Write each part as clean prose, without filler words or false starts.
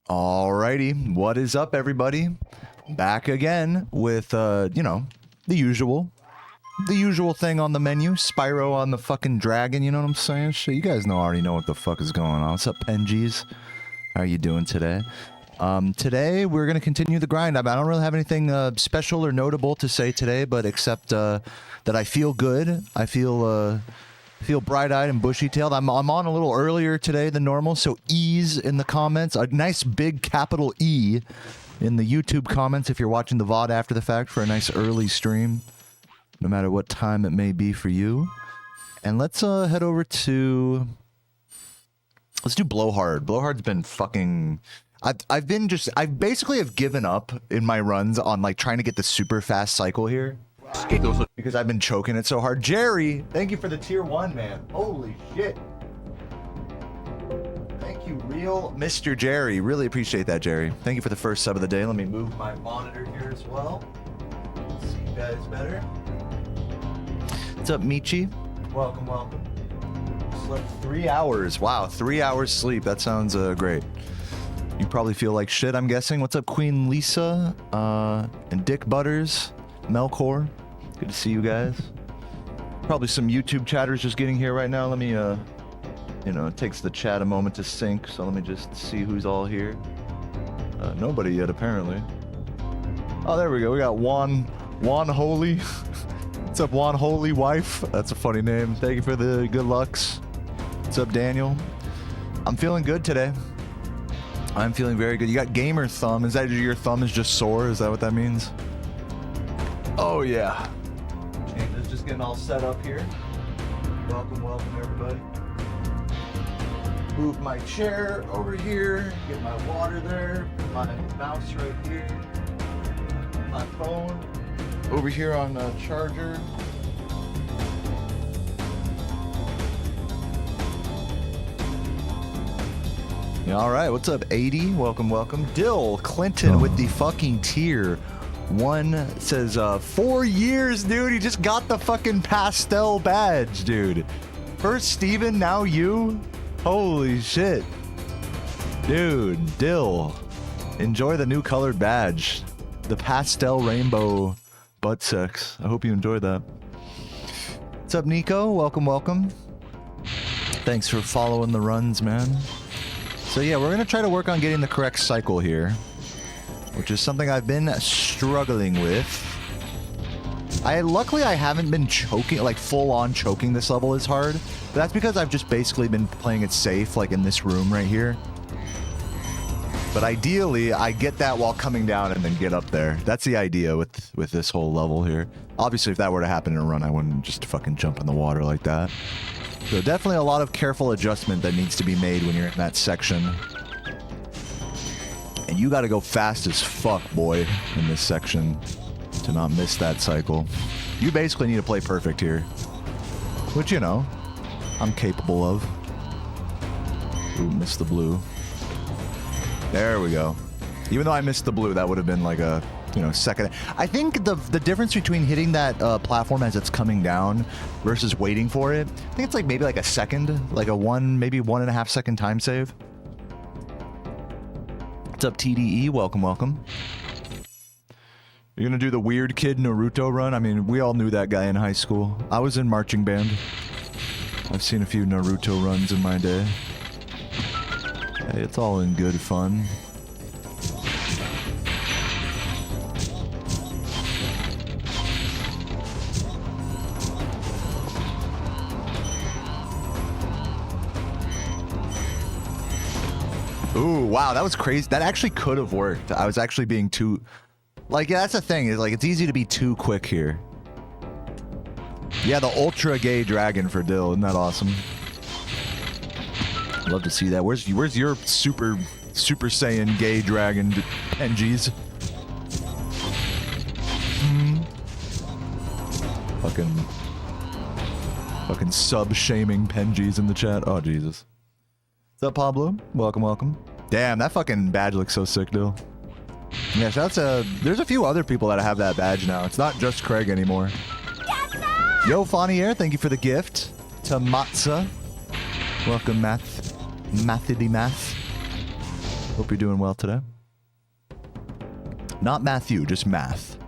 Alrighty, what is up, everybody? Back again with, you know, the usual thing on the menu. Spyro on the fucking dragon, you know what I'm saying? Shit, you guys already know what the fuck is going on. What's up, Penjies? How are you doing today? Today, we're gonna continue the grind. I don't really have anything special or notable to say today, but except that I feel good. I feel bright-eyed and bushy-tailed. I'm on a little earlier today than normal, so ease in the comments. A nice big capital E in the YouTube comments if you're watching the VOD after the fact for a nice early stream, no matter what time it may be for you. And let's head over to... Let's do Blowhard. Blowhard's been fucking... I basically have given up in my runs on like trying to get the super fast cycle here. Because I've been choking it so hard. Jerry, thank you for the tier 1, man. Holy shit. Thank you, real Mr. Jerry. Really appreciate that, Jerry. Thank you for the first sub of the day. Let me move my monitor here as well. See you guys better. What's up, Michi? Welcome, welcome. Slept 3 hours. Wow, 3 hours sleep. That sounds great. You probably feel like shit, I'm guessing. What's up, Queen Lisa? And Dick Butters. Melkor, good to see you guys. Probably some YouTube chatters just getting here right now. Let me, you know, it takes the chat a moment to sync, so let me just see who's all here. Nobody yet, apparently. Oh, there we go. We got Juan Holy. What's up, Juan Holy Wife? That's a funny name. Thank you for the good lucks. What's up, Daniel? I'm feeling good today. I'm feeling very good. You got gamer thumb. Is that your thumb is just sore? Is that what that means? Oh yeah. James is just getting all set up here. Welcome, welcome everybody. Move my chair over here, get my water there, put my mouse right here, my phone over here on the charger. Yeah, all right, what's up, 80? Welcome, welcome. Dill Clinton with the fucking tier. One says, 4 years, dude. He just got the fucking pastel badge, dude. First Steven, now you? Holy shit. Dude, Dill. Enjoy the new colored badge. The pastel rainbow butt sex. I hope you enjoyed that. What's up, Nico? Welcome, welcome. Thanks for following the runs, man. So yeah, we're gonna try to work on getting the correct cycle here, which is something I've been struggling with. Luckily I haven't been choking, like full on choking this level is hard, but that's because I've just basically been playing it safe, like in this room right here. But ideally, I get that while coming down and then get up there. That's the idea with this whole level here. Obviously, if that were to happen in a run, I wouldn't just fucking jump in the water like that. So definitely a lot of careful adjustment that needs to be made when you're in that section. And you gotta go fast as fuck, boy, in this section to not miss that cycle. You basically need to play perfect here. Which, you know, I'm capable of. Ooh, missed the blue. There we go. Even though I missed the blue, that would have been like a, you know, second. I think the difference between hitting that platform as it's coming down versus waiting for it, I think it's like maybe like a second, like a maybe 1.5 second time save. What's up, TDE? Welcome, welcome. You're gonna do the weird kid Naruto run? I mean, we all knew that guy in high school. I was in marching band. I've seen a few Naruto runs in my day. Hey, it's all in good fun. Ooh, wow, that was crazy. That actually could have worked. I was actually being too... Like, yeah, that's the thing. Is like, it's easy to be too quick here. Yeah, the ultra gay dragon for Dill. Isn't that awesome? Love to see that. Where's your super Saiyan gay dragon, Penjies? Fucking sub-shaming Penjies in the chat. Oh, Jesus. What's up, Pablo? Welcome, welcome. Damn, that fucking badge looks so sick, Dill. Yeah, there's a few other people that have that badge now. It's not just Craig anymore. Yo, Fanier, thank you for the gift. To Matza. Welcome, Mathity Math. Hope you're doing well today. Not Matthew, just math.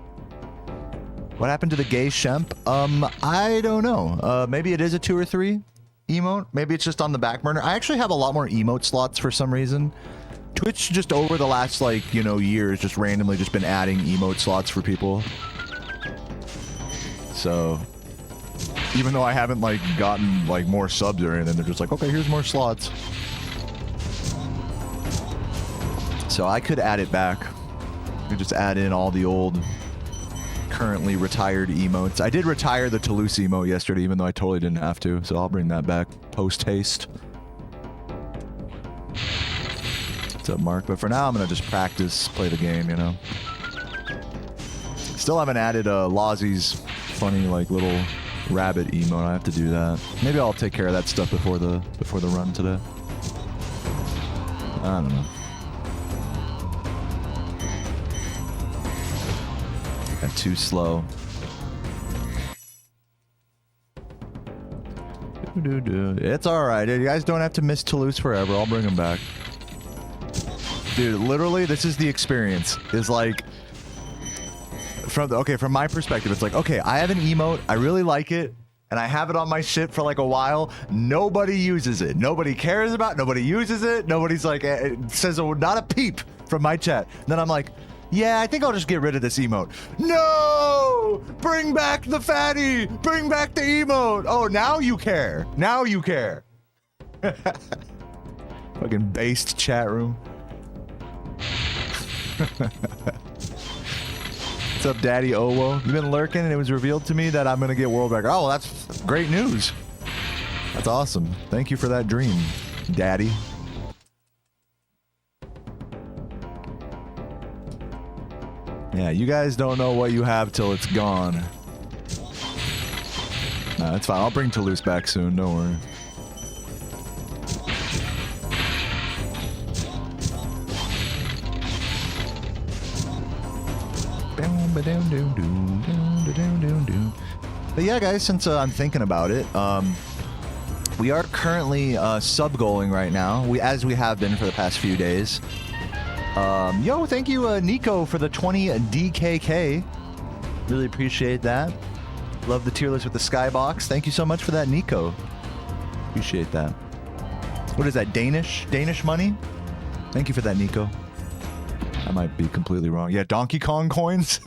What happened to the gay Shemp? I don't know. Maybe it is a 2 or 3 emote. Maybe it's just on the back burner. I actually have a lot more emote slots for some reason. Twitch just over the last, like, you know, years just randomly just been adding emote slots for people. So, even though I haven't, like, gotten, like, more subs or anything, they're just like, okay, here's more slots. So I could add it back. I could just add in all the old, currently retired emotes. I did retire the Toulouse emote yesterday, even though I totally didn't have to, so I'll bring that back post-haste. What's up, Mark? But for now, I'm gonna just practice, play the game, you know? Still haven't added Lozzie's funny, like, little rabbit emote. I have to do that. Maybe I'll take care of that stuff before the run today. I don't know. Got too slow. It's alright. You guys don't have to miss Toulouse forever. I'll bring them back. Dude, literally, this is the experience. Is like... From my perspective, it's like, okay, I have an emote. I really like it. And I have it on my shit for like a while. Nobody uses it. Nobody cares about it. Nobody uses it. Nobody's like... It says not a peep from my chat. And then I'm like... Yeah, I think I'll just get rid of this emote. No! Bring back the fatty! Bring back the emote! Oh, now you care. Now you care. Fucking based chat room. What's up, Daddy Owo? You've been lurking and it was revealed to me that I'm gonna get world record. Oh, well, that's great news. That's awesome. Thank you for that dream, Daddy. Yeah, you guys don't know what you have till it's gone. Nah, it's fine. I'll bring Toulouse back soon. Don't worry. But yeah, guys, since I'm thinking about it, we are currently sub-goaling right now, as we have been for the past few days. Yo, thank you, Nico, for the 20 DKK. Really appreciate that. Love the tier list with the skybox. Thank you so much for that, Nico. Appreciate that. What is that, Danish? Danish money? Thank you for that, Nico. I might be completely wrong. Yeah, Donkey Kong coins?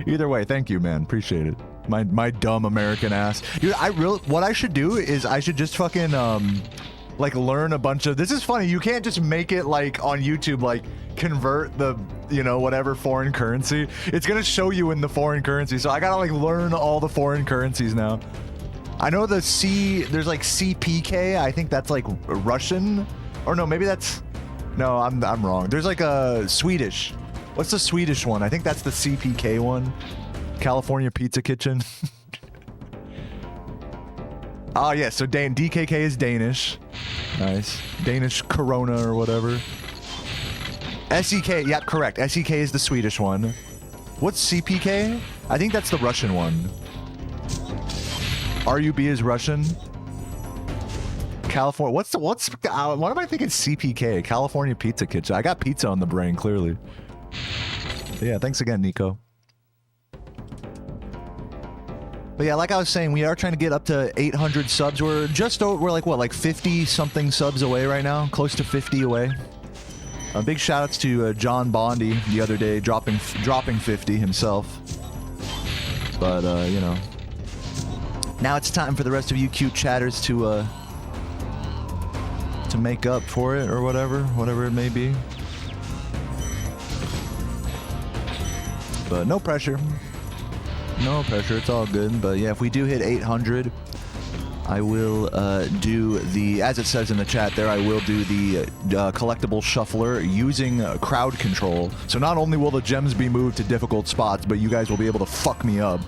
Either way, thank you, man. Appreciate it. My dumb American ass. Dude, what I should do is I should just fucking, like, learn a bunch of... This is funny. You can't just make it, like, on YouTube, like, convert the, you know, whatever foreign currency. It's gonna show you in the foreign currency. So I gotta, like, learn all the foreign currencies now. I know there's, like, CPK. I think that's, like, Russian. Or no, maybe that's... No, I'm wrong. There's, like, a Swedish. What's the Swedish one? I think that's the CPK one. California Pizza Kitchen. Oh, yeah, so DKK is Danish. Nice. Danish Corona or whatever. SEK, yeah, correct. SEK is the Swedish one. What's CPK? I think that's the Russian one. RUB is Russian. California, what am I thinking CPK? California Pizza Kitchen. I got pizza on the brain, clearly. But yeah, thanks again, Nico. But yeah, like I was saying, we are trying to get up to 800 subs. We're like, what, like 50-something subs away right now? Close to 50 away. Big shout-outs to John Bondi the other day, dropping 50 himself. But, you know. Now it's time for the rest of you cute chatters to make up for it or whatever it may be. But no pressure. No pressure, it's all good. But yeah, if we do hit 800, I will do the, as it says in the chat there, I will do the collectible shuffler using crowd control. So not only will the gems be moved to difficult spots, but you guys will be able to fuck me up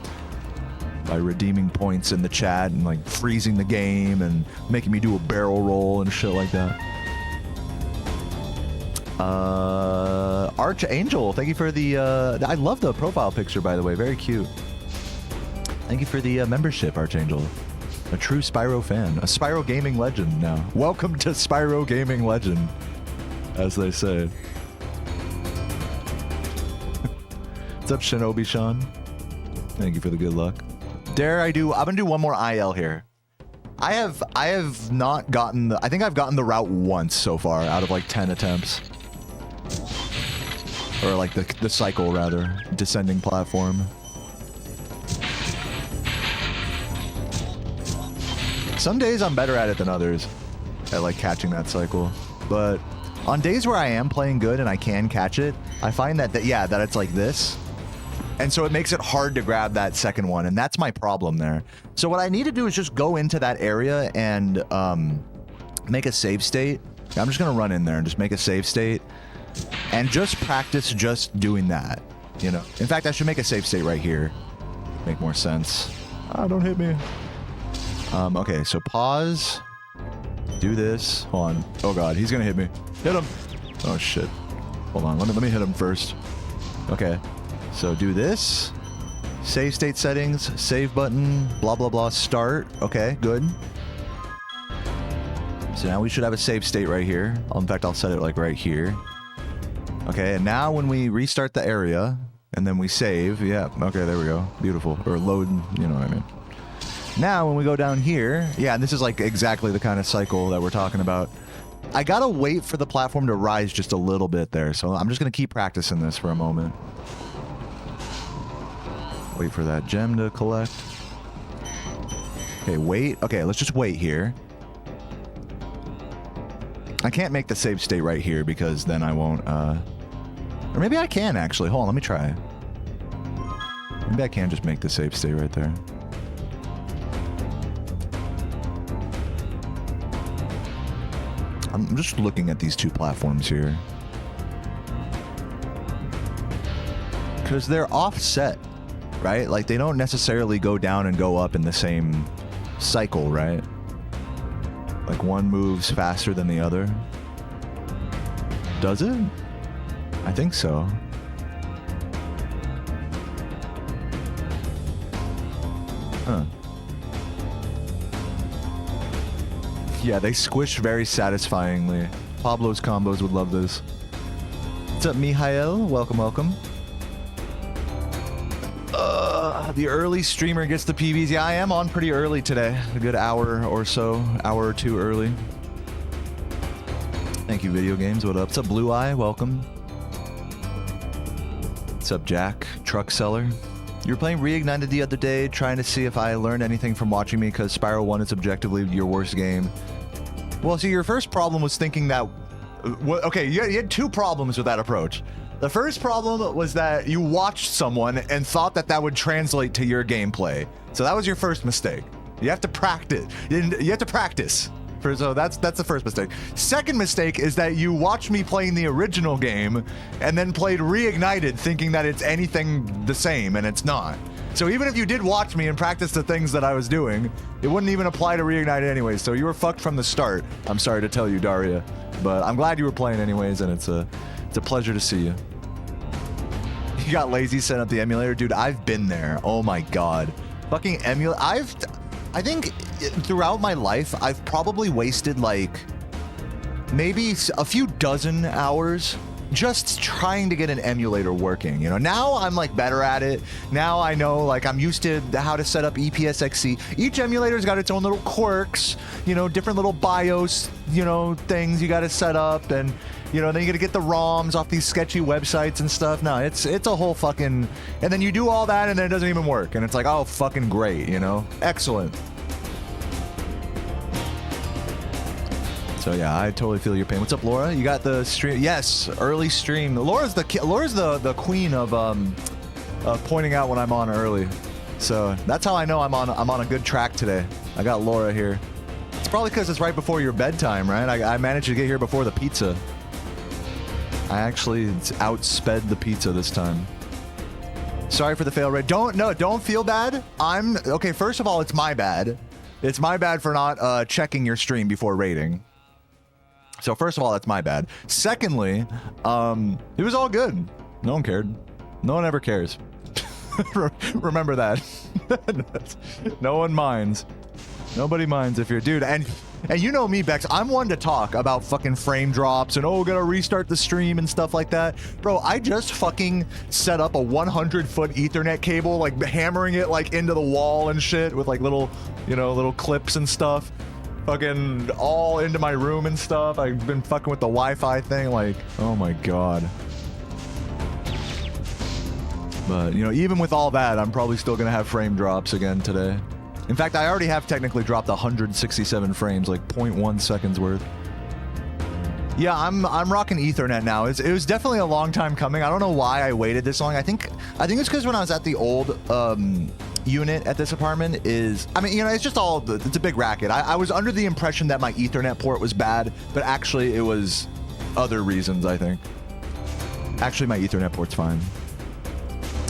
by redeeming points in the chat and like freezing the game and making me do a barrel roll and shit like that. Archangel, thank you for the I love the profile picture, by the way, very cute. Thank you for the membership, Archangel. A true Spyro fan, a Spyro gaming legend now. Welcome to Spyro gaming legend. as they say. What's up, Shinobi Sean? Thank you for the good luck. Dare I do? I'm gonna do one more IL here. I have not gotten the. I think I've gotten the route once so far out of like 10 attempts, or like the cycle rather, descending platform. Some days I'm better at it than others, at like catching that cycle. But on days where I am playing good and I can catch it, I find that that it's like this. And so it makes it hard to grab that second one, and that's my problem there. So what I need to do is just go into that area and make a save state. I'm just gonna run in there and just make a save state and just practice just doing that, you know. In fact, I should make a save state right here. Make more sense. Ah, don't hit me. Okay, so pause. Do this. Hold on. Oh god, he's gonna hit me. Hit him. Oh shit. Hold on. Let me hit him first. Okay. So do this. Save state settings. Save button. Blah blah blah. Start. Okay. Good. So now we should have a save state right here. In fact, I'll set it like right here. Okay. And now when we restart the area and then we save. Yeah. Okay. There we go. Beautiful. Or load. You know what I mean. Now, when we go down here, yeah, and this is like exactly the kind of cycle that we're talking about. I gotta wait for the platform to rise just a little bit there, so I'm just gonna keep practicing this for a moment. Wait for that gem to collect. Okay, wait. Okay, let's just wait here. I can't make the save state right here because then I won't, or maybe I can actually. Hold on, let me try. Maybe I can just make the save state right there. I'm just looking at these two platforms here. Because they're offset, right? Like, they don't necessarily go down and go up in the same cycle, right? Like, one moves faster than the other. Does it? I think so. Huh. Yeah, they squish very satisfyingly. Pablo's combos would love this. What's up, Mihail? Welcome, welcome. The early streamer gets the PBs. Yeah, I am on pretty early today. A good hour or so. Hour or two early. Thank you, Video Games. What up? What's up, Blue Eye? Welcome. What's up, Jack? Truck Seller. You were playing Reignited the other day, trying to see if I learned anything from watching me, because Spyro 1 is objectively your worst game. Well, see, your first problem was thinking that... Okay, you had two problems with that approach. The first problem was that you watched someone and thought that that would translate to your gameplay. So that was your first mistake. You have to practice. You have to practice. So that's the first mistake. Second mistake is that you watched me playing the original game and then played Reignited thinking that it's anything the same, and it's not. So even if you did watch me and practice the things that I was doing, it wouldn't even apply to Reignited anyway, so you were fucked from the start. I'm sorry to tell you, Daria. But I'm glad you were playing anyways, and it's a pleasure to see you. You got lazy, set up the emulator? Dude, I've been there. Oh my god. Fucking emulator. I think throughout my life, I've probably wasted like maybe a few dozen hours just trying to get an emulator working. You know, now I'm like better at it. Now I know, like, I'm used to how to set up EPSXC. Each emulator's got its own little quirks, you know, different little BIOS, you know, things you got to set up, and you know, then you got to get the ROMs off these sketchy websites and stuff. No, it's a whole fucking, and then you do all that and then it doesn't even work, and it's like, oh, fucking great, you know, excellent. So yeah, I totally feel your pain. What's up, Laura? You got the stream? Yes, early stream. Laura's the queen of pointing out when I'm on early. So that's how I know I'm on a good track today. I got Laura here. It's probably because it's right before your bedtime, right? I managed to get here before the pizza. I actually outsped the pizza this time. Sorry for the fail rate. Don't feel bad. Okay. First of all, it's my bad. It's my bad for not checking your stream before rating. So first of all, that's my bad. Secondly, it was all good. No one cared. No one ever cares. Remember that. No one minds. Nobody minds if you're... Dude, and you know me, Bex, I'm one to talk about fucking frame drops and, oh, gotta restart the stream and stuff like that. Bro, I just fucking set up a 100-foot Ethernet cable, like, hammering it, like, into the wall and shit with, like, little, you know, little clips and stuff. Fucking all into my room and stuff. I've been fucking with the Wi-Fi thing, like, oh my god. But, you know, even with all that, I'm probably still gonna have frame drops again today. In fact, I already have technically dropped 167 frames, like 0.1 seconds worth. Yeah, I'm rocking Ethernet now. It was definitely a long time coming. I don't know why I waited this long. I think it's because when I was at the old unit at this apartment is, I mean, you know, it's just all, it's a big racket. I was under the impression that my Ethernet port was bad, but actually it was other reasons, I think. Actually, my Ethernet port's fine.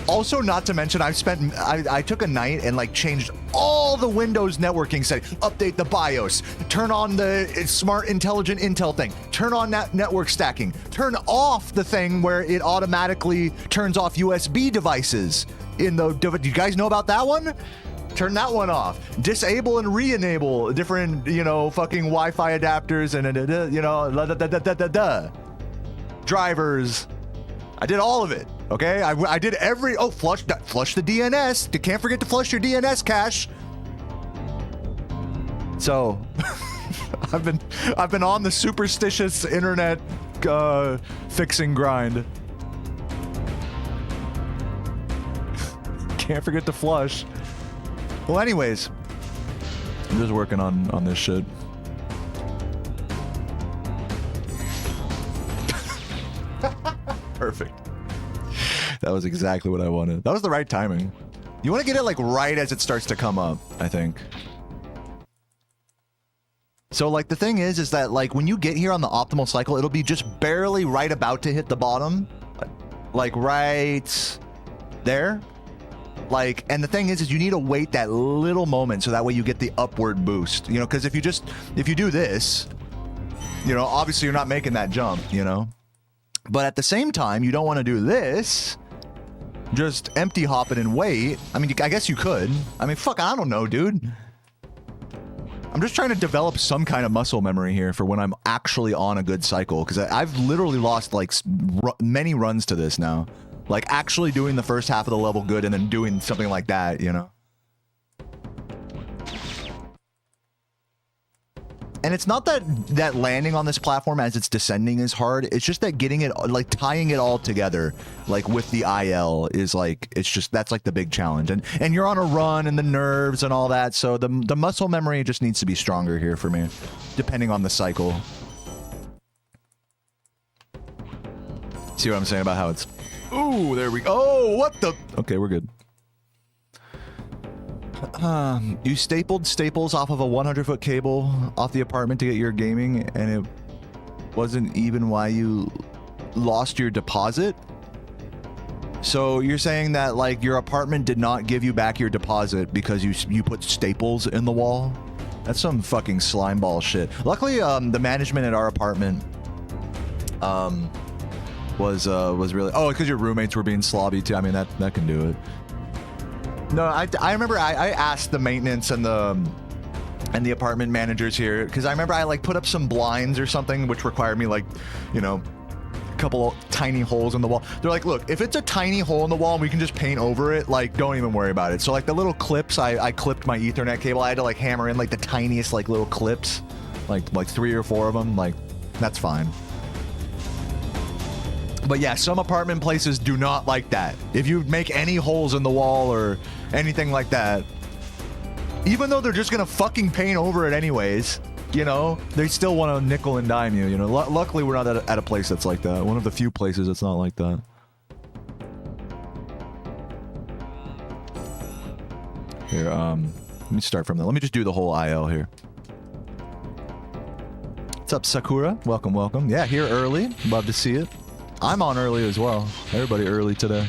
Also, not to mention, I took a night and like changed all the Windows networking settings, update the BIOS, turn on the smart intelligent Intel thing, turn on that network stacking, turn off the thing where it automatically turns off USB devices in the, do you guys know about that one? Turn that one off. Disable and re-enable different, you know, fucking Wi-Fi adapters and, you know, drivers. I did all of it. Okay, I did every, oh, flush the DNS. You can't forget to flush your DNS cache. So, I've been on the superstitious internet fixing grind. Can't forget to flush. Well, anyways, I'm just working on this shit. Perfect. That was exactly what I wanted. That was the right timing. You want to get it like right as it starts to come up, I think. So like the thing is that like when you get here on the optimal cycle, it'll be just barely right about to hit the bottom. Like right there. Like, and the thing is you need to wait that little moment so that way you get the upward boost, you know, because if you do this, you know, obviously you're not making that jump, you know. But at the same time, you don't want to do this. Just empty hop it and wait. I mean, I guess you could. I mean, fuck, I don't know, dude. I'm just trying to develop some kind of muscle memory here for when I'm actually on a good cycle. Because I've literally lost, like, many runs to this now. Like, actually doing the first half of the level good and then doing something like that, you know? And it's not that landing on this platform as it's descending is hard. It's just that getting it, like tying it all together, like with the IL is like, it's just, that's like the big challenge. And you're on a run and the nerves and all that. So the muscle memory just needs to be stronger here for me, depending on the cycle. See what I'm saying about how it's, ooh, there we go. Oh, what the? Okay, we're good. You stapled staples off of a 100-foot cable off the apartment to get your gaming, and it wasn't even why you lost your deposit? So you're saying that, like, your apartment did not give you back your deposit because you put staples in the wall? That's some fucking slimeball shit. Luckily, the management at our apartment was really... Oh, because your roommates were being slobby, too. I mean, that can do it. No, I remember I asked the maintenance and the apartment managers here, because I remember I like put up some blinds or something which required me, like, you know, a couple tiny holes in the wall. They're like, look, if it's a tiny hole in the wall and we can just paint over it, like, don't even worry about it. So like the little clips, I clipped my Ethernet cable. I had to like hammer in like the tiniest like little clips, like 3 or 4 of them. Like, that's fine. But yeah, some apartment places do not like that. If you make any holes in the wall or anything like that, even though they're just gonna fucking paint over it anyways, you know, they still want to nickel and dime you, you know. Luckily, we're not at a place that's like that. One of the few places that's not like that. Here, let me start from there. Let me just do the whole IL here. What's up, Sakura? Welcome, welcome. Yeah, here early. Love to see it. I'm on early as well. Everybody early today.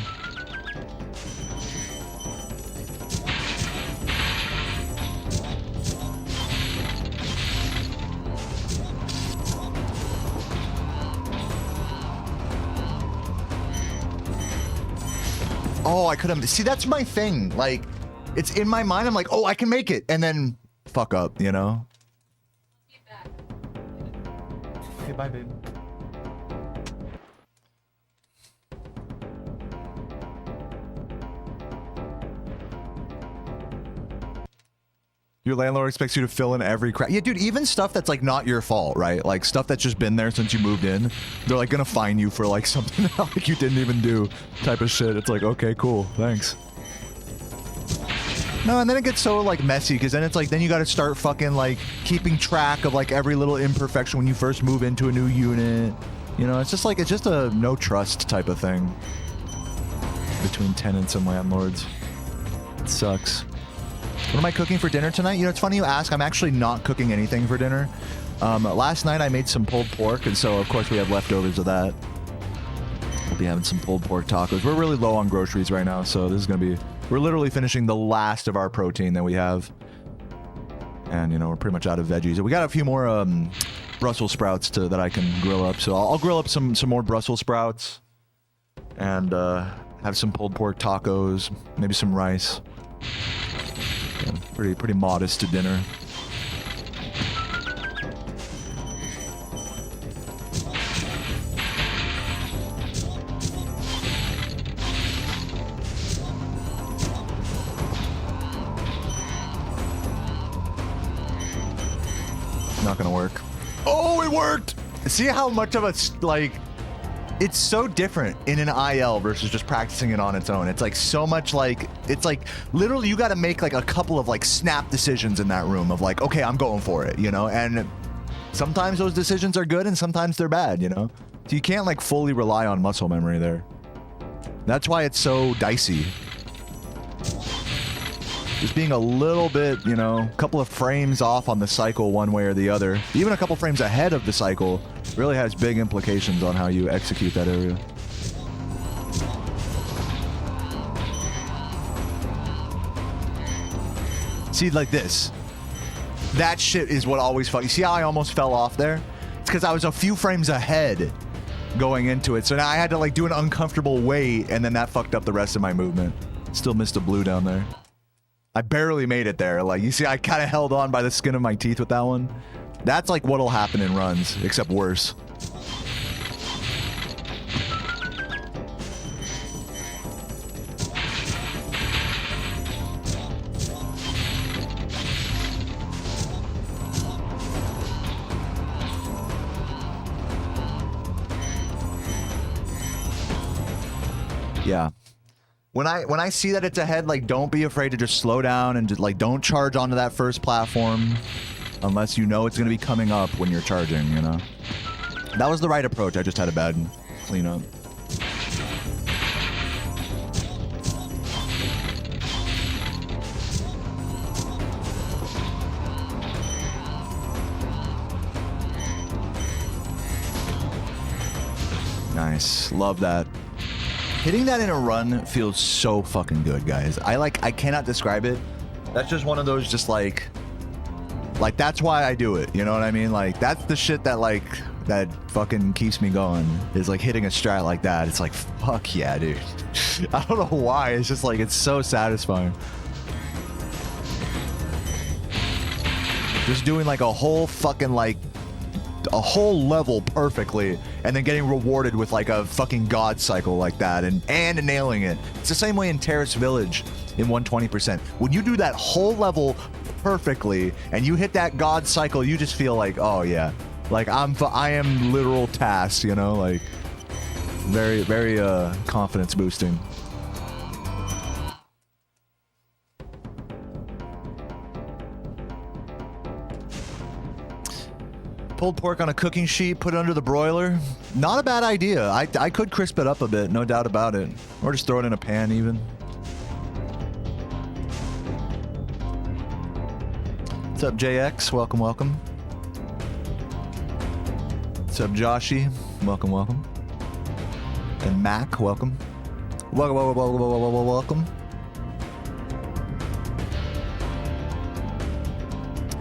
Oh, I could have... See, that's my thing. Like, it's in my mind. I'm like, oh, I can make it. And then fuck up, you know? Okay, bye, babe. Your landlord expects you to fill in every crack. Yeah, dude, even stuff that's like not your fault, right? Like stuff that's just been there since you moved in. They're like gonna fine you for like something that like you didn't even do type of shit. It's like, okay, cool, thanks. No, and then it gets so like messy because then it's like, then you gotta start fucking like keeping track of like every little imperfection when you first move into a new unit. You know, it's just like, it's just a no trust type of thing between tenants and landlords. It sucks. What am I cooking for dinner tonight? You know, it's funny you ask. I'm actually not cooking anything for dinner. Last night I made some pulled pork, and so of course we have leftovers of that. We'll be having some pulled pork tacos. We're really low on groceries right now, so this is gonna be... We're literally finishing the last of our protein that we have. And, you know, we're pretty much out of veggies. We got a few more Brussels sprouts that I can grill up, so I'll grill up some more Brussels sprouts. And have some pulled pork tacos, maybe some rice. Pretty modest to dinner. Not gonna work. Oh, it worked! See how much of a, like... It's so different in an IL versus just practicing it on its own. It's like so much like, it's like literally you got to make like a couple of like snap decisions in that room of like, okay, I'm going for it, you know? And sometimes those decisions are good and sometimes they're bad, you know? So you can't like fully rely on muscle memory there. That's why it's so dicey. Just being a little bit, you know, a couple of frames off on the cycle one way or the other, even a couple frames ahead of the cycle, really has big implications on how you execute that area. See, like this. That shit is what always fuck. You see how I almost fell off there? It's because I was a few frames ahead going into it. So now I had to like do an uncomfortable wait, and then that fucked up the rest of my movement. Still missed a blue down there. I barely made it there. Like, you see, I kind of held on by the skin of my teeth with that one. That's like what'll happen in runs, except worse. Yeah. When I see that it's ahead, like, don't be afraid to just slow down and just, like, don't charge onto that first platform unless you know it's going to be coming up when you're charging, you know? That was the right approach. I just had a bad cleanup. Nice. Love that. Hitting that in a run feels so fucking good, guys. I cannot describe it. That's just one of those just like that's why I do it. You know what I mean? Like, that's the shit that like, that fucking keeps me going, is like hitting a strat like that. It's like, fuck yeah, dude. I don't know why. It's just like, it's so satisfying. Just doing like a whole fucking like, a whole level perfectly and then getting rewarded with like a fucking god cycle like that and nailing it. It's the same way in Terrace Village in 120%. When you do that whole level perfectly and you hit that god cycle, you just feel like, oh yeah, like I am literal tasked, you know, like very, very confidence boosting. Pulled pork on a cooking sheet, put it under the broiler. Not a bad idea. I could crisp it up a bit, no doubt about it. Or just throw it in a pan even. What's up, JX? Welcome, welcome. What's up, Joshy? Welcome, welcome. And Mac, welcome. Welcome.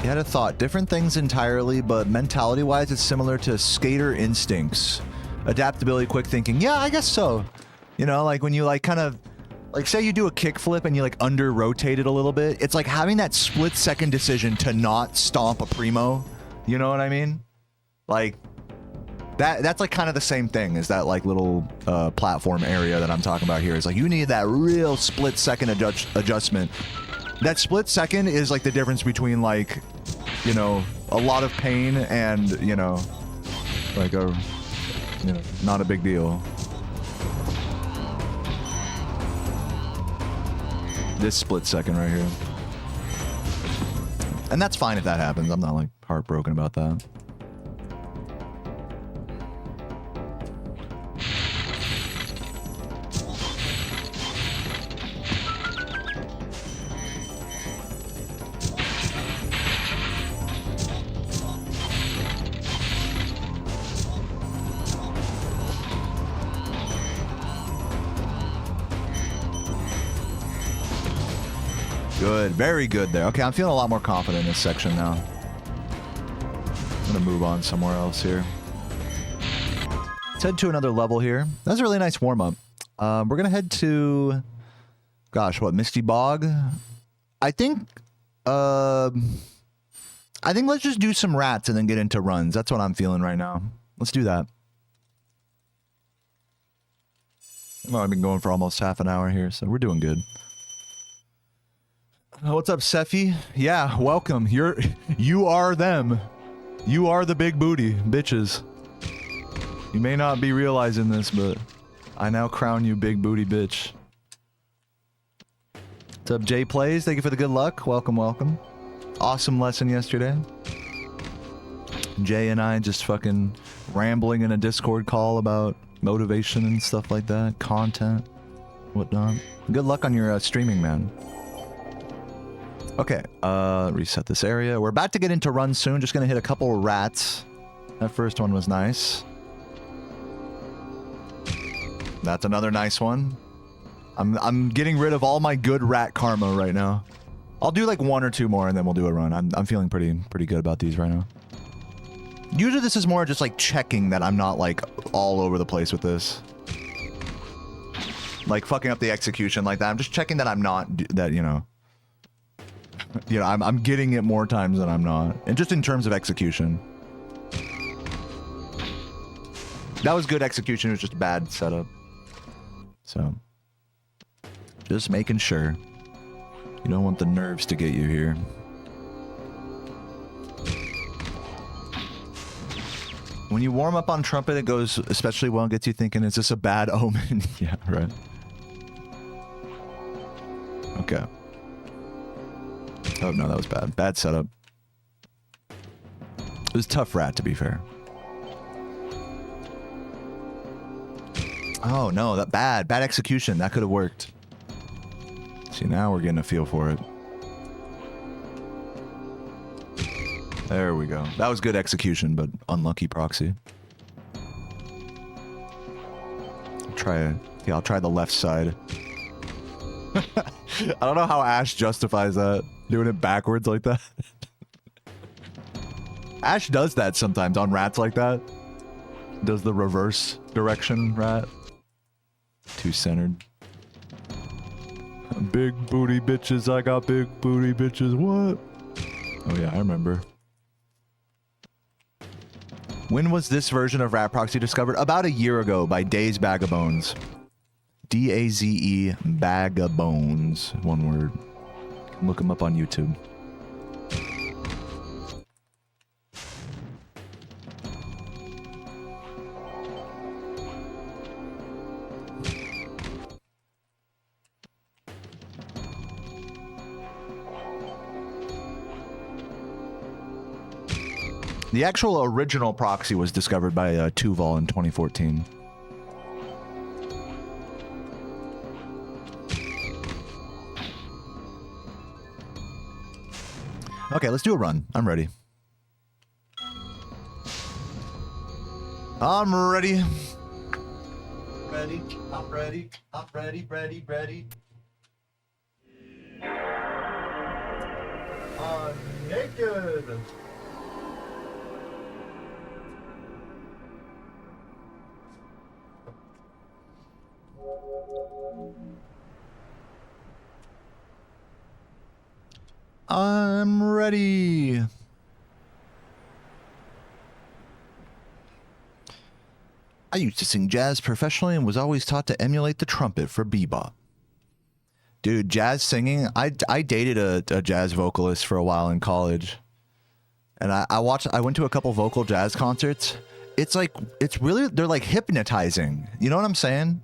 You had a thought. Different things entirely, but mentality-wise, it's similar to skater instincts. Adaptability, quick thinking. Yeah, I guess so. You know, like when you like kind of Like, say you do a kickflip and you like under rotate it a little bit. It's like having that split-second decision to not stomp a primo. You know what I mean? Like, that's like kind of the same thing as that like little platform area that I'm talking about here. It's like you need that real split-second adjustment. That split second is like the difference between like, you know, a lot of pain and, you know, like a, you know, not a big deal. This split second right here. And that's fine if that happens. I'm not like heartbroken about that. Good, very good there. Okay, I'm feeling a lot more confident in this section now. I'm gonna move on somewhere else here. Let's head to another level here. That was a really nice warm-up. We're gonna head to, gosh, what, Misty Bog? I think let's just do some rats and then get into runs. That's what I'm feeling right now. Let's do that. Well, I've been going for almost half an hour here, so we're doing good. What's up, Sephi? Yeah, welcome. You are them. You are the big booty bitches. You may not be realizing this, but I now crown you big booty bitch. What's up, Jay Plays? Thank you for the good luck. Welcome, welcome. Awesome lesson yesterday. Jay and I just fucking rambling in a Discord call about motivation and stuff like that, content, whatnot. Good luck on your streaming, man. Okay, reset this area. We're about to get into runs soon. Just gonna hit a couple of rats. That first one was nice. That's another nice one. I'm getting rid of all my good rat karma right now. I'll do like one or two more and then we'll do a run. I'm feeling pretty good about these right now. Usually this is more just like checking that I'm not like all over the place with this. Like fucking up the execution like that. I'm just checking that I'm not, that, you know. You know, I'm getting it more times than I'm not. And just in terms of execution. That was good execution, it was just bad setup. So, just making sure. You don't want the nerves to get you here. When you warm up on trumpet, it goes especially well and gets you thinking, is this a bad omen? Yeah, right. Okay. Oh, no, that was bad. Bad setup. It was tough rat, to be fair. Oh, no, that bad execution. That could have worked. See, now we're getting a feel for it. There we go. That was good execution, but unlucky proxy. I'll try the left side. I don't know how Ash justifies that. Doing it backwards like that. Ash does that sometimes on rats like that. Does the reverse direction rat. Too centered. Big booty bitches, I got big booty bitches, what? Oh yeah, I remember. When was this version of Rat Proxy discovered? About a year ago by Daze Bag of Bones. D-A-Z-E Bag of Bones. One word. Look him up on YouTube. The actual original proxy was discovered by Tuval in 2014. Okay, let's do a run. I'm ready. I'm ready. Ready. I'm ready. I'm ready. Ready. Ready. I'm naked. I'm ready. I used to sing jazz professionally and was always taught to emulate the trumpet for bebop. Dude, jazz singing, I dated a jazz vocalist for a while in college. And I went to a couple vocal jazz concerts. It's like, it's really, they're like hypnotizing. You know what I'm saying?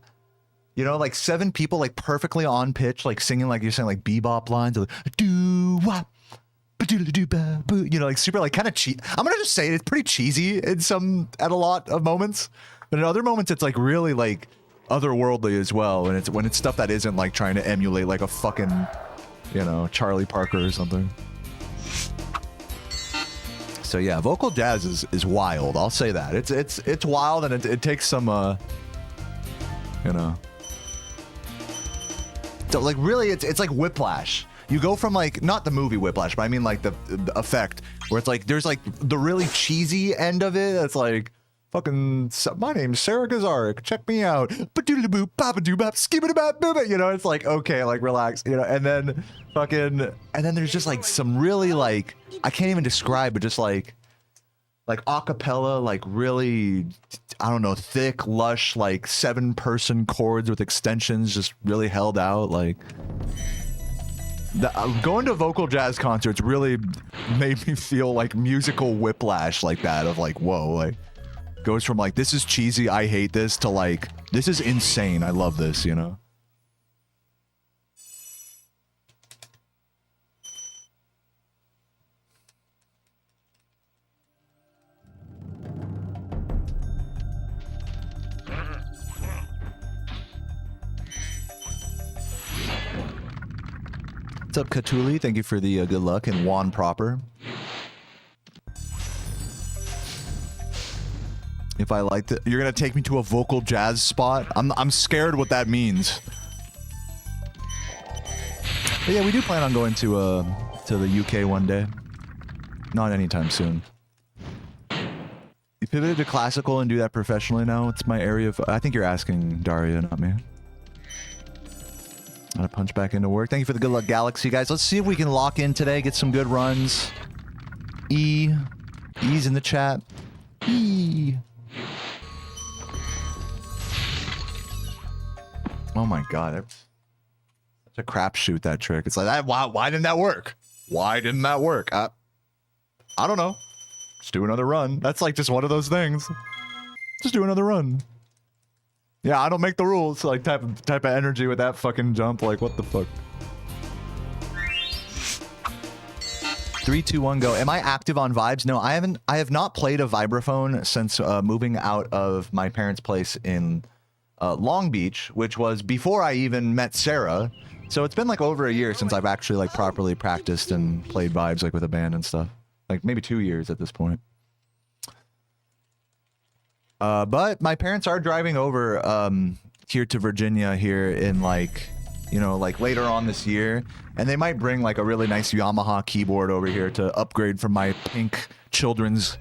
You know, like 7 people like perfectly on pitch, like singing like you're saying like bebop lines, like do wop, you know, like super like kind of cheap. I'm gonna just say it's pretty cheesy at a lot of moments, but in other moments it's like really like otherworldly as well. And it's when it's stuff that isn't like trying to emulate like a fucking, you know, Charlie Parker or something. So yeah, vocal jazz is wild. I'll say that it's wild, and it takes some you know. So like really, it's like Whiplash. You go from like not the movie Whiplash, but I mean like the effect where it's like there's like the really cheesy end of it. It's like fucking my name's Sarah Gazaric. Check me out. Ba-doodle-boop, ba-ba-doo-bop, skibba-da-bop-boo-ba. You know, it's like okay, like relax. You know, and then there's just like some really like I can't even describe, but just like acapella, like really, I don't know, thick, lush, like 7-person chords with extensions just really held out. Like going to vocal jazz concerts really made me feel like musical whiplash like that of like, whoa, like goes from like, this is cheesy, I hate this, to like, this is insane, I love this, you know? What's up, Katuli? Thank you for the good luck, and Juan Proper. If I like that, you're gonna take me to a vocal jazz spot. I'm scared what that means. But yeah, we do plan on going to the UK one day. Not anytime soon. You pivoted to classical and do that professionally now. It's my area of. I think you're asking Daria, not me. Gotta punch back into work. Thank you for the good luck, Galaxy, guys. Let's see if we can lock in today, get some good runs. E's in the chat. E. Oh my god, that's such a crapshoot, that trick. It's like, why didn't that work? Why didn't that work? I don't know. Just do another run. That's like just one of those things. Just do another run. Yeah, I don't make the rules. Like type of energy with that fucking jump. Like what the fuck? 3, 2, 1, go. Am I active on Vibes? No, I haven't. I have not played a vibraphone since moving out of my parents' place in Long Beach, which was before I even met Sarah. So it's been like over a year since I've actually like properly practiced and played Vibes like with a band and stuff. Like maybe 2 years at this point. But my parents are driving over here to Virginia here in like, you know, like later on this year. And they might bring like a really nice Yamaha keyboard over here to upgrade from my pink children's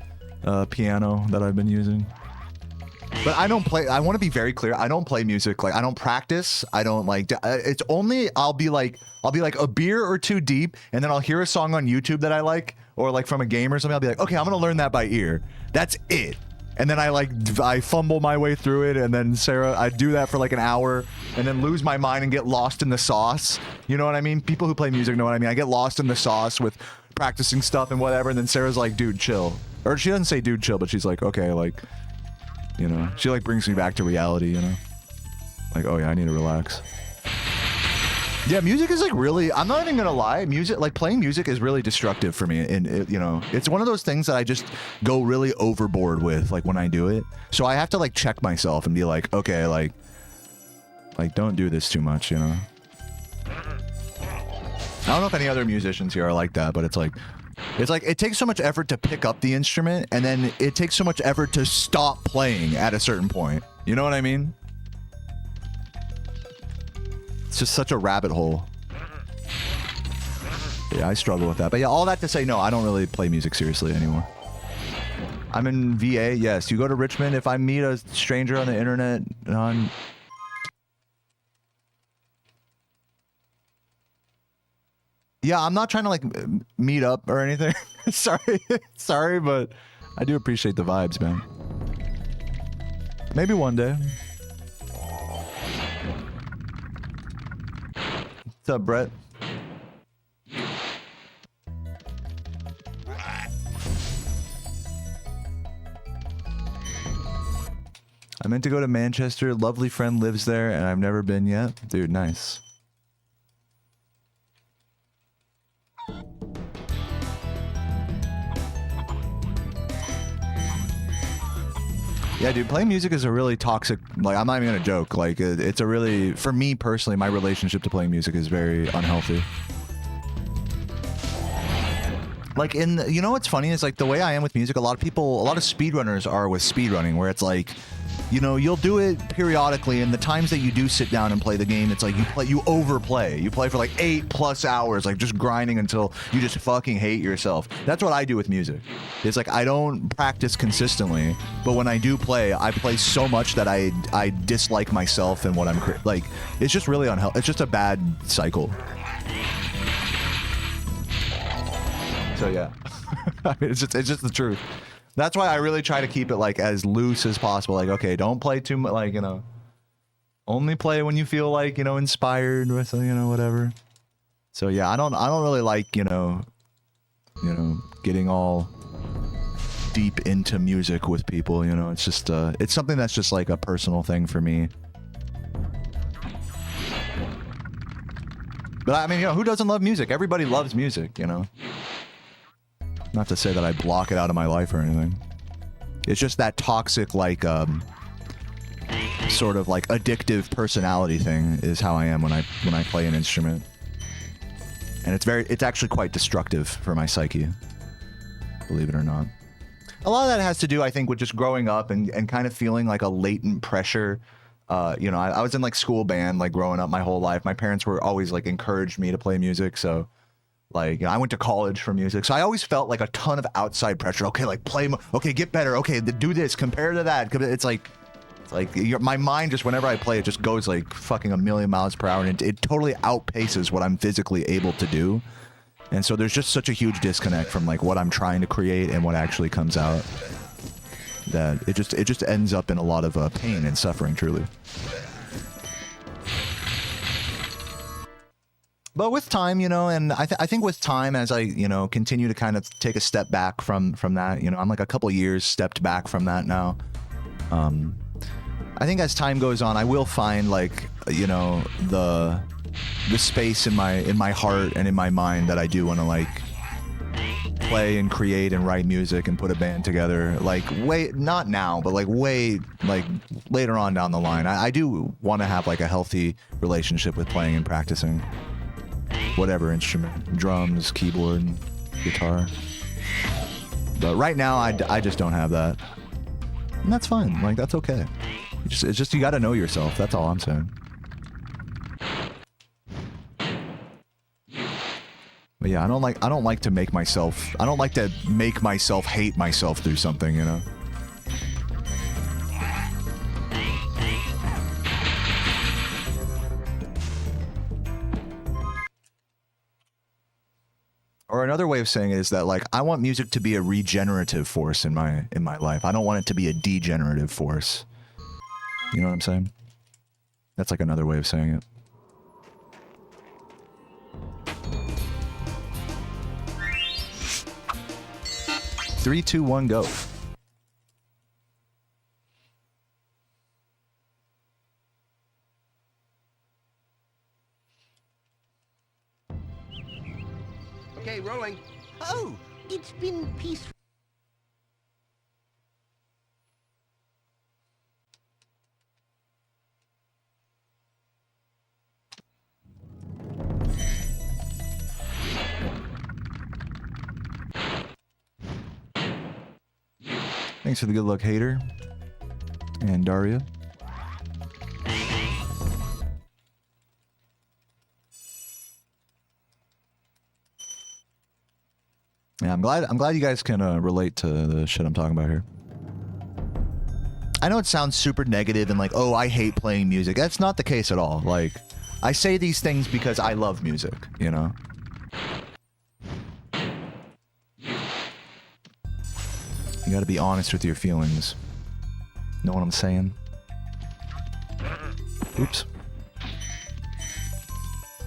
piano that I've been using. But I don't play, I want to be very clear, I don't play music, like I don't practice, I don't like, it's only, I'll be like a beer or 2 deep, and then I'll hear a song on YouTube that I like, or like from a game or something, I'll be like, okay, I'm gonna learn that by ear. That's it. And then I fumble my way through it, and then Sarah, I do that for like an hour, and then lose my mind and get lost in the sauce. You know what I mean? People who play music know what I mean. I get lost in the sauce with practicing stuff and whatever, and then Sarah's like, dude, chill. Or she doesn't say dude, chill, but she's like, okay, like, you know, she like brings me back to reality, you know? Like, oh yeah, I need to relax. Yeah, music is like really, I'm not even gonna lie, music, like playing music is really destructive for me. And it, you know, it's one of those things that I just go really overboard with, like when I do it. So I have to like check myself and be like, okay, like don't do this too much, you know? I don't know if any other musicians here are like that, but it's like it takes so much effort to pick up the instrument, and then it takes so much effort to stop playing at a certain point. You know what I mean? It's just such a rabbit hole. Yeah, I struggle with that. But yeah, all that to say, no, I don't really play music seriously anymore. I'm in VA, yes. You go to Richmond, if I meet a stranger on the internet, on... Yeah, I'm not trying to like meet up or anything. Sorry, but I do appreciate the vibes, man. Maybe one day. What's up, Brett? I meant to go to Manchester. Lovely friend lives there, and I've never been yet. Dude, nice. Yeah, dude, playing music is a really toxic, like, I'm not even gonna joke, like, it's a really, for me personally, my relationship to playing music is very unhealthy. Like, you know what's funny is, like, the way I am with music, a lot of speedrunners are with speedrunning, where it's like, you know, you'll do it periodically, and the times that you do sit down and play the game, it's like you overplay. You play for like 8+ hours, like just grinding until you just fucking hate yourself. That's what I do with music. It's like I don't practice consistently, but when I do play, I play so much that I dislike myself and what I'm like. It's just really unhealthy. It's just a bad cycle. So yeah, I mean, it's just the truth. That's why I really try to keep it like as loose as possible. Like, okay, don't play too much. Like, you know, only play when you feel like, you know, inspired with, you know, whatever. So yeah, I don't really like, you know, getting all deep into music with people. You know, it's just it's something that's just like a personal thing for me. But I mean, you know, who doesn't love music? Everybody loves music, you know. Not to say that I block it out of my life or anything. It's just that toxic, like, sort of like addictive personality thing is how I am when I play an instrument. And it's actually quite destructive for my psyche, believe it or not. A lot of that has to do, I think, with just growing up and kind of feeling like a latent pressure. You know, I was in like school band, like growing up my whole life. My parents were always like encouraged me to play music, so. Like, you know, I went to college for music, so I always felt like a ton of outside pressure. Okay, like okay, get better. Okay, do this, compare to that. It's like my mind just, whenever I play, it just goes like fucking a million miles per hour, and it totally outpaces what I'm physically able to do. And so there's just such a huge disconnect from like what I'm trying to create and what actually comes out, that it just ends up in a lot of pain and suffering, truly. But with time, you know, and I think with time, as I, you know, continue to kind of take a step back from that, you know, I'm like a couple years stepped back from that now. I think as time goes on, I will find like, you know, the space in my heart and in my mind that I do want to like play and create and write music and put a band together. Like not now, but like way like later on down the line. I do want to have like a healthy relationship with playing and practicing. Whatever instrument, drums, keyboard, guitar. But right now, I just don't have that. And that's fine. Like, that's okay. It's just you gotta know yourself. That's all I'm saying. But yeah, I don't like to make myself hate myself through something, you know? Or another way of saying it is that, like, I want music to be a regenerative force in my life. I don't want it to be a degenerative force. You know what I'm saying? That's like another way of saying it. Three, two, one, go. Okay, rolling. Oh, it's been peaceful. Thanks for the good luck, Hater. And Daria. Yeah, I'm glad you guys can relate to the shit I'm talking about here. I know it sounds super negative and like, oh, I hate playing music. That's not the case at all. Like, I say these things because I love music, you know? You gotta be honest with your feelings. Know what I'm saying? Oops.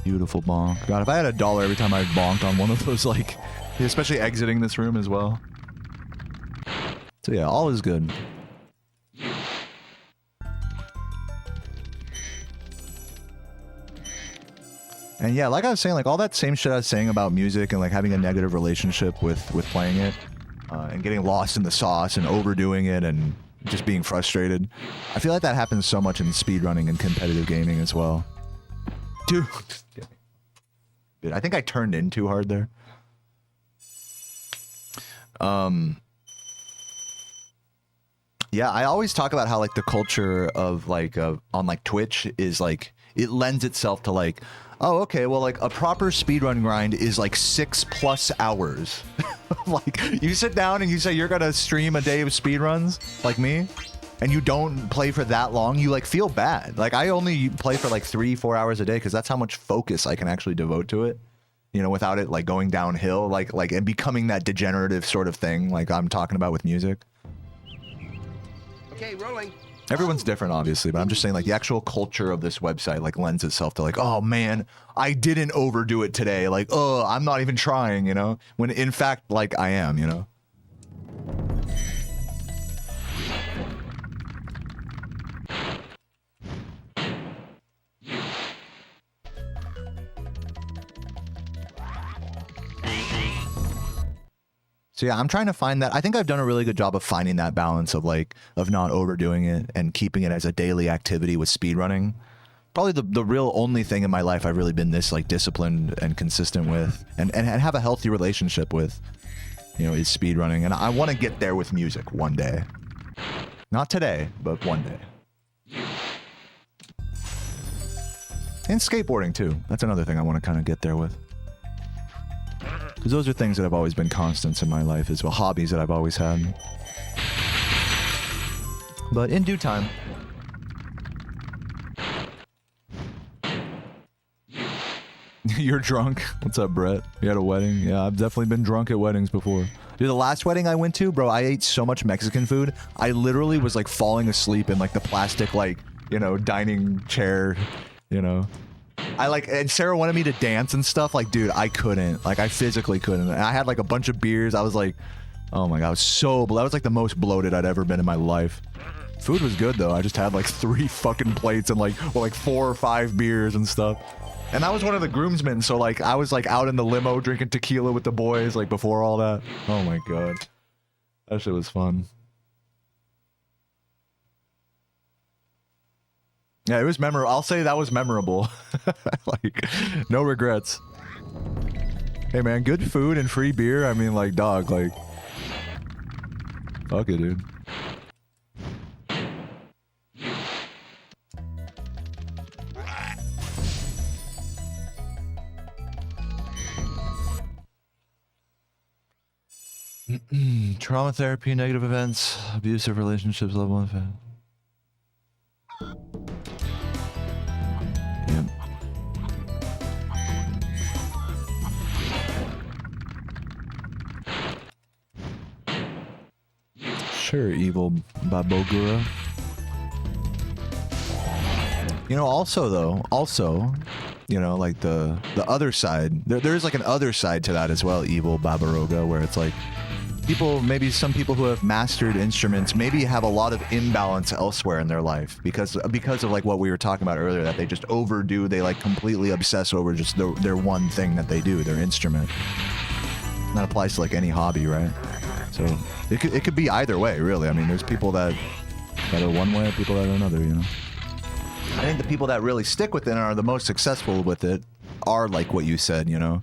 Beautiful bonk. God, if I had $1 every time I bonked on one of those, like, especially exiting this room as well. So yeah, all is good. And yeah, like I was saying, like all that same shit I was saying about music and like having a negative relationship with playing it, and getting lost in the sauce and overdoing it and just being frustrated. I feel like that happens so much in speedrunning and competitive gaming as well. Dude, I think I turned in too hard there. Yeah, I always talk about how like the culture of like on like Twitch is like it lends itself to like, oh okay, well like a proper speedrun grind is like 6+ hours. Like you sit down and you say you're gonna stream a day of speedruns like me, and you don't play for that long, you like feel bad. Like I only play for like 3-4 hours a day because that's how much focus I can actually devote to it. You know, without it like going downhill, like and becoming that degenerative sort of thing like I'm talking about with music. Okay, rolling. Everyone's different, obviously, but I'm just saying, like, the actual culture of this website, like, lends itself to, like, oh, man, I didn't overdo it today. Like, oh, I'm not even trying, you know? When, in fact, like, I am, you know? So yeah, I'm trying to find that. I think I've done a really good job of finding that balance of like, of not overdoing it and keeping it as a daily activity with speedrunning. Probably the real only thing in my life I've really been this like disciplined and consistent with and have a healthy relationship with, you know, is speedrunning. And I want to get there with music one day. Not today, but one day. And skateboarding too. That's another thing I want to kind of get there with. Because those are things that have always been constants in my life as well, hobbies that I've always had. But in due time. You're drunk? What's up, Brett? You had a wedding? Yeah, I've definitely been drunk at weddings before. Dude, the last wedding I went to, bro, I ate so much Mexican food. I literally was like falling asleep in like the plastic, like, you know, dining chair, you know. I like, and Sarah wanted me to dance and stuff. Like, dude, I couldn't. Like, I physically couldn't. And I had like a bunch of beers. I was like, oh my God, I was so, that was like the most bloated I'd ever been in my life. Food was good though. I just had like 3 fucking plates and like, well, like 4 or 5 beers and stuff. And I was one of the groomsmen. So like, I was like out in the limo drinking tequila with the boys, like before all that. Oh my God. That shit was fun. Yeah, it was memorable. I'll say that was memorable. Like, no regrets. Hey, man, good food and free beer. I mean, like, dog, like, fuck it, dude. Trauma therapy, negative events, abusive relationships, level 1 fan. Yep. Sure, evil Babogura. You know, also, you know, like the other side, there's like an other side to that as well, evil Babaroga, where it's like people, maybe some people who have mastered instruments maybe have a lot of imbalance elsewhere in their life because of like what we were talking about earlier, that they just overdo, they like completely obsess over just their one thing that they do, their instrument. And that applies to like any hobby, right? So it could be either way, really. I mean, there's people that are one way, people that are another, you know. I think the people that really stick with it and are the most successful with it are like what you said, you know.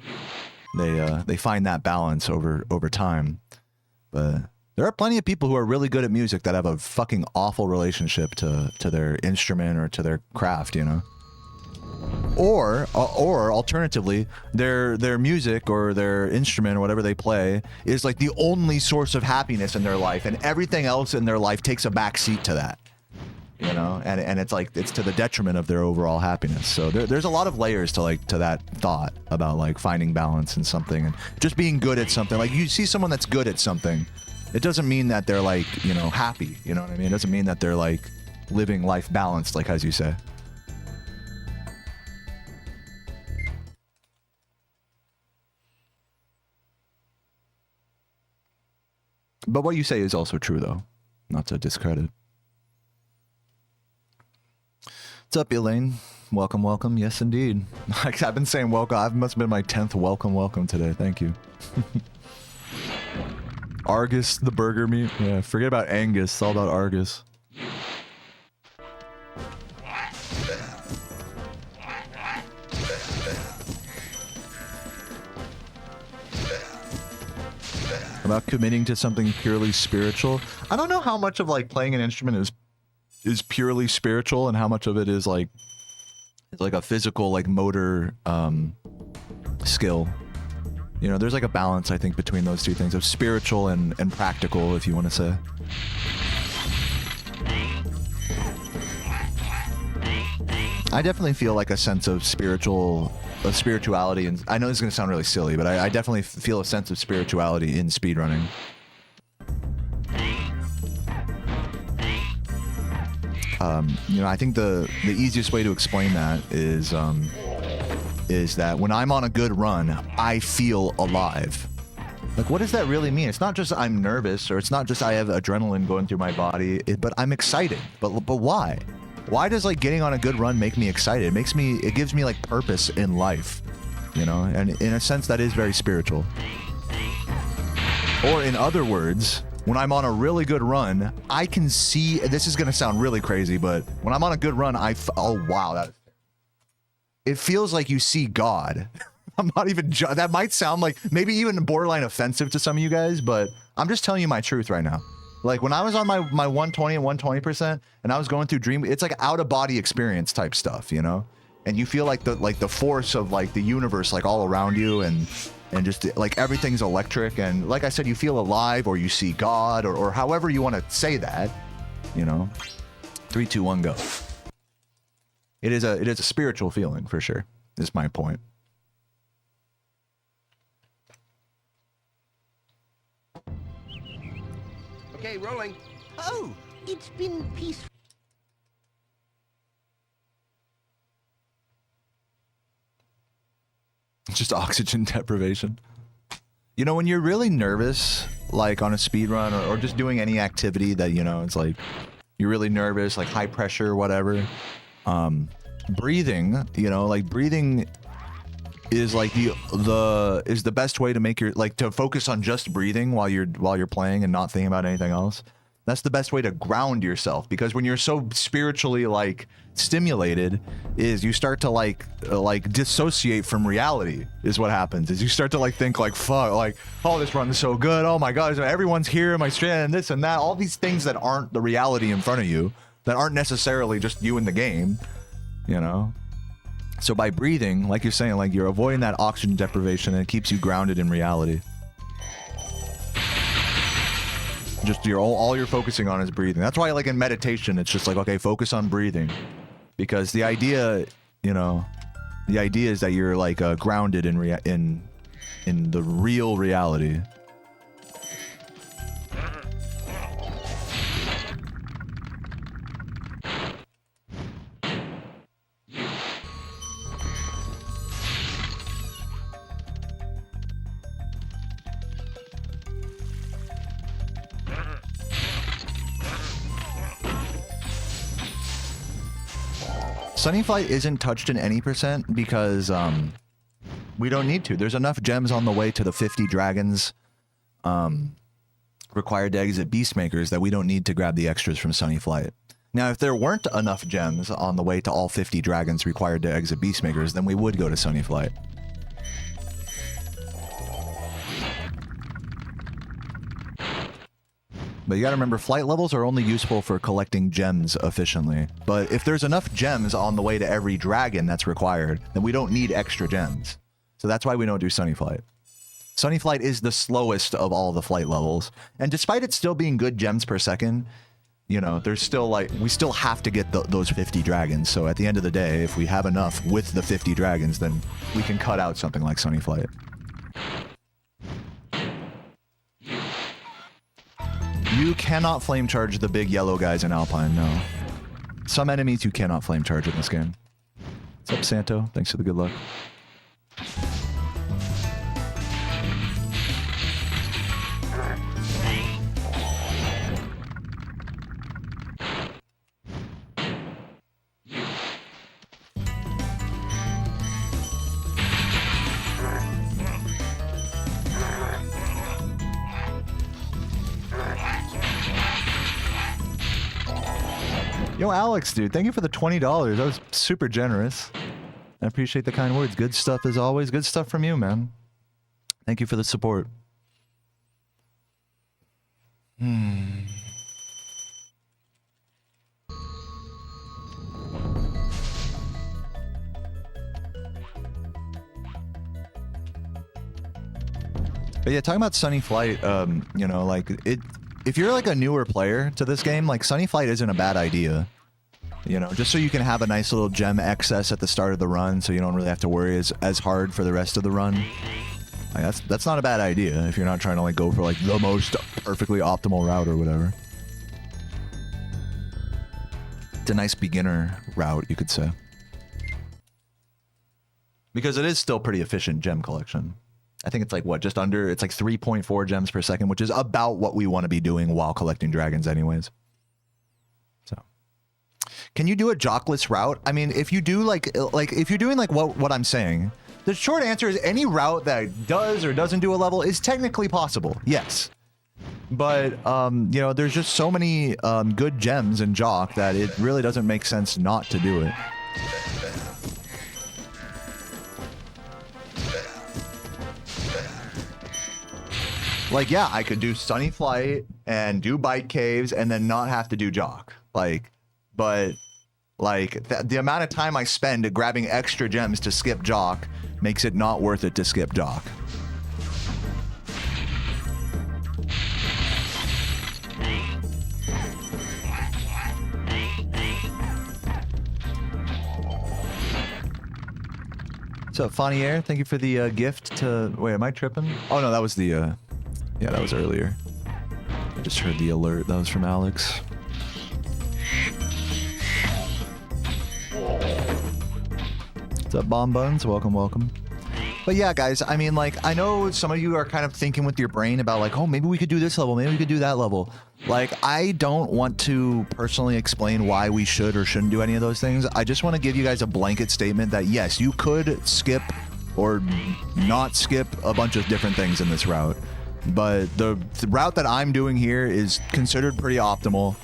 They find that balance over time. But there are plenty of people who are really good at music that have a fucking awful relationship to their instrument or to their craft, you know. Or alternatively, their music or their instrument or whatever they play is like the only source of happiness in their life, and everything else in their life takes a back seat to that. You know, and it's like it's to the detriment of their overall happiness. So there's a lot of layers to that thought about like finding balance in something and just being good at something. Like you see someone that's good at something, It doesn't mean that they're like, you know, happy. You know what I mean? It doesn't mean that they're like living life balanced, like as you say. But what you say is also true, though. Not to discredit. What's up, Elaine? Welcome, welcome. Yes, indeed. I've been saying welcome. I must have been my 10th welcome today. Thank you. Argus, the burger meat. Yeah, forget about Angus. It's all about Argus. About committing to something purely spiritual. I don't know how much of like playing an instrument is purely spiritual and how much of it is like a physical like motor skill. You know, there's like a balance, I think, between those two things of spiritual and practical, if you want to say. I definitely feel like a sense of spirituality, and I know this is going to sound really silly, but I definitely feel a sense of spirituality in speedrunning. You know, I think the easiest way to explain that is that when I'm on a good run, I feel alive. Like, what does that really mean? It's not just I'm nervous, or it's not just I have adrenaline going through my body, but I'm excited. But why? Why does like getting on a good run make me excited? It gives me like purpose in life, you know? And in a sense that is very spiritual. Or in other words, when I'm on a really good run, I can see, this is going to sound really crazy, but when I'm on a good run, oh wow, it feels like you see God. I'm not even, that might sound like maybe even borderline offensive to some of you guys, but I'm just telling you my truth right now. Like when I was on my 120 and 120%, and I was going through dream, it's like out of body experience type stuff, you know? And you feel like the force of like the universe, like all around you, and just like everything's electric. And like I said, you feel alive, or you see God, or however you want to say that, you know? 3, 2, 1, go. It is a spiritual feeling for sure, is my point. Okay, rolling. Oh, it's been peaceful. Just oxygen deprivation. You know, when you're really nervous, like on a speed run or just doing any activity that, you know, it's like you're really nervous, like high pressure, whatever. Breathing, you know, like breathing is like the best way to make your, like, to focus on just breathing while you're playing and not thinking about anything else. That's the best way to ground yourself, because when you're so spiritually like stimulated, is you start to like dissociate from reality. Is what happens. Is you start to like think like, fuck, like, oh, this run is so good, oh my god, everyone's here, my strand, and this and that, all these things that aren't the reality in front of you, that aren't necessarily just you in the game, you know. So by breathing, like you're saying, like you're avoiding that oxygen deprivation, and it keeps you grounded in reality. Just all you're focusing on is breathing. That's why, like in meditation, it's just like, okay, focus on breathing, because the idea, you know, the idea is that you're like grounded in the real reality. Sunny Flight isn't touched in any percent because we don't need to. There's enough gems on the way to the 50 dragons required to exit Beastmakers that we don't need to grab the extras from Sunny Flight. Now, if there weren't enough gems on the way to all 50 dragons required to exit Beastmakers, then we would go to Sunny Flight. But you gotta remember, flight levels are only useful for collecting gems efficiently. But if there's enough gems on the way to every dragon that's required, then we don't need extra gems. So that's why we don't do Sunny Flight. Sunny Flight is the slowest of all the flight levels. And despite it still being good gems per second, you know, there's still like, we still have to get those 50 dragons. So at the end of the day, if we have enough with the 50 dragons, then we can cut out something like Sunny Flight. You cannot flame charge the big yellow guys in Alpine, no. Some enemies you cannot flame charge in this game. What's up, Santo? Thanks for the good luck. Yo, Alex, dude, thank you for the $20. That was super generous. I appreciate the kind words. Good stuff as always. Good stuff from you, man. Thank you for the support. But yeah, talking about Sunny Flight, you know, like, if you're like a newer player to this game, like, Sunny Flight isn't a bad idea. You know, just so you can have a nice little gem excess at the start of the run, so you don't really have to worry as hard for the rest of the run. Like, that's not a bad idea if you're not trying to like go for like the most perfectly optimal route or whatever. It's a nice beginner route, you could say. Because it is still pretty efficient gem collection. I think it's like, what, just under, it's like 3.4 gems per second, which is about what we want to be doing while collecting dragons anyways. So, can you do a jockless route? I mean, if you do like if you're doing like what I'm saying, the short answer is any route that does or doesn't do a level is technically possible, yes. But, you know, there's just so many good gems in Jock that it really doesn't make sense not to do it. Like, yeah, I could do Sunny Flight and do Bike Caves and then not have to do Jock. Like, but, like, the amount of time I spend grabbing extra gems to skip Jock makes it not worth it to skip Jock. What's up, Fanier? Thank you for the gift to... Wait, am I tripping? Oh, no, that was the... Yeah, that was earlier. I just heard the alert. That was from Alex. What's up, Bomb Buns? Welcome, welcome. But yeah, guys, I mean, like, I know some of you are kind of thinking with your brain about, like, oh, maybe we could do this level, maybe we could do that level. Like, I don't want to personally explain why we should or shouldn't do any of those things. I just want to give you guys a blanket statement that, yes, you could skip or not skip a bunch of different things in this route. But the route that I'm doing here is considered pretty optimal.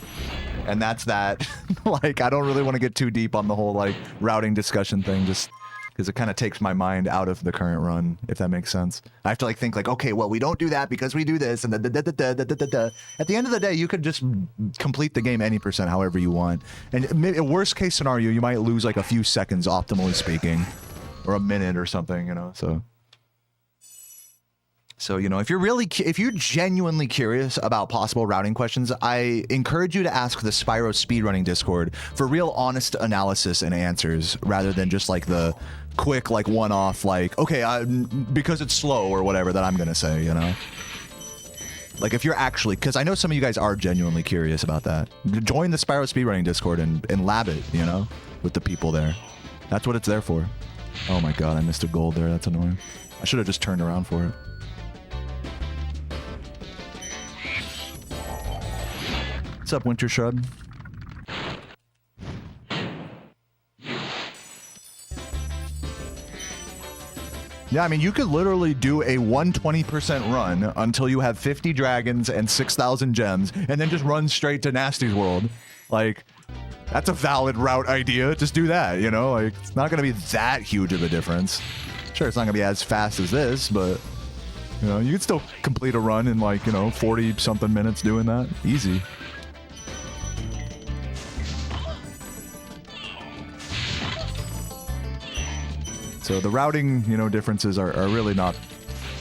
And that's that. Like, I don't really want to get too deep on the whole, like, routing discussion thing, just because it kind of takes my mind out of the current run, if that makes sense. I have to, like, think, like, okay, well, we don't do that because we do this, and da-da-da-da-da-da-da-da. At the end of the day, you could just complete the game any % however you want. And maybe, worst case scenario, you might lose, like, a few seconds, optimally speaking, or a minute or something, you know, So, you know, if you're genuinely curious about possible routing questions, I encourage you to ask the Spyro Speedrunning Discord for real honest analysis and answers, rather than just like the quick, like one-off, like, okay, because it's slow or whatever that I'm going to say, you know? Like, if you're actually, because I know some of you guys are genuinely curious about that. Join the Spyro Speedrunning Discord and lab it, you know, with the people there. That's what it's there for. Oh my god, I missed a gold there. That's annoying. I should have just turned around for it. What's up, Winter Shrub? Yeah, I mean, you could literally do a 120% run until you have 50 dragons and 6,000 gems, and then just run straight to Nasty's World. Like, that's a valid route idea. Just do that, you know? Like, it's not going to be that huge of a difference. Sure, it's not going to be as fast as this, but, you know, you could still complete a run in, like, you know, 40-something minutes doing that. Easy. So the routing, you know, differences are really not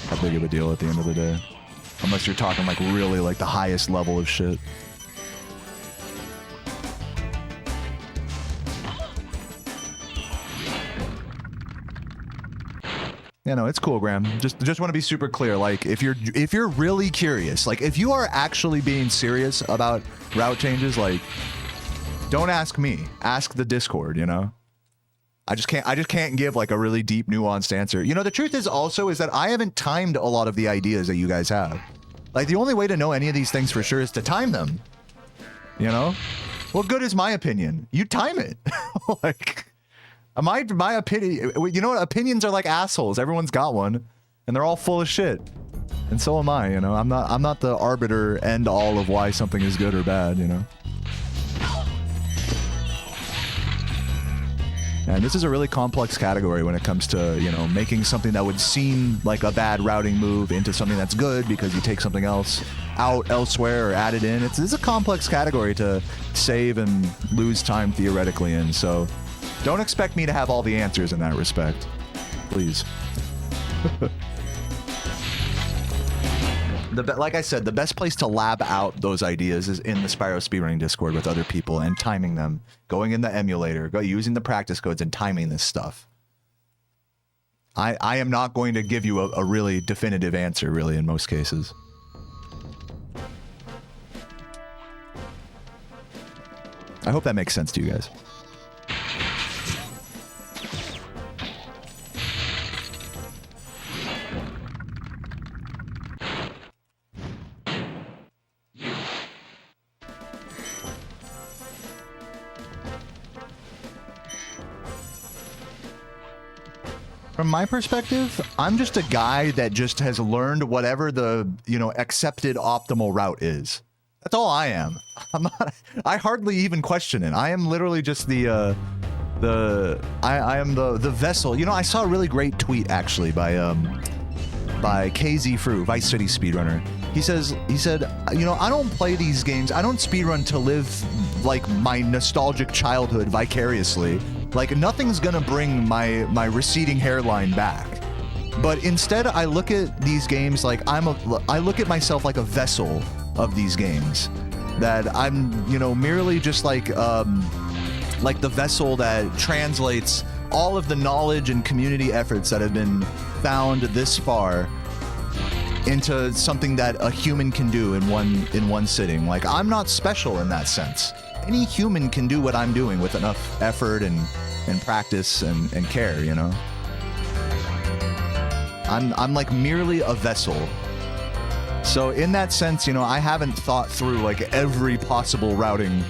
that big of a deal at the end of the day. Unless you're talking like really like the highest level of shit. You know, it's cool, Graham. Just want to be super clear. Like, if you're really curious, like if you are actually being serious about route changes, like, don't ask me. Ask the Discord. You know, I just can't give like a really deep, nuanced answer. You know, the truth is also is that I haven't timed a lot of the ideas that you guys have. Like, the only way to know any of these things for sure is to time them. You know, what good is my opinion? You time it. Like. My opinion, you know what? Opinions are like assholes. Everyone's got one, and they're all full of shit. And so am I, you know? I'm not the arbiter end all of why something is good or bad, you know? And this is a really complex category when it comes to, you know, making something that would seem like a bad routing move into something that's good because you take something else out elsewhere or add it in. It's a complex category to save and lose time theoretically in, so... Don't expect me to have all the answers in that respect. Please. Like I said, the best place to lab out those ideas is in the Spyro Speedrunning Discord with other people and timing them. Going in the emulator, using the practice codes and timing this stuff. I am not going to give you a really definitive answer, really, in most cases. I hope that makes sense to you guys. From my perspective, I'm just a guy that just has learned whatever the, you know, accepted optimal route is. That's all I am. I hardly even question it. I am literally just I am the vessel. You know, I saw a really great tweet actually by KZ Fru, Vice City Speedrunner. He said, you know, I don't play these games. I don't speedrun to live like my nostalgic childhood vicariously. Like, nothing's gonna bring my receding hairline back. But instead, I look at these games like I look at myself like a vessel of these games. That I'm, you know, merely just like the vessel that translates all of the knowledge and community efforts that have been found this far into something that a human can do in one sitting. Like, I'm not special in that sense. Any human can do what I'm doing with enough effort and practice and care, you know? I'm like merely a vessel. So in that sense, you know, I haven't thought through like every possible routing,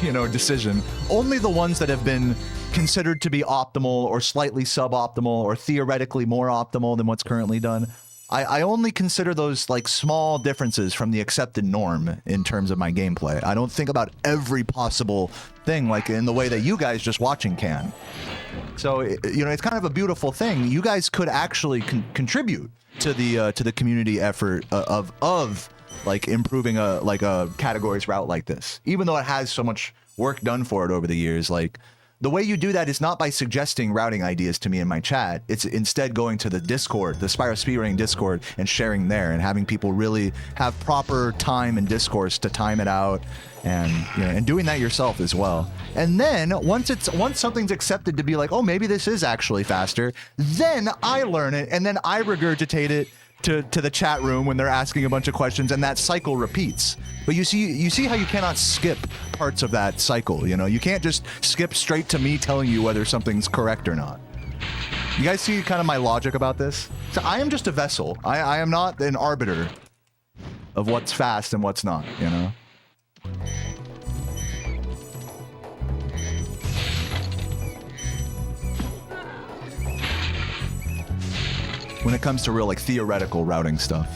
you know, decision. Only the ones that have been considered to be optimal or slightly suboptimal or theoretically more optimal than what's currently done. I only consider those like small differences from the accepted norm in terms of my gameplay. I don't think about every possible thing like in the way that you guys just watching can. So, you know, it's kind of a beautiful thing. You guys could actually contribute to the community effort of like improving a categories route like this, even though it has so much work done for it over the years. Like, the way you do that is not by suggesting routing ideas to me in my chat. It's instead going to the Discord, the Spyro Speedrunning Discord, and sharing there and having people really have proper time and discourse to time it out, and, you know, and doing that yourself as well. And then once something's accepted to be like, oh, maybe this is actually faster, then I learn it and then I regurgitate it to the chat room when they're asking a bunch of questions, and that cycle repeats. But you see how you cannot skip parts of that cycle, you know? You can't just skip straight to me telling you whether something's correct or not. You guys see kind of my logic about this? So I am just a vessel. I am not an arbiter of what's fast and what's not, you know? When it comes to real, like, theoretical routing stuff.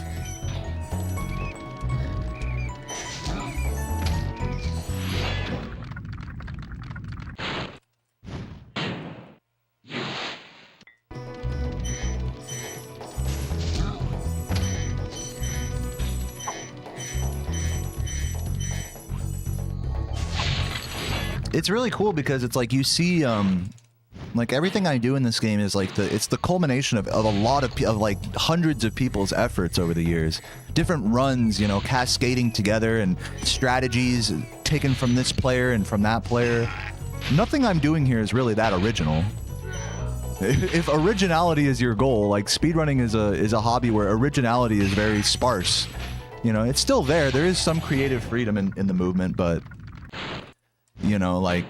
It's really cool because it's like you see, like everything I do in this game is like it's the culmination of a lot of like hundreds of people's efforts over the years. Different runs, you know, cascading together, and strategies taken from this player and from that player. Nothing I'm doing here is really that original. If originality is your goal, like speedrunning is a hobby where originality is very sparse. You know, it's still there. There is some creative freedom in the movement, but you know, like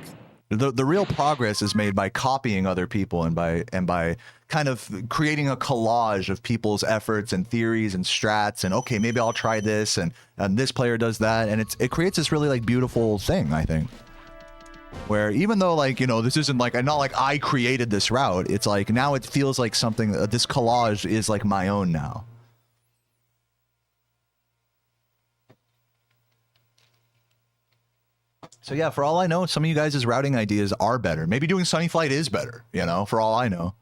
the real progress is made by copying other people and by kind of creating a collage of people's efforts and theories and strats, and okay, maybe I'll try this, and this player does that, and it creates this really like beautiful thing, I think. Where even though, like, you know, this isn't like, not like I created this route, it's like now it feels like something, this collage is like my own now. So yeah, for all I know, some of you guys' routing ideas are better. Maybe doing Sunny Flight is better, you know, for all I know.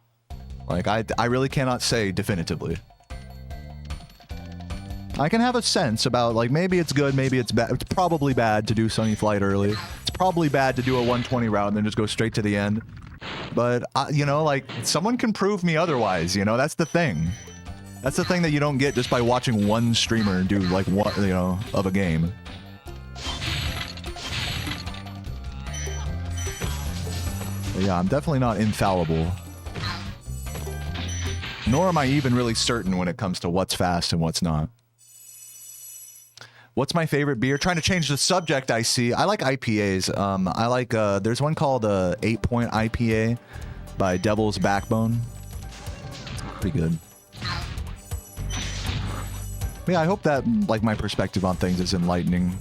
Like, I really cannot say definitively. I can have a sense about, like, maybe it's good, maybe it's bad. It's probably bad to do Sunny Flight early. It's probably bad to do a 120 route and then just go straight to the end. But, you know, like, someone can prove me otherwise, you know? That's the thing. That's the thing that you don't get just by watching one streamer do, like, one, you know, of a game. But yeah, I'm definitely not infallible. Nor am I even really certain when it comes to what's fast and what's not. What's my favorite beer? Trying to change the subject, I see. I like IPAs. I like, there's one called 8 Point IPA by Devil's Backbone. Pretty good. But yeah, I hope that, like, my perspective on things is enlightening.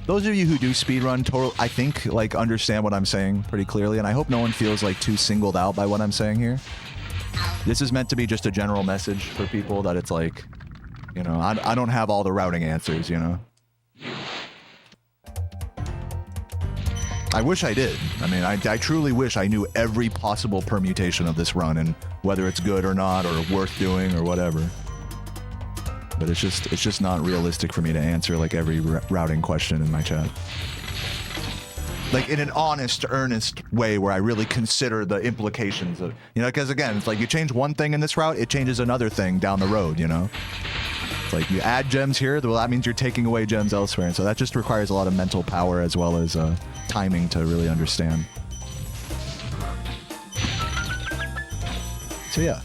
Those of you who do speedrun, I think, like, understand what I'm saying pretty clearly, and I hope no one feels, like, too singled out by what I'm saying here. This is meant to be just a general message for people that it's like, you know, I don't have all the routing answers, you know? I wish I did. I mean, I truly wish I knew every possible permutation of this run and whether it's good or not or worth doing or whatever. But it's just not realistic for me to answer like every routing question in my chat. Like in an honest, earnest way where I really consider the implications of, you know, because again, it's like you change one thing in this route, it changes another thing down the road, you know? It's like you add gems here, well, that means you're taking away gems elsewhere. And so that just requires a lot of mental power as well as timing to really understand. So yeah.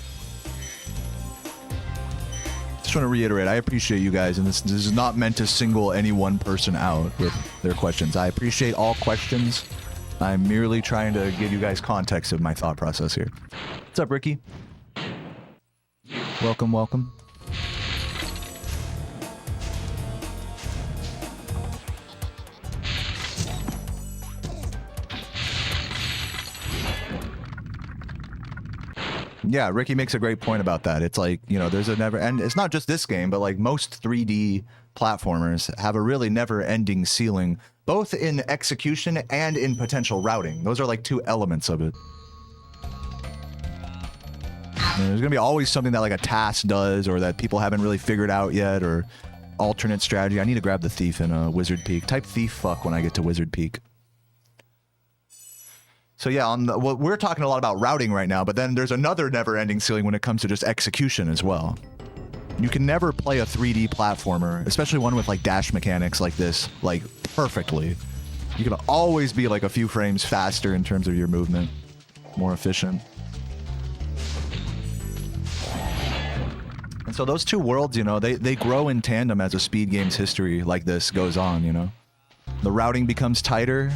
Just want to reiterate, I appreciate you guys, and this is not meant to single any one person out with their questions. I appreciate all questions. I'm merely trying to give you guys context of my thought process here. What's up, Ricky? Welcome, welcome. Yeah, Ricky makes a great point about that. It's like, you know, there's a never, and it's not just this game, but like most 3D platformers have a really never-ending ceiling, both in execution and in potential routing. Those are like two elements of it. And there's gonna be always something that like a task does or that people haven't really figured out yet, or alternate strategy. I need to grab the thief in Wizard Peak. Type thief fuck when I get to Wizard Peak. So yeah, well, we're talking a lot about routing right now, but then there's another never-ending ceiling when it comes to just execution as well. You can never play a 3D platformer, especially one with like dash mechanics like this, like perfectly. You can always be like a few frames faster in terms of your movement, more efficient. And so those two worlds, you know, they grow in tandem as a speed game's history like this goes on, you know. The routing becomes tighter,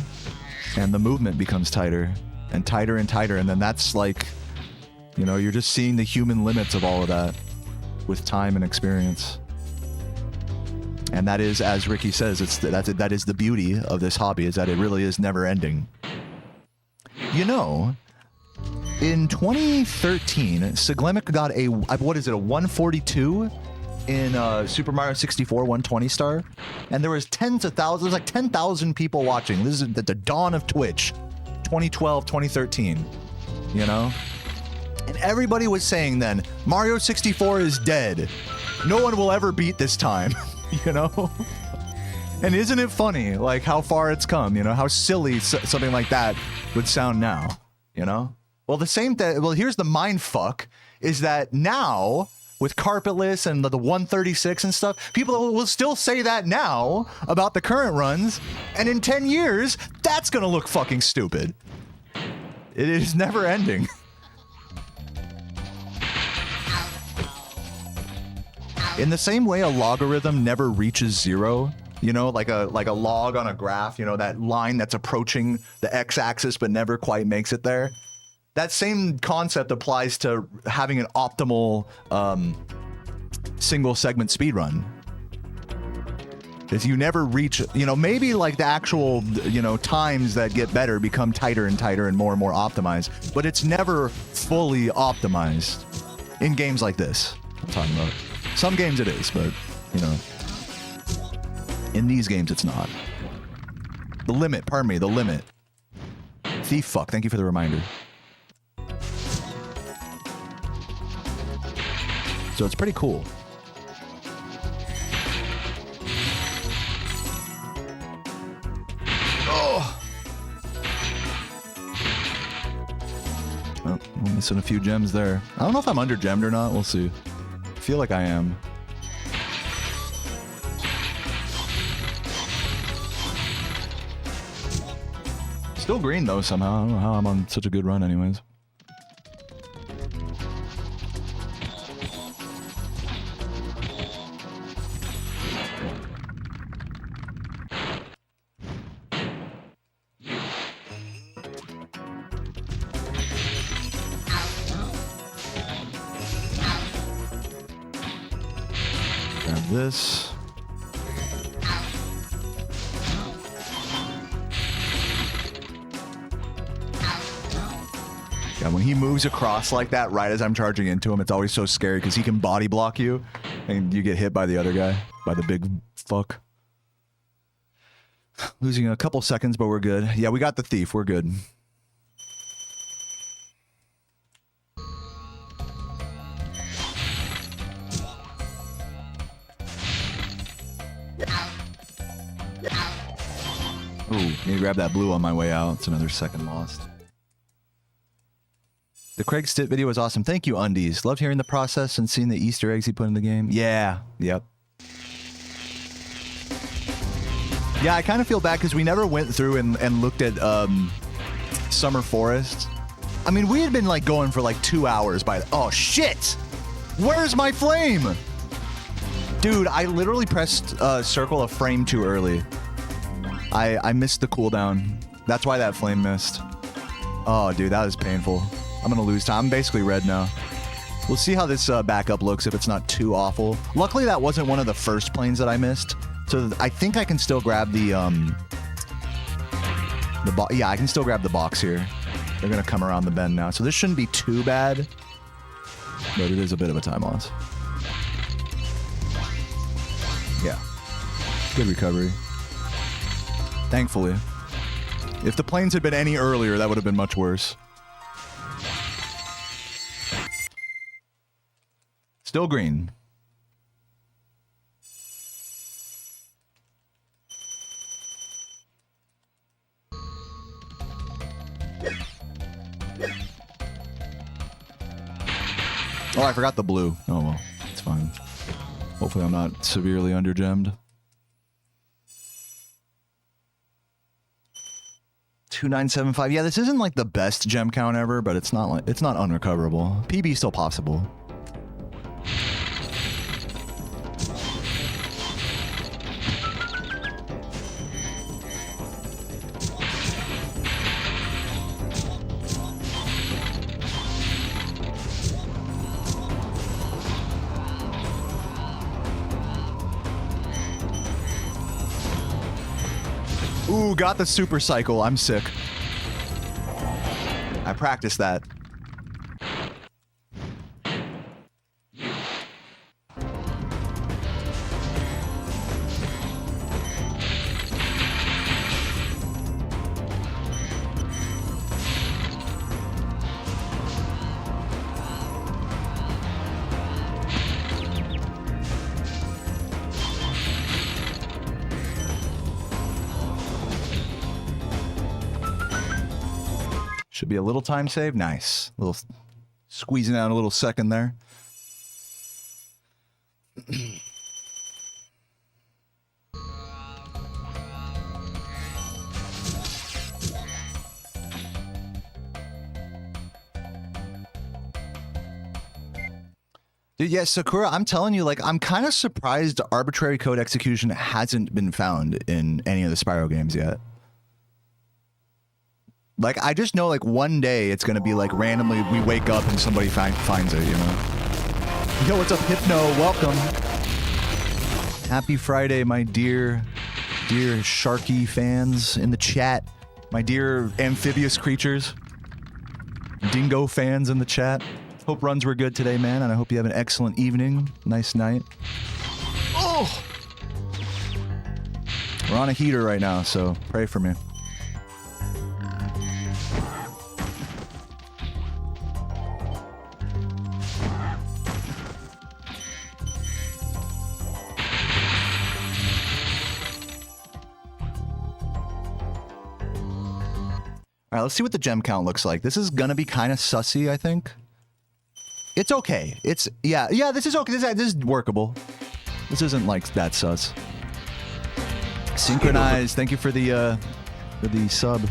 and the movement becomes tighter, and tighter, and then that's like, you know, you're just seeing the human limits of all of that with time and experience. And that is, as Ricky says, that is the beauty of this hobby, is that it really is never ending. You know, in 2013, Siglemic got a, what is it, a 142 in Super Mario 64 120 star, and there was tens of thousands, like 10,000 people watching. This is at the dawn of Twitch, 2012, 2013, you know? And everybody was saying then, Mario 64 is dead. No one will ever beat this time, you know? And isn't it funny, like, how far it's come, you know? How silly something like that would sound now, you know? Well, well, here's the mind fuck, is that now, with carpetless and the 136 and stuff, people will still say that now about the current runs, and in 10 years, that's gonna look fucking stupid. It is never ending. In the same way a logarithm never reaches 0, you know, like a log on a graph, you know, that line that's approaching the x-axis but never quite makes it there. That same concept applies to having an optimal single segment speedrun. Is you never reach, you know, maybe like the actual, you know, times that get better become tighter and tighter and more optimized, but it's never fully optimized in games like this I'm talking about. Some games it is, but, you know, in these games it's not. The limit, pardon me, the limit. Thief fuck, thank you for the reminder. So it's pretty cool. Oh, I'm missing a few gems there. I don't know if I'm under gemmed or not. We'll see. I feel like I am. Still green though somehow. I don't know how I'm on such a good run anyways. Grab this. Yeah, when he moves across like that right as I'm charging into him, it's always so scary because he can body block you and you get hit by the other guy, by the big fuck. Losing a couple seconds, but we're good. Yeah, we got the thief. We're good. Ooh, need to grab that blue on my way out. It's another second lost. The Craig Stitt video was awesome. Thank you, Undies. Loved hearing the process and seeing the Easter eggs he put in the game. Yeah, yep. Yeah, I kind of feel bad because we never went through and looked at Summer Forest. I mean, we had been like going for like 2 hours by the— oh shit! Where's my flame? Dude, I literally pressed circle a frame too early. I missed the cooldown. That's why that flame missed. Oh, dude, that was painful. I'm gonna lose time. I'm basically red now. We'll see how this backup looks if it's not too awful. Luckily, that wasn't one of the first planes that I missed. So I think I can still grab the yeah, I can still grab the box here. They're gonna come around the bend now. So this shouldn't be too bad, but it is a bit of a time loss. Yeah, good recovery. Thankfully. If the planes had been any earlier, that would have been much worse. Still green. Oh, I forgot the blue. Oh well, it's fine. Hopefully I'm not severely under-gemmed. 2975. Yeah, this isn't like the best gem count ever, but it's not unrecoverable. PB still possible. Ooh, got the super cycle. I'm sick. I practiced that. Should be a little time save. Nice. A little squeezing out a little second there. Dude, yeah, Sakura, I'm telling you, like, I'm kind of surprised arbitrary code execution hasn't been found in any of the Spyro games yet. Like, I just know, like, one day it's going to be, like, randomly we wake up and somebody finds it, you know? Yo, what's up, Hypno? Welcome. Happy Friday, my dear Sharky fans in the chat. My dear amphibious creatures. Dingo fans in the chat. Hope runs were good today, man, and I hope you have an excellent evening. Nice night. Oh! We're on a heater right now, so pray for me. All right, let's see what the gem count looks like. This is gonna be kind of sussy, I think. It's okay. It's, yeah, this is okay. This is workable. This isn't like that sus. Synchronize, thank you for the sub.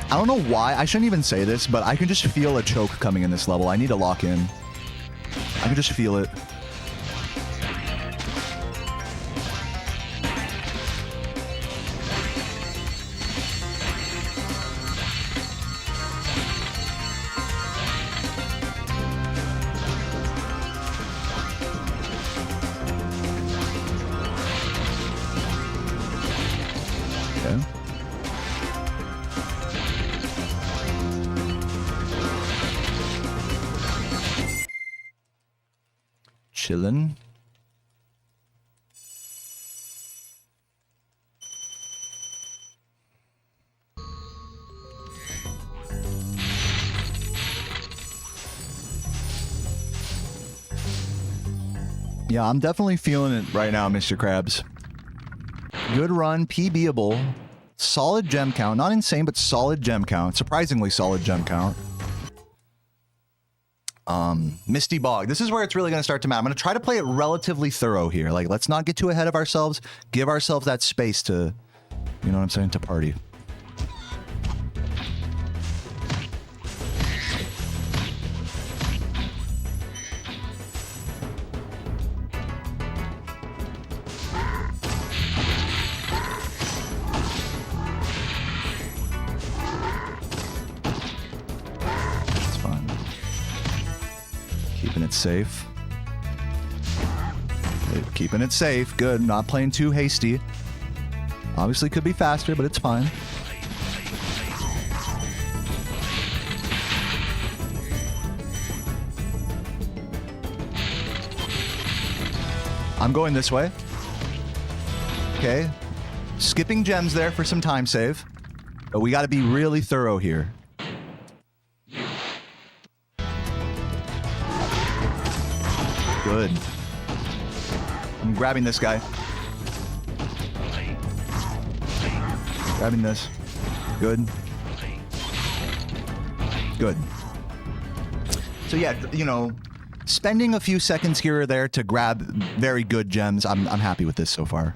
I don't know why, I shouldn't even say this, but I can just feel a choke coming in this level. I need to lock in. I can just feel it. Chillin'. Yeah, I'm definitely feeling it right now, Mr. Krabs. Good run, PBable. Solid gem count. Not insane, but solid gem count. Surprisingly solid gem count. Misty Bog. This is where it's really going to start to matter. I'm going to try to play it relatively thorough here. Like, let's not get too ahead of ourselves. Give ourselves that space to, you know what I'm saying, to party. Safe. Keeping it safe. Good. Not playing too hasty. Obviously could be faster, but it's fine. I'm going this way. Okay. Skipping gems there for some time save. But we got to be really thorough here. Good. I'm grabbing this guy. Grabbing this. Good. Good. So yeah, you know, spending a few seconds here or there to grab very good gems, I'm happy with this so far.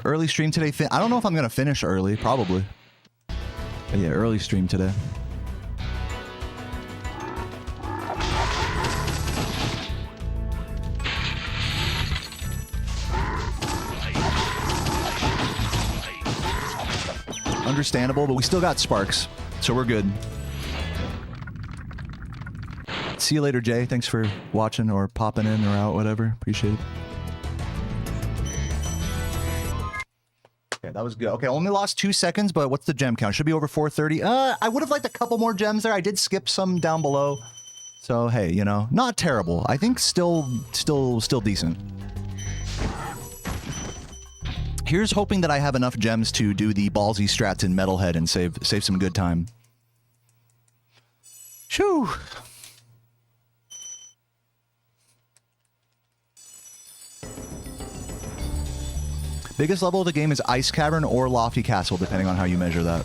Early stream today. I don't know if I'm going to finish early. Probably. But yeah, early stream today. Understandable, but we still got sparks. So we're good. See you later, Jay. Thanks for watching or popping in or out, whatever. Appreciate it. Okay, that was good. Okay, only lost 2 seconds, but what's the gem count? Should be over 430. I would have liked a couple more gems there. I did skip some down below. So, hey, you know, not terrible. I think still decent. Here's hoping that I have enough gems to do the ballsy strats in Metalhead and save some good time. Shoo! Biggest level of the game is Ice Cavern or Lofty Castle, depending on how you measure that.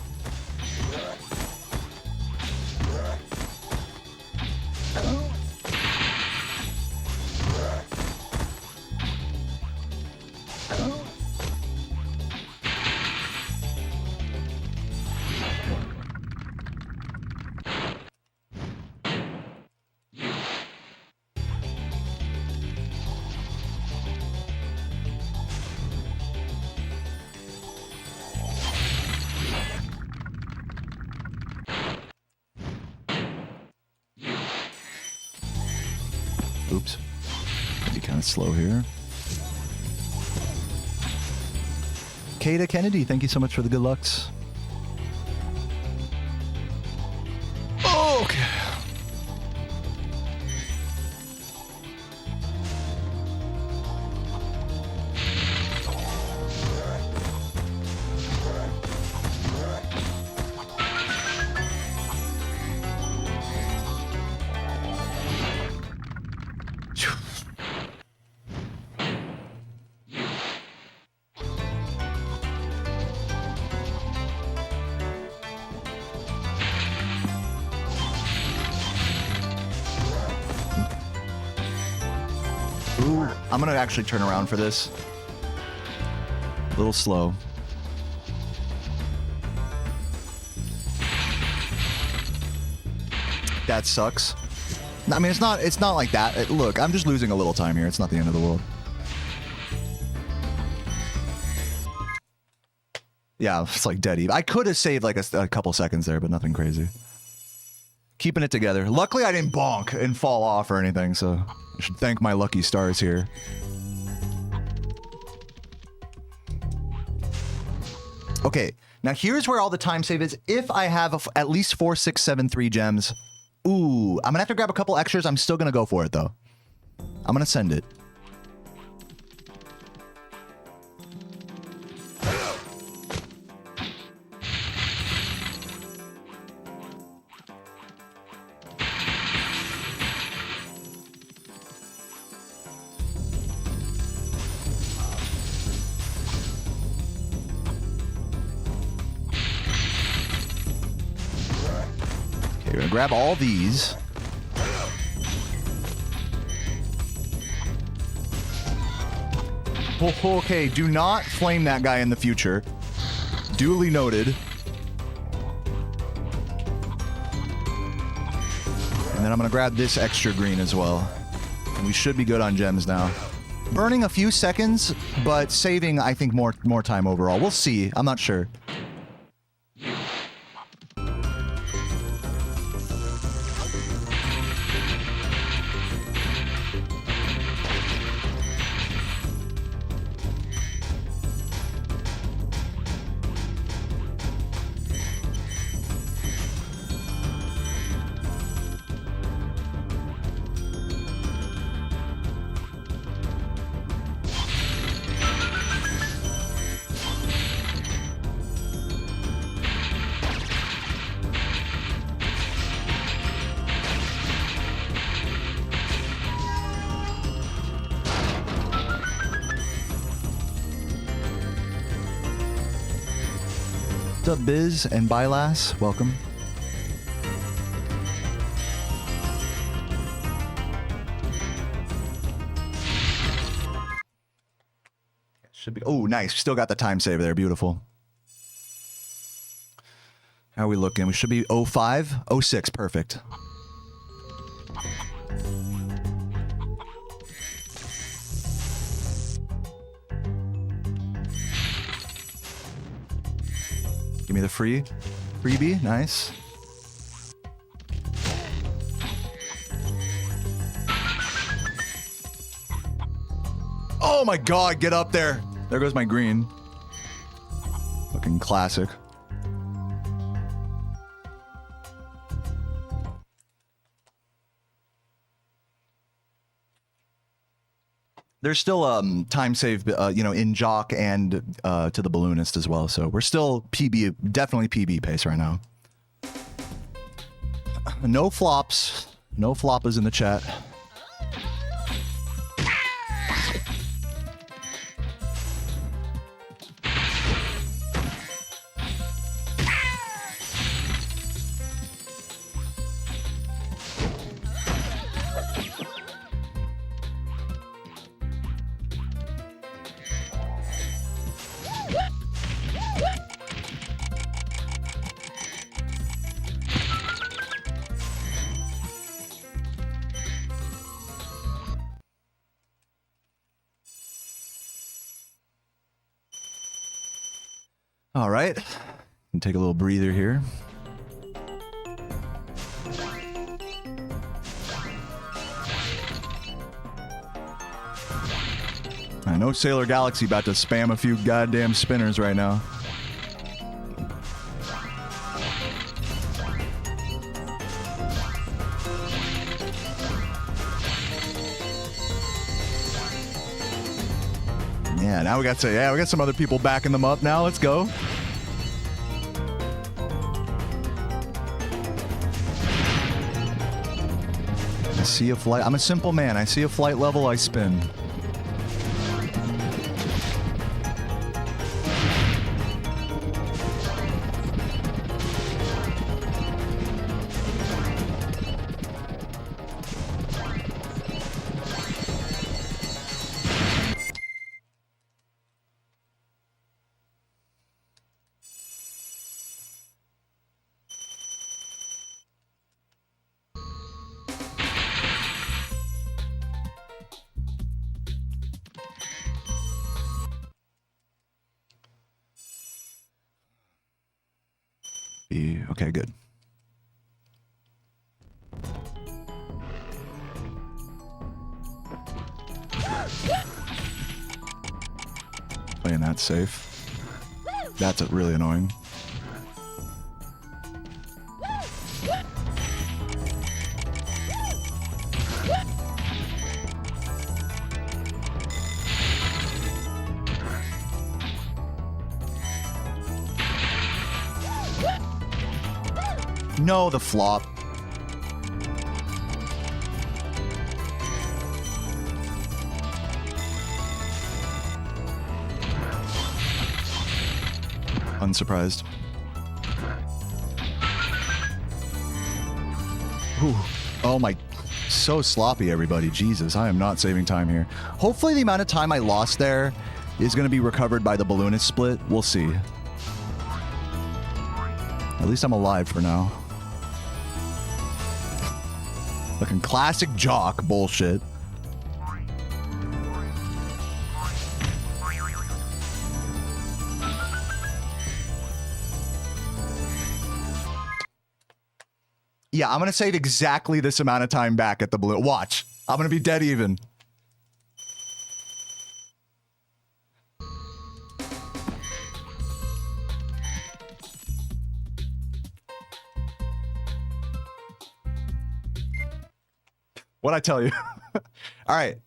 Oops. Be kind of slow here. Kata Kennedy, thank you so much for the good lucks. Okay. Ooh, I'm gonna actually turn around for this. A little slow. That sucks. I mean, it's not like that. Look, I'm just losing a little time here. It's not the end of the world. Yeah, it's like dead even. I could have saved like a couple seconds there, but nothing crazy. Keeping it together. Luckily, I didn't bonk and fall off or anything, so I should thank my lucky stars here. Okay, now here's where all the time save is. If I have at least 4, 6, 7, 3 gems. Ooh, I'm gonna have to grab a couple extras. I'm still gonna go for it, though. I'm gonna send it. Okay, we're gonna grab all these. Oh, okay, do not flame that guy in the future. Duly noted. And then I'm gonna grab this extra green as well. And we should be good on gems now. Burning a few seconds, but saving, I think, more time overall. We'll see. I'm not sure. What's up, Biz and Bylass? Welcome. Should be. Oh, nice. Still got the time save there. Beautiful. How are we looking? We should be 05, 06. Perfect. Give me the freebie. Nice. Oh my god, get up there. There goes my green. Looking classic. There's still time save, you know, in jock and to the balloonist as well. So we're still PB, definitely PB pace right now. No flops. No floppas in the chat. All right, and take a little breather here. I know Sailor Galaxy about to spam a few goddamn spinners right now. Yeah, now we got some other people backing them up now. Let's go. I see a flight. I'm a simple man. I see a flight level, I spin. Okay, good. Playing that safe. That's really annoying. No, the flop. Unsurprised. Ooh. Oh my, so sloppy, everybody. Jesus, I am not saving time here. Hopefully the amount of time I lost there is going to be recovered by the balloonist split. We'll see. At least I'm alive for now. Looking classic jock bullshit. Yeah, I'm gonna save exactly this amount of time back at the balloon. Watch. I'm gonna be dead even. What'd I tell you? All right.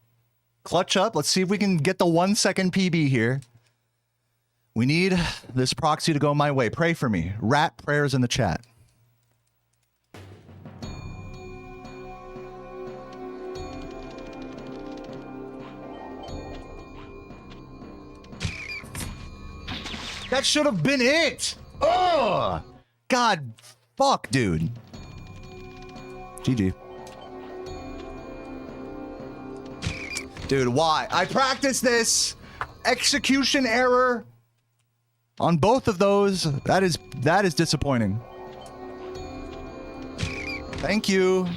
Clutch up. Let's see if we can get the 1 second PB here. We need this proxy to go my way. Pray for me. Rat prayers in the chat. That should have been it. Ugh. God, fuck, dude. GG. Dude, why? I practiced this. Execution error on both of those. That is disappointing. Thank you.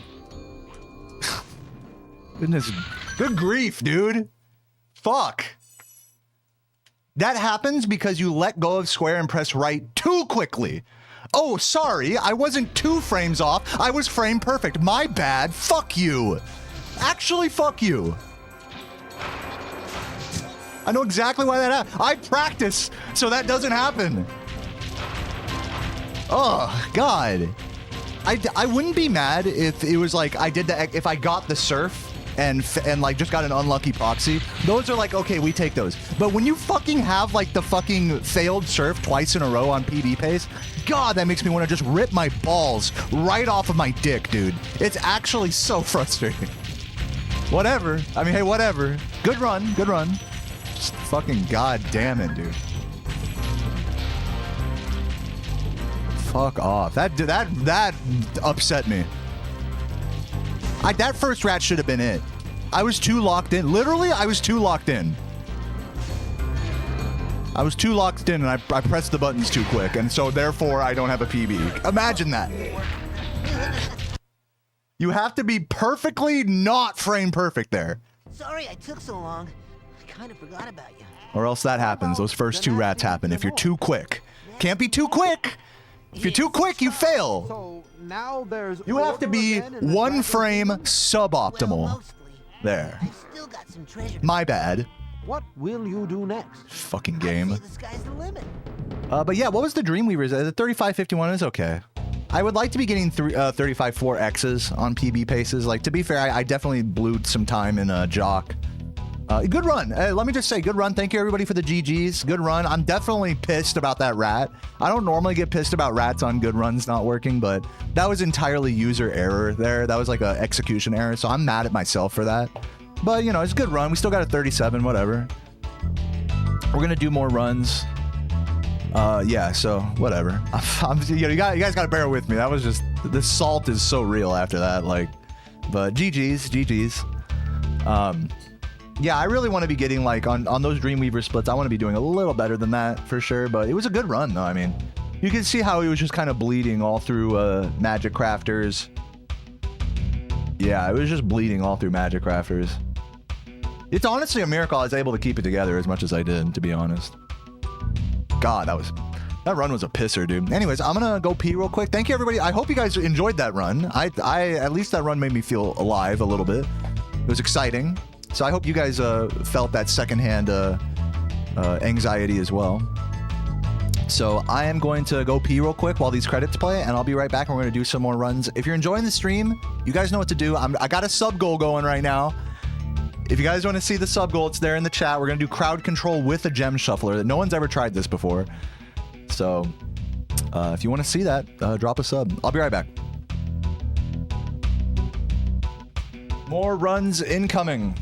Goodness. Good grief, dude. Fuck. That happens because you let go of square and press right too quickly. Oh, sorry. I wasn't 2 frames off. I was frame perfect. My bad. Fuck you. Actually, fuck you. I know exactly why that happened. I practice so that doesn't happen. Oh, God. I wouldn't be mad if it was like I did the, if I got the surf and like just got an unlucky proxy, those are like, okay, we take those. But when you fucking have like the fucking failed surf twice in a row on PB pace, God, that makes me want to just rip my balls right off of my dick, dude. It's actually so frustrating. Whatever. I mean, hey, whatever. Good run. Good run. Just fucking god damn it, dude. Fuck off. That upset me. That first rat should have been it. I was too locked in. Literally, I was too locked in. I was too locked in, and I pressed the buttons too quick, and so therefore I don't have a PB. Imagine that. You have to be perfectly not frame perfect there. Sorry I took so long. I kind of forgot about you. Or else that happens. Those first two rats happen if you're too quick. Can't be too quick. If you're too quick, you fail. So now there's You have to be one frame suboptimal. There. I've still got some treasure. My bad. What will you do next? Fucking game. The sky's the limit. But yeah, what was the Dreamweavers? The 3551 is okay. I would like to be getting 35.4Xs on PB paces. Like, to be fair, I definitely blew some time in Jock. Good run. Let me just say, good run. Thank you, everybody, for the GGs. Good run. I'm definitely pissed about that rat. I don't normally get pissed about rats on good runs not working, but that was entirely user error there. That was like an execution error, so I'm mad at myself for that. But, you know, it's a good run. We still got a 37, whatever. We're going to do more runs. Yeah, so whatever. You guys got to bear with me. That was just, the salt is so real after that. Like, but GG's. Yeah, I really want to be getting, like, on those Dreamweaver splits, I want to be doing a little better than that, for sure. But it was a good run, though. I mean, you can see how he was just kind of bleeding all through Magic Crafters. Yeah, it was just bleeding all through Magic Crafters. It's honestly a miracle I was able to keep it together as much as I did, to be honest. God, that run was a pisser, dude. Anyways, I'm gonna go pee real quick. Thank you, everybody. I hope you guys enjoyed that run. At least that run made me feel alive a little bit. It was exciting. So I hope you guys felt that secondhand anxiety as well. So I am going to go pee real quick while these credits play, and I'll be right back, and we're going to do some more runs. If you're enjoying the stream, you guys know what to do. I got a sub goal going right now. If you guys want to see the sub goal, it's there in the chat. We're going to do crowd control with a gem shuffler. No one's ever tried this before. So if you want to see that, drop a sub. I'll be right back. More runs incoming.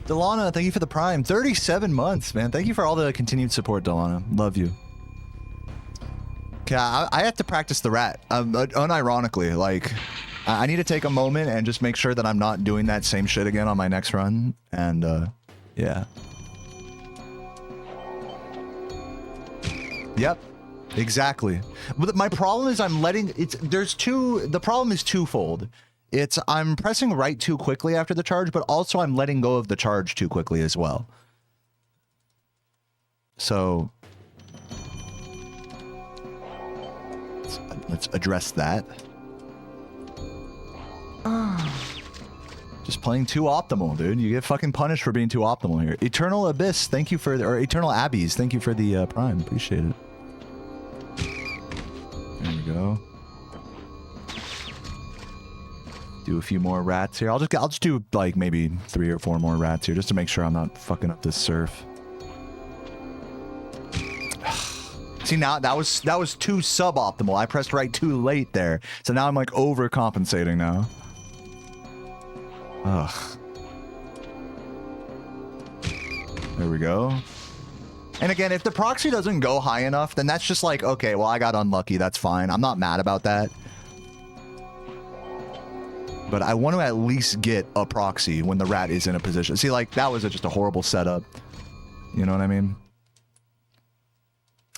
Delana, thank you for the Prime. 37 months, man. Thank you for all the continued support, Delana. Love you. Okay, I have to practice the rat. Unironically, like, I need to take a moment and just make sure that I'm not doing that same shit again on my next run. And, yeah. Yep. Exactly. But my problem is I'm letting... The problem is twofold. I'm pressing right too quickly after the charge, but also I'm letting go of the charge too quickly as well. So... Let's address that. Just playing too optimal, dude. You get fucking punished for being too optimal here. Eternal Abyss, thank you for, or Eternal Abbeys, thank you for the Prime. Appreciate it. There we go. Do a few more rats here. I'll just do like maybe 3 or 4 more rats here just to make sure I'm not fucking up this surf. See, now that was too suboptimal. I pressed right too late there. So now I'm like overcompensating now. Ugh. There we go. And again, if the proxy doesn't go high enough, then that's just like, okay, well, I got unlucky. That's fine. I'm not mad about that. But I want to at least get a proxy when the rat is in a position. See, like, that was just a horrible setup. You know what I mean?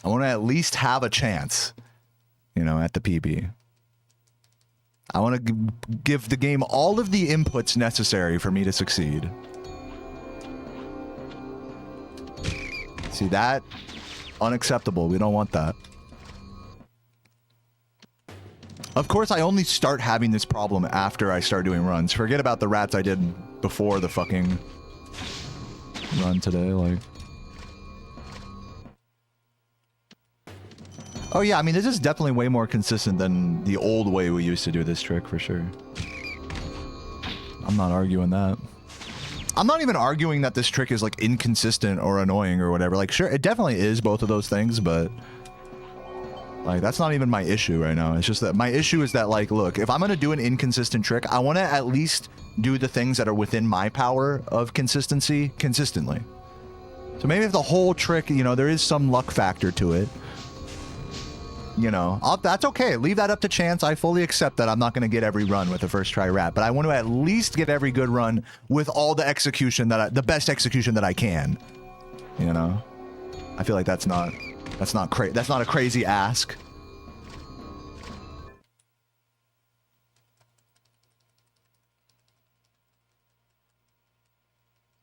I want to at least have a chance, you know, at the PB. I want to give the game all of the inputs necessary for me to succeed. See that? Unacceptable. We don't want that. Of course, I only start having this problem after I start doing runs. Forget about the rats I did before the fucking run today, like... Oh yeah, I mean, this is definitely way more consistent than the old way we used to do this trick, for sure. I'm not arguing that. I'm not even arguing that this trick is, like, inconsistent or annoying or whatever. Like, sure, it definitely is both of those things, but... Like, that's not even my issue right now. It's just that my issue is that, like, look, if I'm gonna do an inconsistent trick, I want to at least do the things that are within my power of consistency consistently. So maybe if the whole trick, you know, there is some luck factor to it, you know, that's okay. Leave that up to chance. I fully accept that I'm not going to get every run with a first try rat, but I want to at least get every good run with all the execution that the best execution that I can. You know, I feel like that's not a crazy ask.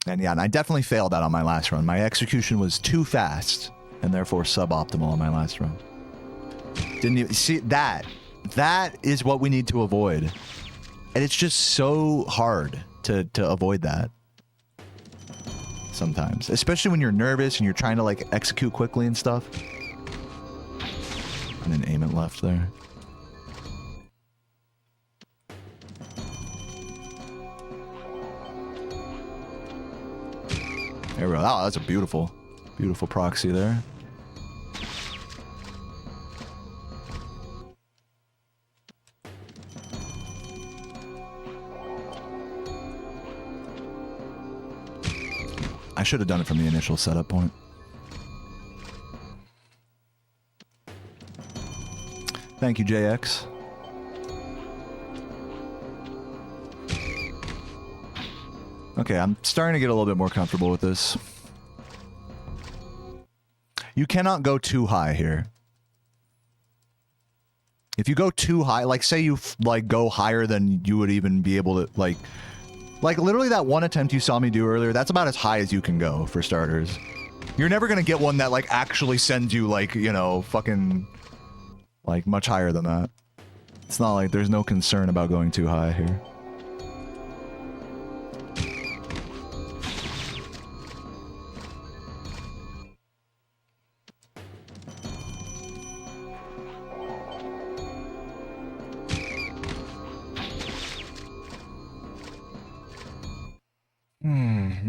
And yeah, and I definitely failed that on my last run. My execution was too fast and therefore suboptimal on my last run. Didn't you see that? That is what we need to avoid. And it's just so hard to avoid that. Sometimes. Especially when you're nervous and you're trying to like execute quickly and stuff. And then aim it left there. There we go. Oh, that's a beautiful, beautiful proxy there. I should have done it from the initial setup point. Thank you, JX. Okay, I'm starting to get a little bit more comfortable with this. You cannot go too high here. If you go too high, like say you like go higher than you would even be able to like literally that one attempt you saw me do earlier, that's about as high as you can go for starters. You're never going to get one that like actually sends you like, you know, fucking like much higher than that. It's not like there's no concern about going too high here.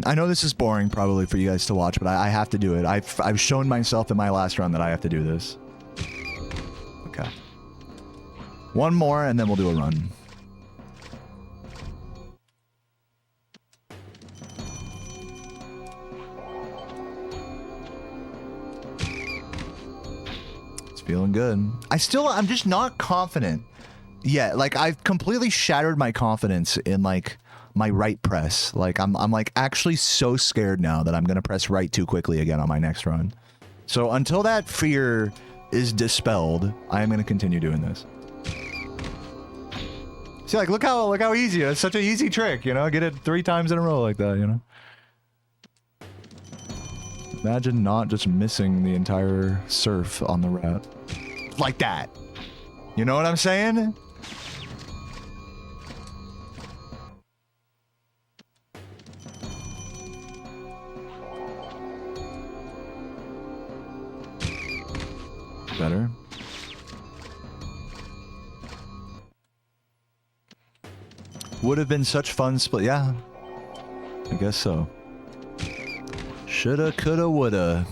I know this is boring probably for you guys to watch, but I have to do it. I've shown myself in my last run that I have to do this. Okay. One more and then we'll do a run. It's feeling good. I'm just not confident yet. Like I've completely shattered my confidence in like my right press. Like I'm like actually so scared now that I'm gonna press right too quickly again on my next run. So until that fear is dispelled, I am gonna continue doing this. See, like look how easy. It's such an easy trick, you know. Get it 3 times in a row like that, you know. Imagine not just missing the entire surf on the rat like that. You know what I'm saying? Better. Would have been such fun split. Yeah. I guess so. Shoulda, coulda, woulda.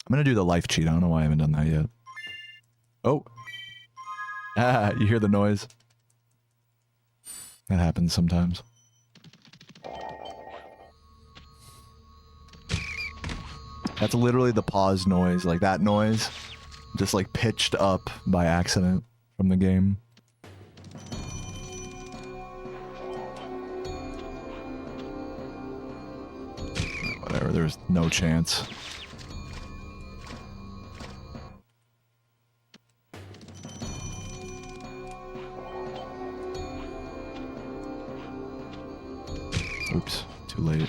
I'm gonna do the life cheat. I don't know why I haven't done that yet. Oh. Ah, you hear the noise? That happens sometimes. That's literally the pause noise, like that noise. Just like pitched up by accident from the game. Whatever, there's no chance. Oops, too late.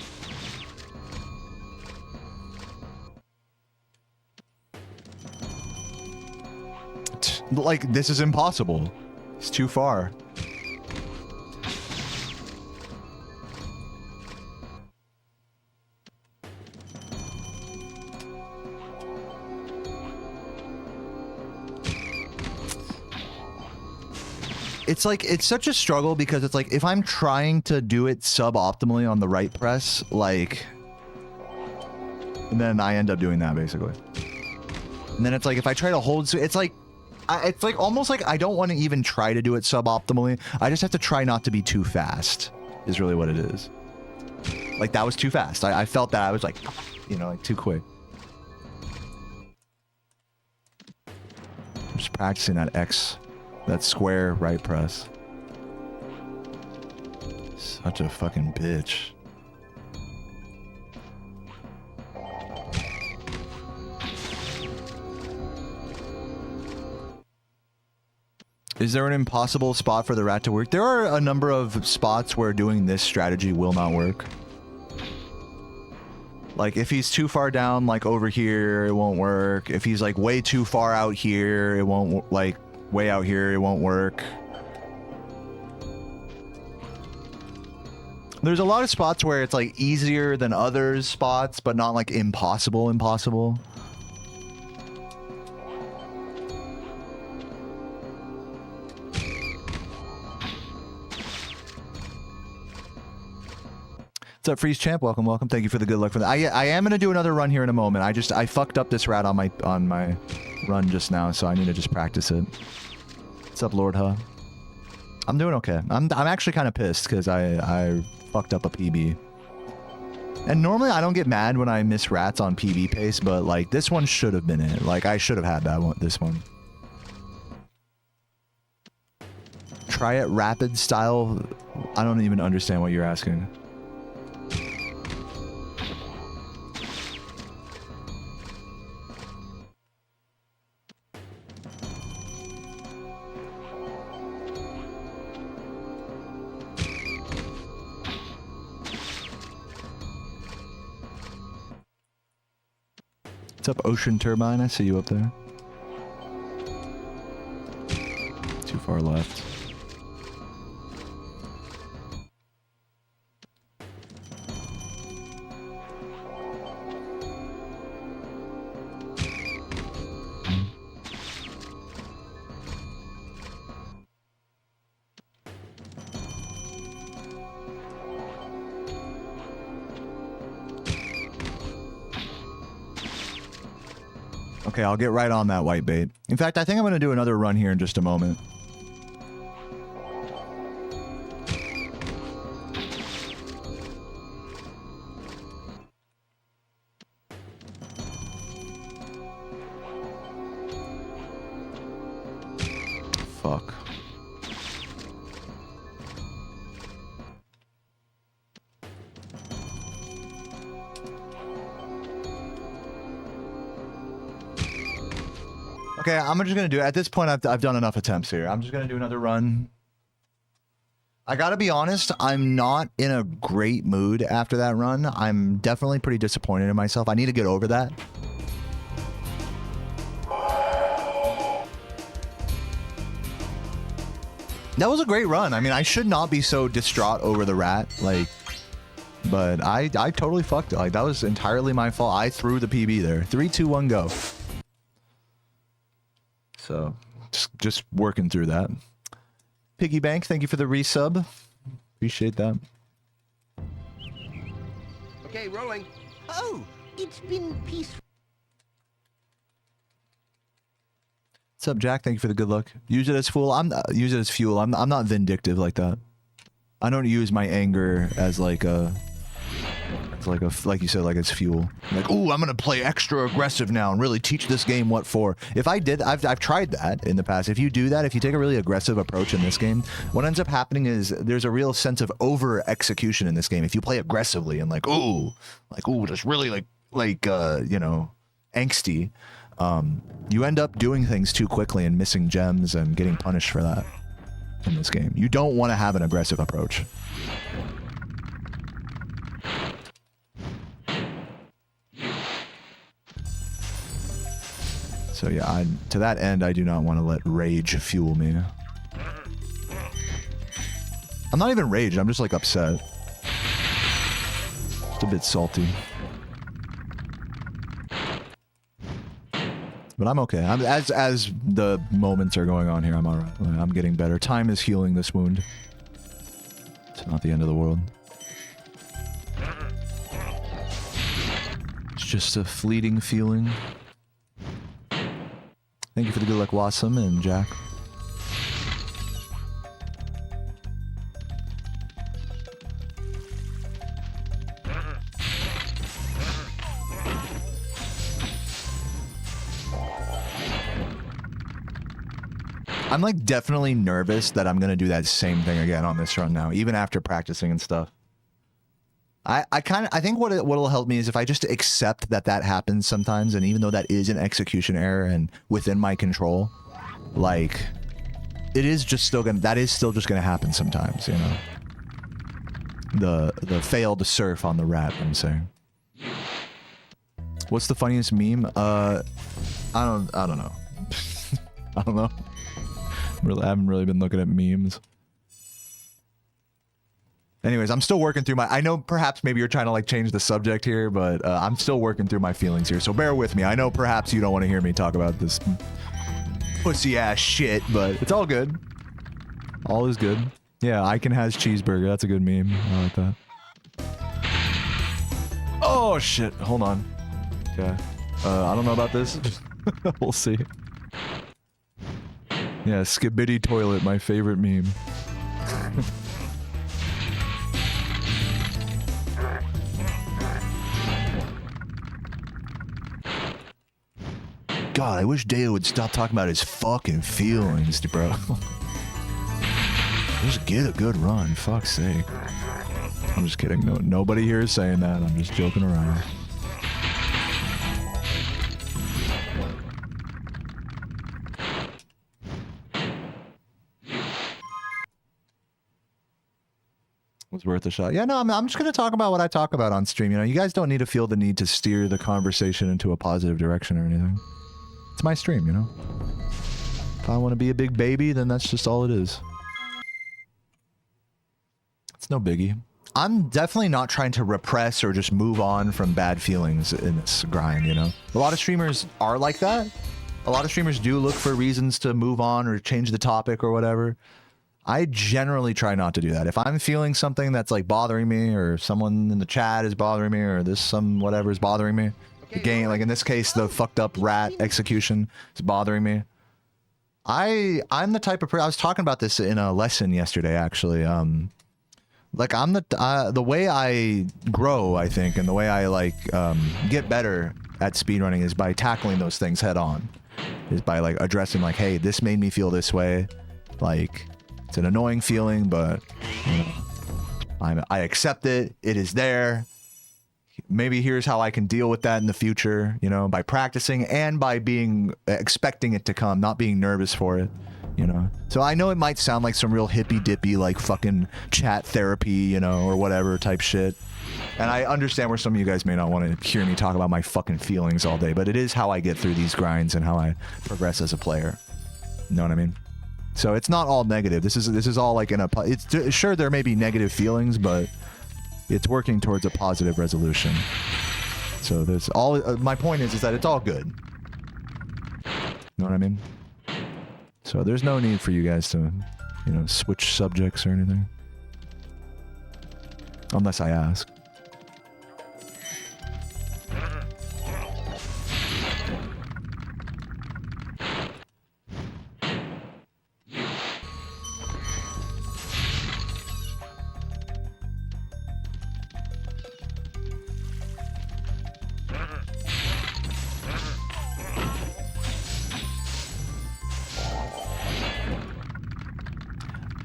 Like, this is impossible. It's too far. It's like, it's such a struggle because it's like, if I'm trying to do it suboptimally on the right press, like, and then I end up doing that basically. And then it's like, if I try to hold, it's like almost like I don't want to even try to do it suboptimally. I just have to try not to be too fast, is really what it is. Like, that was too fast. I felt that. I was like, you know, like too quick. I'm just practicing that X. That square right press. Such a fucking bitch. Is there an impossible spot for the rat to work? There are a number of spots where doing this strategy will not work. Like, if he's too far down, like over here, it won't work. If he's like way too far out here, it won't, like, way out here, it won't work. There's a lot of spots where it's like easier than others spots, but not like impossible. What's up, Freeze Champ? Welcome. Thank you for the good luck for that. I am gonna do another run here in a moment. I fucked up this rat on my run just now, so I need to just practice it. What's up, Lord Huh? I'm doing okay. I'm actually kind of pissed because I fucked up a PB. And normally I don't get mad when I miss rats on PB pace, but like this one should have been it. Like I should have had that one. This one. Try it rapid style. I don't even understand what you're asking. What's up, Ocean Turbine? I see you up there. Too far left. Okay, I'll get right on that white bait. In fact, I think I'm going to do another run here in just a moment. Fuck. Okay, I'm just gonna do it. At this point, I've done enough attempts here. I'm just gonna do another run. I gotta be honest, I'm not in a great mood after that run. I'm definitely pretty disappointed in myself. I need to get over that. That was a great run. I mean, I should not be so distraught over the rat, like, but I totally fucked it. Like, that was entirely my fault. I threw the PB there. 3, 2, 1, go. So, just working through that. Piggy Bank, thank you for the resub. Appreciate that. Okay, rolling. Oh, it's been peaceful. What's up, Jack? Thank you for the good luck. Use it as fuel. Use it as fuel. I'm not vindictive like that. I don't use my anger as like a, like you said, like it's fuel. Like, ooh, I'm gonna play extra aggressive now and really teach this game what for. If I did, I've tried that in the past. If you do that, if you take a really aggressive approach in this game, what ends up happening is there's a real sense of over execution in this game. If you play aggressively and like ooh, just really like you know, angsty. You end up doing things too quickly and missing gems and getting punished for that in this game. You don't want to have an aggressive approach. So yeah, to that end, I do not want to let rage fuel me. I'm not even raged, I'm just like upset. Just a bit salty. But I'm okay. As the moments are going on here, I'm alright. I'm getting better. Time is healing this wound. It's not the end of the world. It's just a fleeting feeling. Thank you for the good luck, Wassam and Jack. I'm like definitely nervous that I'm gonna do that same thing again on this run now, even after practicing and stuff. I think what'll help me is if I just accept that happens sometimes, and even though that is an execution error and within my control, like that is still just gonna happen sometimes, you know. The fail to surf on the rat, I'm saying. What's the funniest meme? I don't know. I don't know. I haven't really been looking at memes. Anyways, I'm still working through I know perhaps maybe you're trying to like change the subject here, but I'm still working through my feelings here, so bear with me. I know perhaps you don't want to hear me talk about this pussy ass shit, but it's all good. All is good. Yeah, Icon has cheeseburger. That's a good meme. I like that. Oh shit, hold on. Okay. I don't know about this. We'll see. Yeah, Skibidi Toilet, my favorite meme. God, I wish Deo would stop talking about his fucking feelings, bro. Just get a good run, fuck's sake. I'm just kidding. No, nobody here is saying that. I'm just joking around. Was worth a shot. Yeah, no, I'm just going to talk about what I talk about on stream. You know, you guys don't need to feel the need to steer the conversation into a positive direction or anything. It's my stream, you know? If I want to be a big baby, then that's just all it is. It's no biggie. I'm definitely not trying to repress or just move on from bad feelings in this grind, you know? A lot of streamers are like that. A lot of streamers do look for reasons to move on or change the topic or whatever. I generally try not to do that. If I'm feeling something that's like bothering me, or someone in the chat is bothering me, or some whatever is bothering me, the game, like in this case, the fucked up rat execution is bothering me. I'm the type of person, I was talking about this in a lesson yesterday, actually. Like I'm the way I grow, I think, and the way I like get better at speedrunning is by tackling those things head on. Is by like addressing like, hey, this made me feel this way. Like, it's an annoying feeling, but you know, I accept it. It is there. maybe here's how I can deal with that in the future, you know, by practicing and by being expecting it to come, not being nervous for it, you know. So I know it might sound like some real hippy dippy like fucking chat therapy, you know, or whatever type shit. And I understand where some of you guys may not want to hear me talk about my fucking feelings all day, but it is how I get through these grinds and how I progress as a player. You know what I mean? So it's not all negative. This is all like in a, it's sure there may be negative feelings, but it's working towards a positive resolution. So there's all, my point is that it's all good. You know what I mean? So there's no need for you guys to, you know, switch subjects or anything. Unless I ask.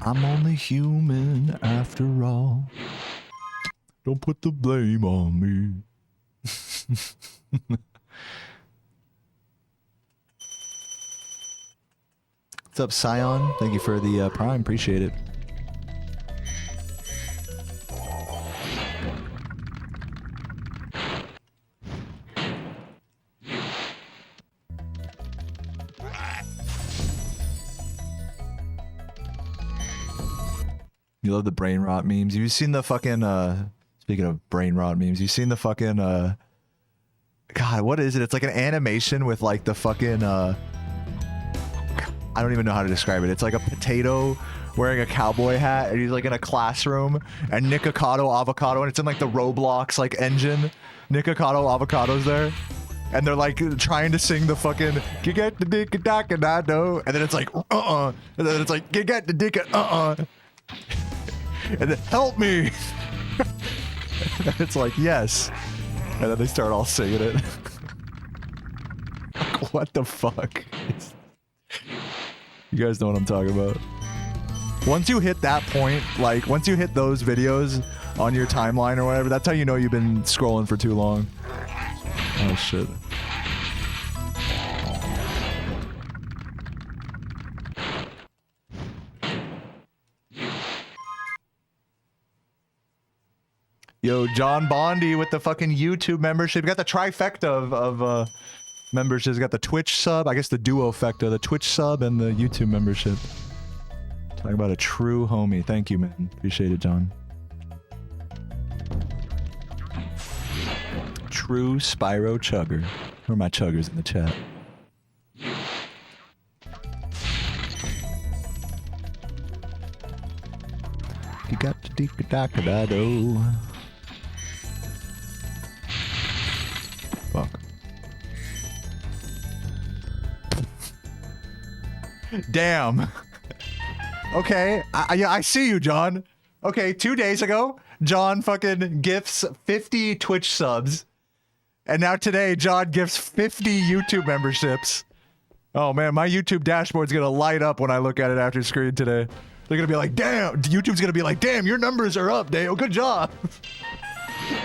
I'm only human after all. Don't put the blame on me. What's up, Scion? Thank you for the Prime. Appreciate it. You love the brain rot memes. You've seen the fucking, speaking of brain rot memes, you've seen the fucking, God, what is it? It's like an animation with like the fucking, I don't even know how to describe it. It's like a potato wearing a cowboy hat and he's like in a classroom and Nikocado Avocado and it's in like the Roblox like engine. Nikocado Avocado's there. And they're like trying to sing the fucking get the dick and I know. And then it's like, And then it's like, get the dick and And then, help me! And it's like, yes. And then they start all singing it. What the fuck? You guys know what I'm talking about. Once you hit that point, like, once you hit those videos on your timeline or whatever, that's how you know you've been scrolling for too long. Oh, shit. Yo, John Bondi with the fucking YouTube membership. You got the trifecta of memberships. You got the Twitch sub, I guess the duofecta, the Twitch sub and the YouTube membership. Talk about a true homie. Thank you, man. Appreciate it, John. True Spyro Chugger. Who are my chuggers in the chat? You got to deep-a-dock-a-da-do. Fuck. Damn. Okay, I see you, John. Okay, 2 days ago, John fucking gifts 50 Twitch subs. And now today, John gifts 50 YouTube memberships. Oh man, my YouTube dashboard's gonna light up when I look at it after screen today. They're gonna be like, damn, YouTube's gonna be like, damn, your numbers are up, Dale, good job.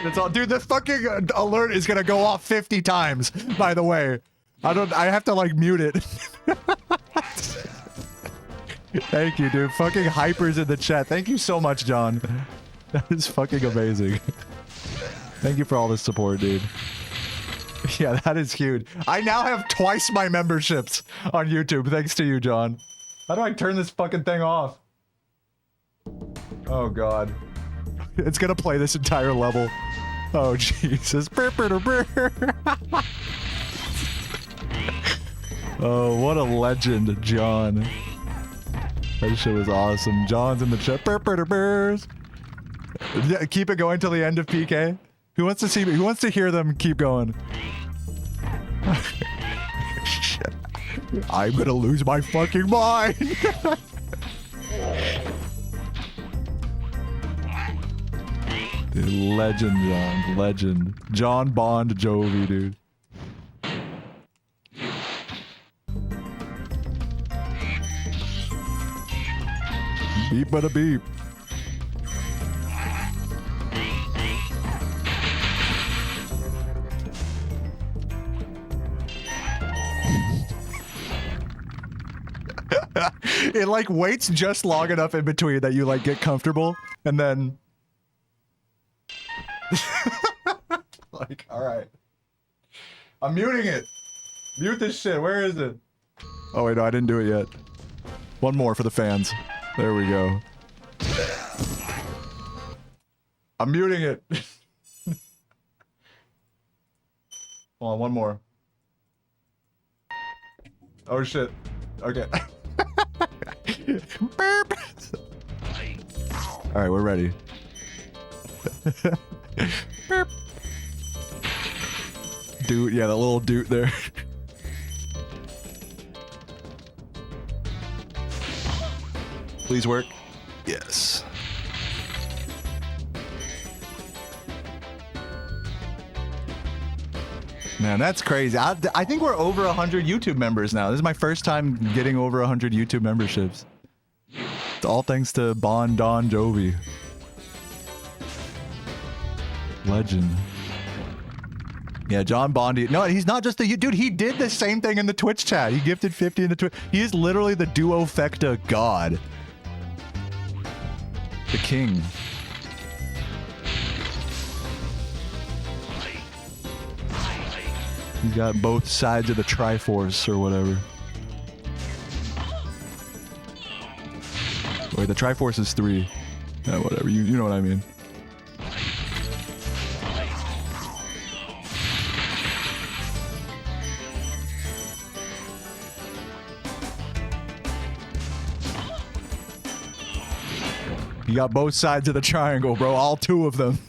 That's all, dude, the fucking alert is gonna go off 50 times, by the way. I have to like mute it. Thank you, dude. Fucking hypers in the chat. Thank you so much, John. That is fucking amazing. Thank you for all the support, dude. Yeah, that is huge. I now have twice my memberships on YouTube, thanks to you, John. How do I turn this fucking thing off? Oh, God. It's gonna play this entire level. Oh, Jesus. Oh, what a legend, John. That shit was awesome. John's in the chat. Keep it going till the end of PK. Who wants to see? Who wants to hear them keep going? Shit. I'm gonna lose my fucking mind. Dude, legend, John. Legend. John Bond Jovi, dude. Beep bada beep. It like waits just long enough in between that you like get comfortable, and then like, all right, I'm muting it. Mute this shit. Where is it? Oh wait, no, I didn't do it yet. One more for the fans. There we go. I'm muting it. Hold on, one more. Oh shit. Okay. Burp. All right, we're ready. Burp. Dude, yeah, that little dude there. Please work. Yes. Man, that's crazy. I think we're over 100 YouTube members now. This is my first time getting over 100 YouTube memberships. It's all thanks to Bon Don Jovi. Legend. Yeah, John Bondi. No, he's not just a dude. He did the same thing in the Twitch chat. He gifted 50 in the Twitch. He is literally the duofecta god. The king. He's got both sides of the Triforce or whatever. Wait, the Triforce is 3. Yeah, whatever. You know what I mean. You got both sides of the triangle, bro. All 2 of them.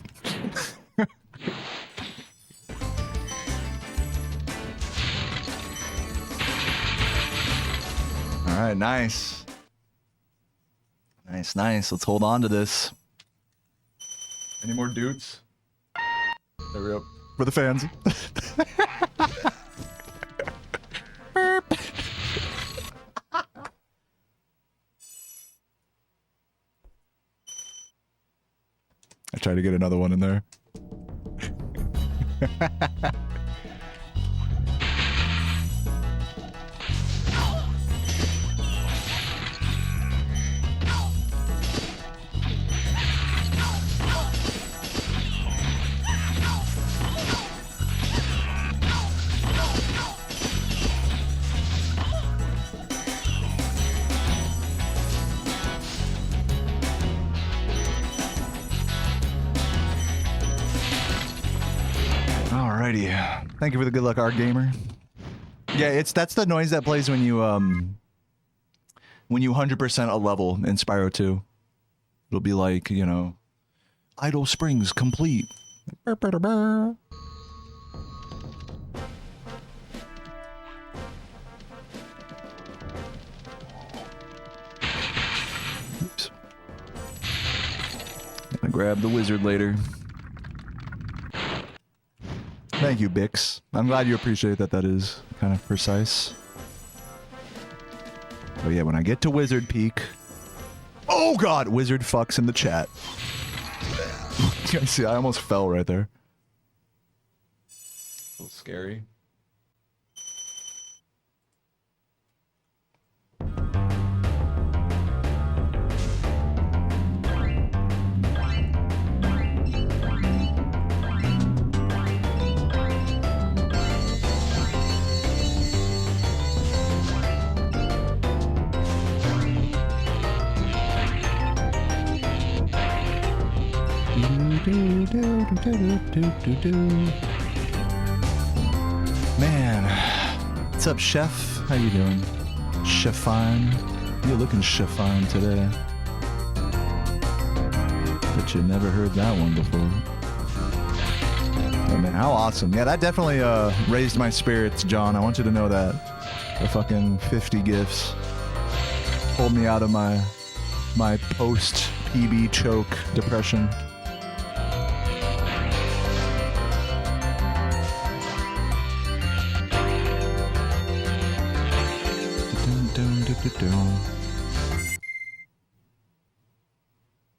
All right, nice. Nice, nice. Let's hold on to this. Any more dudes? There we go. For the fans. Burp. I tried to get another one in there. Alrighty. Thank you for the good luck, our gamer. Yeah, that's the noise that plays when you 100% a level in Spyro 2. It'll be like, you know, Idle Springs complete. Oops. Gonna grab the wizard later. Thank you, Bix. I'm glad you appreciate that. That is kind of precise. Oh yeah, when I get to Wizard Peak... Oh god! Wizard fucks in the chat. You guys see, I almost fell right there. A little scary. Man, what's up, Chef? How you doing? Chef fine. You're looking chef fine today. Bet you never heard that one before. Oh man, how awesome. Yeah, that definitely raised my spirits, John. I want you to know that. The fucking 50 gifts pulled me out of my post-PB choke depression.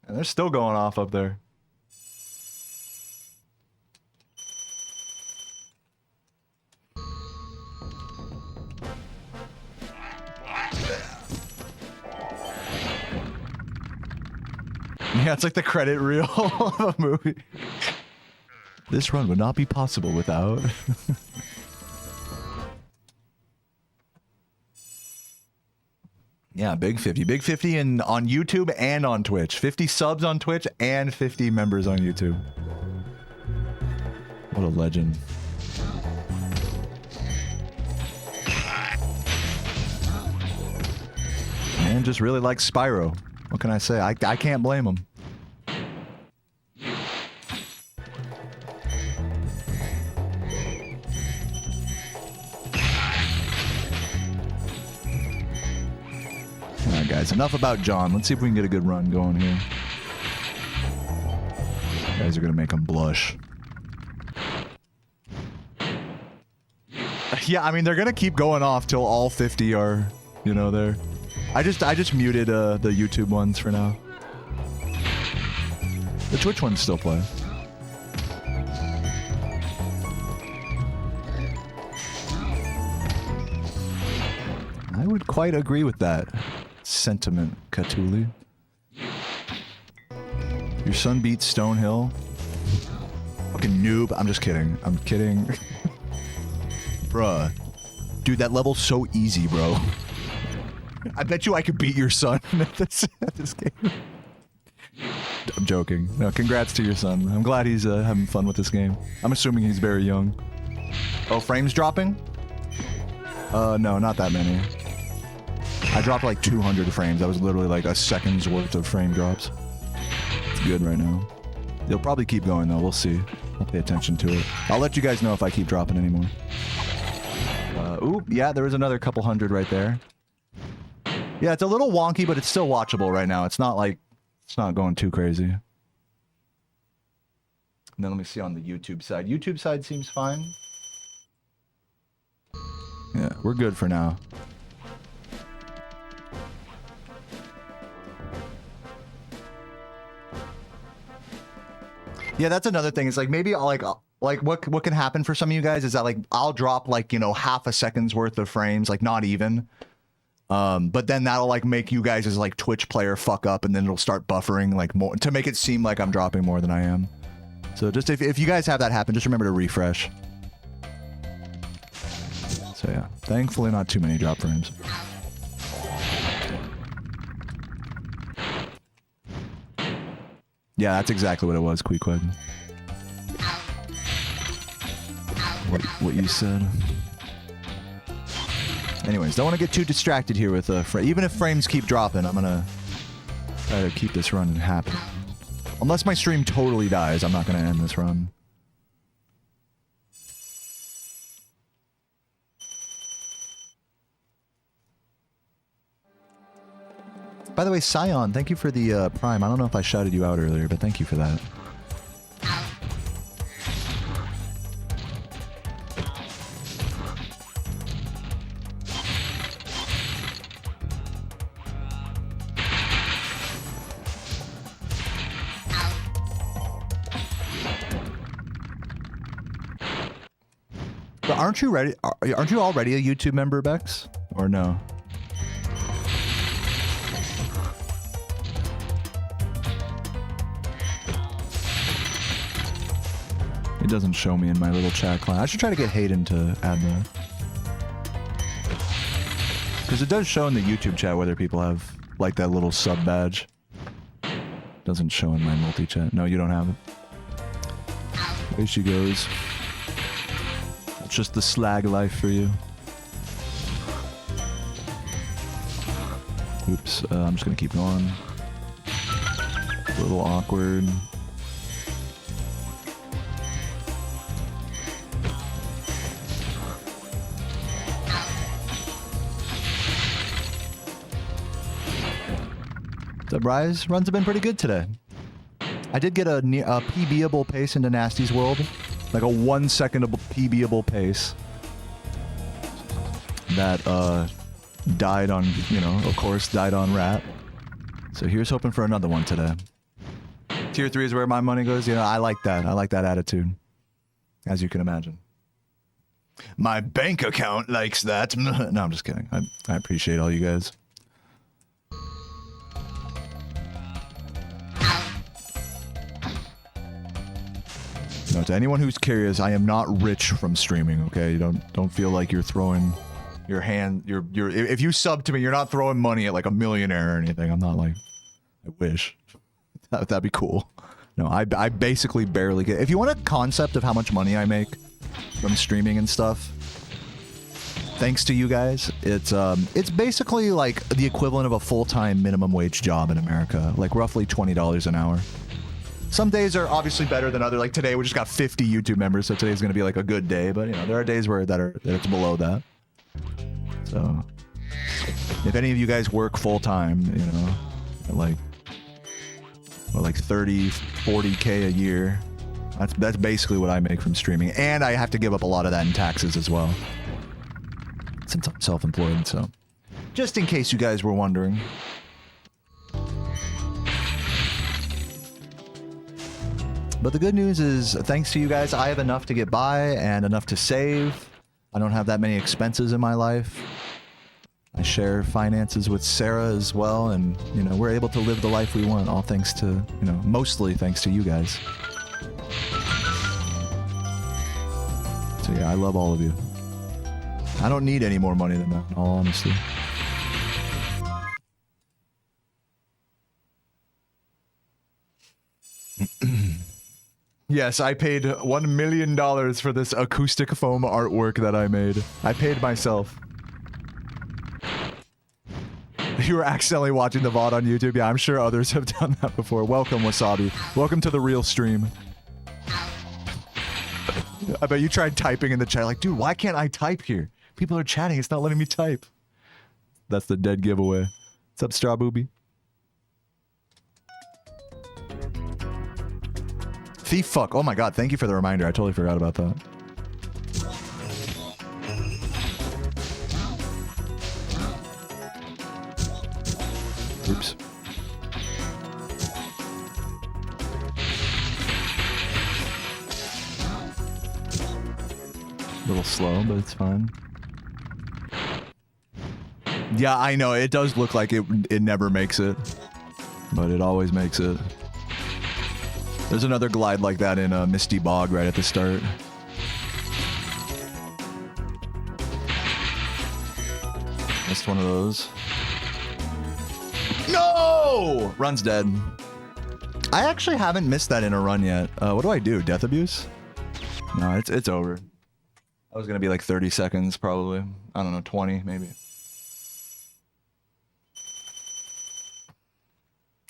And they're still going off up there. Yeah, it's like the credit reel of a movie. This run would not be possible without. Yeah, big 50. Big 50 on YouTube and on Twitch. 50 subs on Twitch and 50 members on YouTube. What a legend. Man just really likes Spyro. What can I say? I can't blame him. Alright guys, enough about John. Let's see if we can get a good run going here. You guys are gonna make him blush. Yeah, I mean they're gonna keep going off till all 50 are, you know, there. I just muted the YouTube ones for now. The Twitch ones still play. I would quite agree with that sentiment, Katuli. Your son beats Stonehill. Fucking noob. I'm just kidding. I'm kidding. Bruh. Dude, that level's so easy, bro. I bet you I could beat your son at this game. I'm joking. No, congrats to your son. I'm glad he's having fun with this game. I'm assuming he's very young. Oh, frames dropping? No, not that many. I dropped like 200 frames. That was literally like a second's worth of frame drops. It's good right now. They'll probably keep going though. We'll see. I'll pay attention to it. I'll let you guys know if I keep dropping anymore. Ooh, yeah, there was another couple hundred right there. Yeah, it's a little wonky, but it's still watchable right now. It's not like, it's not going too crazy. And then let me see on the YouTube side. YouTube side seems fine. Yeah, we're good for now. Yeah, that's another thing. It's like maybe I'll like what can happen for some of you guys is that like I'll drop like, you know, half a second's worth of frames, like not even. But then that'll like make you guys as like Twitch player fuck up, and then it'll start buffering like more to make it seem like I'm dropping more than I am. So just if you guys have that happen, just remember to refresh. So yeah, thankfully not too many drop frames. Yeah, that's exactly what it was, Queequeg. What you said. Anyways, don't want to get too distracted here with even if frames keep dropping, I'm gonna try to keep this run happy. Unless my stream totally dies, I'm not gonna end this run. By the way, Scion, thank you for the Prime. I don't know if I shouted you out earlier, but thank you for that. But aren't you ready? Aren't you already a YouTube member, Bex? Or no? It doesn't show me in my little chat client. I should try to get Hayden to add that. Because it does show in the YouTube chat whether people have, like, that little sub badge. Doesn't show in my multi-chat. No, you don't have it. There she goes. It's just the slag life for you. Oops, I'm just gonna keep going. A little awkward. The Rise runs have been pretty good today. I did get a PBable pace into Nasty's World. Like a 1 second PBable pace. That died on, you know, of course, died on Rat. So here's hoping for another one today. Tier 3 is where my money goes. You know, I like that. I like that attitude. As you can imagine. My bank account likes that. No, I'm just kidding. I appreciate all you guys. No, to anyone who's curious, I am not rich from streaming, okay? Don't feel like you're throwing your hand, if you sub to me, you're not throwing money at like a millionaire or anything. I'm not like, I wish. That'd be cool. No, I basically barely get, if you want a concept of how much money I make from streaming and stuff, thanks to you guys, it's basically like the equivalent of a full-time minimum wage job in America, like roughly $20 an hour. Some days are obviously better than other. Like today, we just got 50 YouTube members, so today's gonna be like a good day. But you know, there are days where that it's below that. So, if any of you guys work full time, you know, at like 30, 40K a year, that's basically what I make from streaming, and I have to give up a lot of that in taxes as well, since I'm self-employed. So, just in case you guys were wondering. But the good news is, thanks to you guys, I have enough to get by and enough to save. I don't have that many expenses in my life. I share finances with Sarah as well, and, you know, we're able to live the life we want, all thanks to, you know, mostly thanks to you guys. So yeah, I love all of you. I don't need any more money than that, in all honesty. Yes, I paid $1 million for this acoustic foam artwork that I made. I paid myself. You were accidentally watching the VOD on YouTube? Yeah, I'm sure others have done that before. Welcome, Wasabi. Welcome to the real stream. I bet you tried typing in the chat like, dude, why can't I type here? People are chatting, it's not letting me type. That's the dead giveaway. What's up, Straw Booby? Thief fuck. Oh my god, thank you for the reminder. I totally forgot about that. Oops. A little slow, but it's fine. Yeah, I know. It does look like it never makes it. But it always makes it. There's another glide like that in Misty Bog right at the start. Missed one of those. No! Run's dead. I actually haven't missed that in a run yet. What do I do? Death abuse? No, it's over. I was gonna be like 30 seconds probably. I don't know, 20 maybe.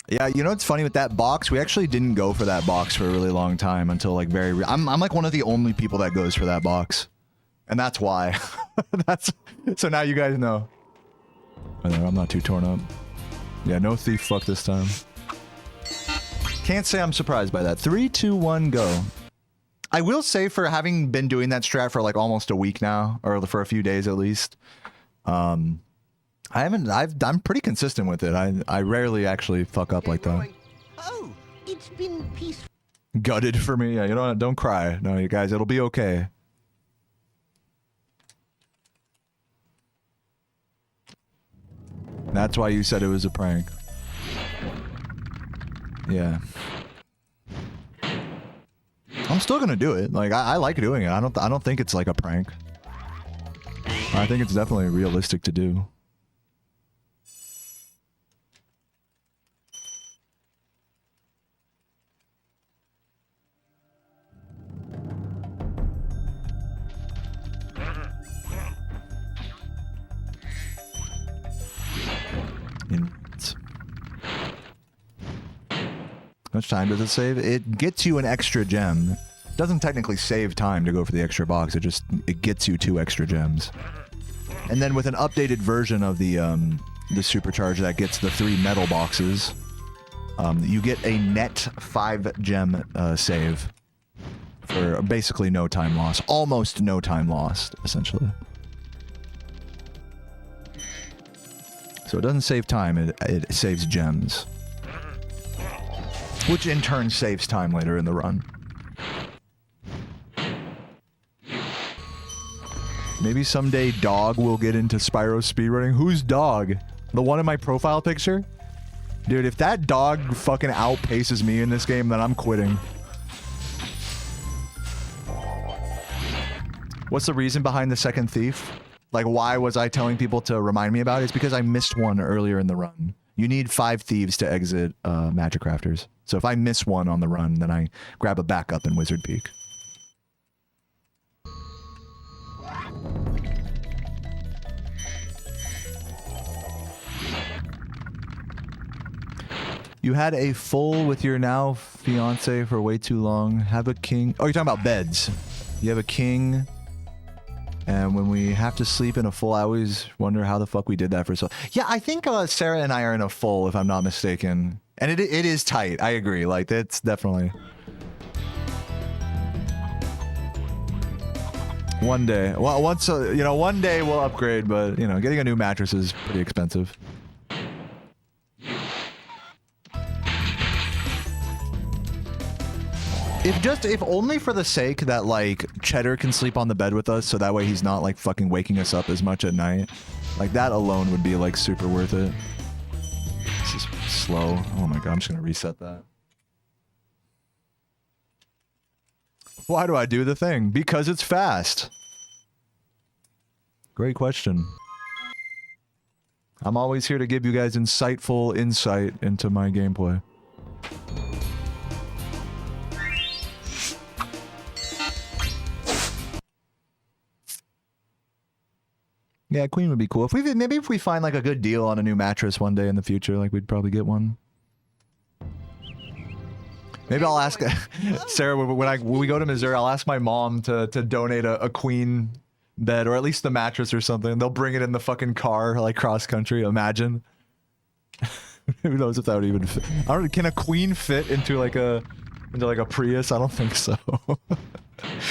Yeah, you know what's funny with that box? We actually didn't go for that box for a really long time until like I'm like one of the only people that goes for that box. And that's why. So now you guys know. I'm not too torn up. Yeah, no thief fuck this time. Can't say I'm surprised by that. 3, 2, 1, go. I will say, for having been doing that strat for like almost a week now, or for a few days at least, I'm pretty consistent with it. I rarely actually fuck up like that. Oh, it's been peaceful. Gutted for me. Yeah, you know, don't cry. No, you guys, it'll be okay. That's why you said it was a prank. Yeah. I'm still gonna do it. Like I like doing it. I don't think it's like a prank. I think it's definitely realistic to do. How much time does it save? It gets you an extra gem. It doesn't technically save time to go for the extra box. It gets you 2 extra gems. And then with an updated version of the supercharge that gets the 3 metal boxes, you get a net 5 gem save for basically no time lost. Almost no time lost, essentially. So it doesn't save time, it saves gems. Which in turn saves time later in the run. Maybe someday Dog will get into Spyro speedrunning. Who's Dog? The one in my profile picture? Dude, if that dog fucking outpaces me in this game, then I'm quitting. What's the reason behind the second thief? Like, why was I telling people to remind me about it? It's because I missed one earlier in the run. You need 5 thieves to exit Magic Crafters. So if I miss one on the run, then I grab a backup in Wizard Peak. You had a full with your now fiance for way too long. Have a king. Oh, you're talking about beds. You have a king. And when we have to sleep in a full, I always wonder how the fuck we did that for so. Yeah, I think Sarah and I are in a full, if I'm not mistaken. And it is tight. I agree. Like, it's definitely. One day. Well, once, you know, one day we'll upgrade, but, you know, getting a new mattress is pretty expensive. If only for the sake that, like, Cheddar can sleep on the bed with us, so that way he's not, like, fucking waking us up as much at night. Like, that alone would be, like, super worth it. This is slow. Oh my god, I'm just gonna reset that. Why do I do the thing? Because it's fast. Great question. I'm always here to give you guys insightful insight into my gameplay. Yeah, Queen would be cool. Maybe if we find like a good deal on a new mattress one day in the future, like we'd probably get one. Maybe I'll ask Sarah when we go to Missouri. I'll ask my mom to donate a queen bed or at least the mattress or something. They'll bring it in the fucking car like cross country. Imagine. Who knows if that would even fit? I don't. Can a queen fit into like a Prius? I don't think so.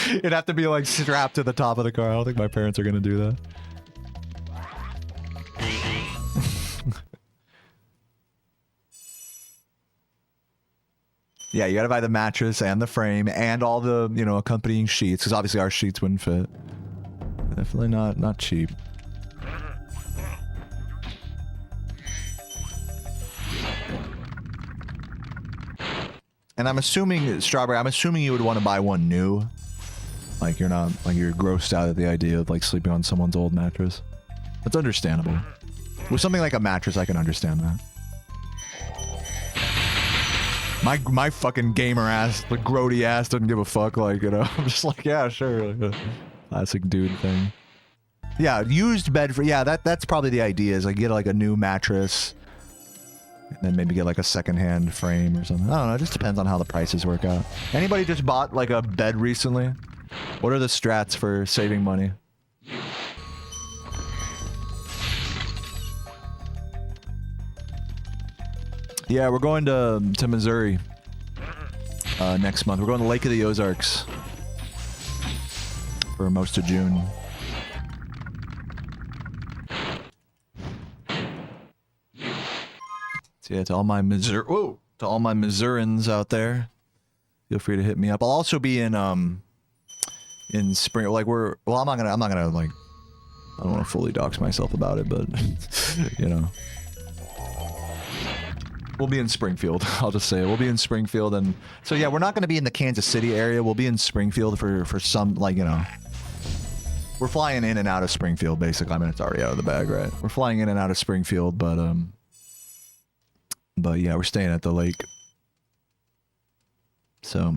It'd have to be like strapped to the top of the car. I don't think my parents are gonna do that. Yeah, you gotta buy the mattress and the frame and all the, you know, accompanying sheets, because obviously our sheets wouldn't fit. Definitely not cheap. And I'm assuming, Strawberry, I'm assuming you would want to buy one new. Like you're not, like you're grossed out at the idea of like sleeping on someone's old mattress. That's understandable. With something like a mattress, I can understand that. My fucking gamer ass, the grody ass doesn't give a fuck, like, you know, I'm just like, yeah, sure, like a classic dude thing. Yeah, used bed for, yeah, that's probably the idea, is like get like a new mattress, and then maybe get like a secondhand frame or something. I don't know, it just depends on how the prices work out. Anybody just bought like a bed recently? What are the strats for saving money? Yeah, we're going to Missouri next month. We're going to Lake of the Ozarks for most of June. So yeah, to all my Missourians out there, feel free to hit me up. I'll also be in spring. Like I'm not gonna like, I don't want to fully dox myself about it, but you know. We'll be in Springfield. I'll just say it. We'll be in Springfield, and so yeah, we're not going to be in the Kansas City area. We'll be in Springfield for some, like, you know, we're flying in and out of Springfield basically. I mean, it's already out of the bag, right? We're flying in and out of Springfield, but yeah, we're staying at the lake. So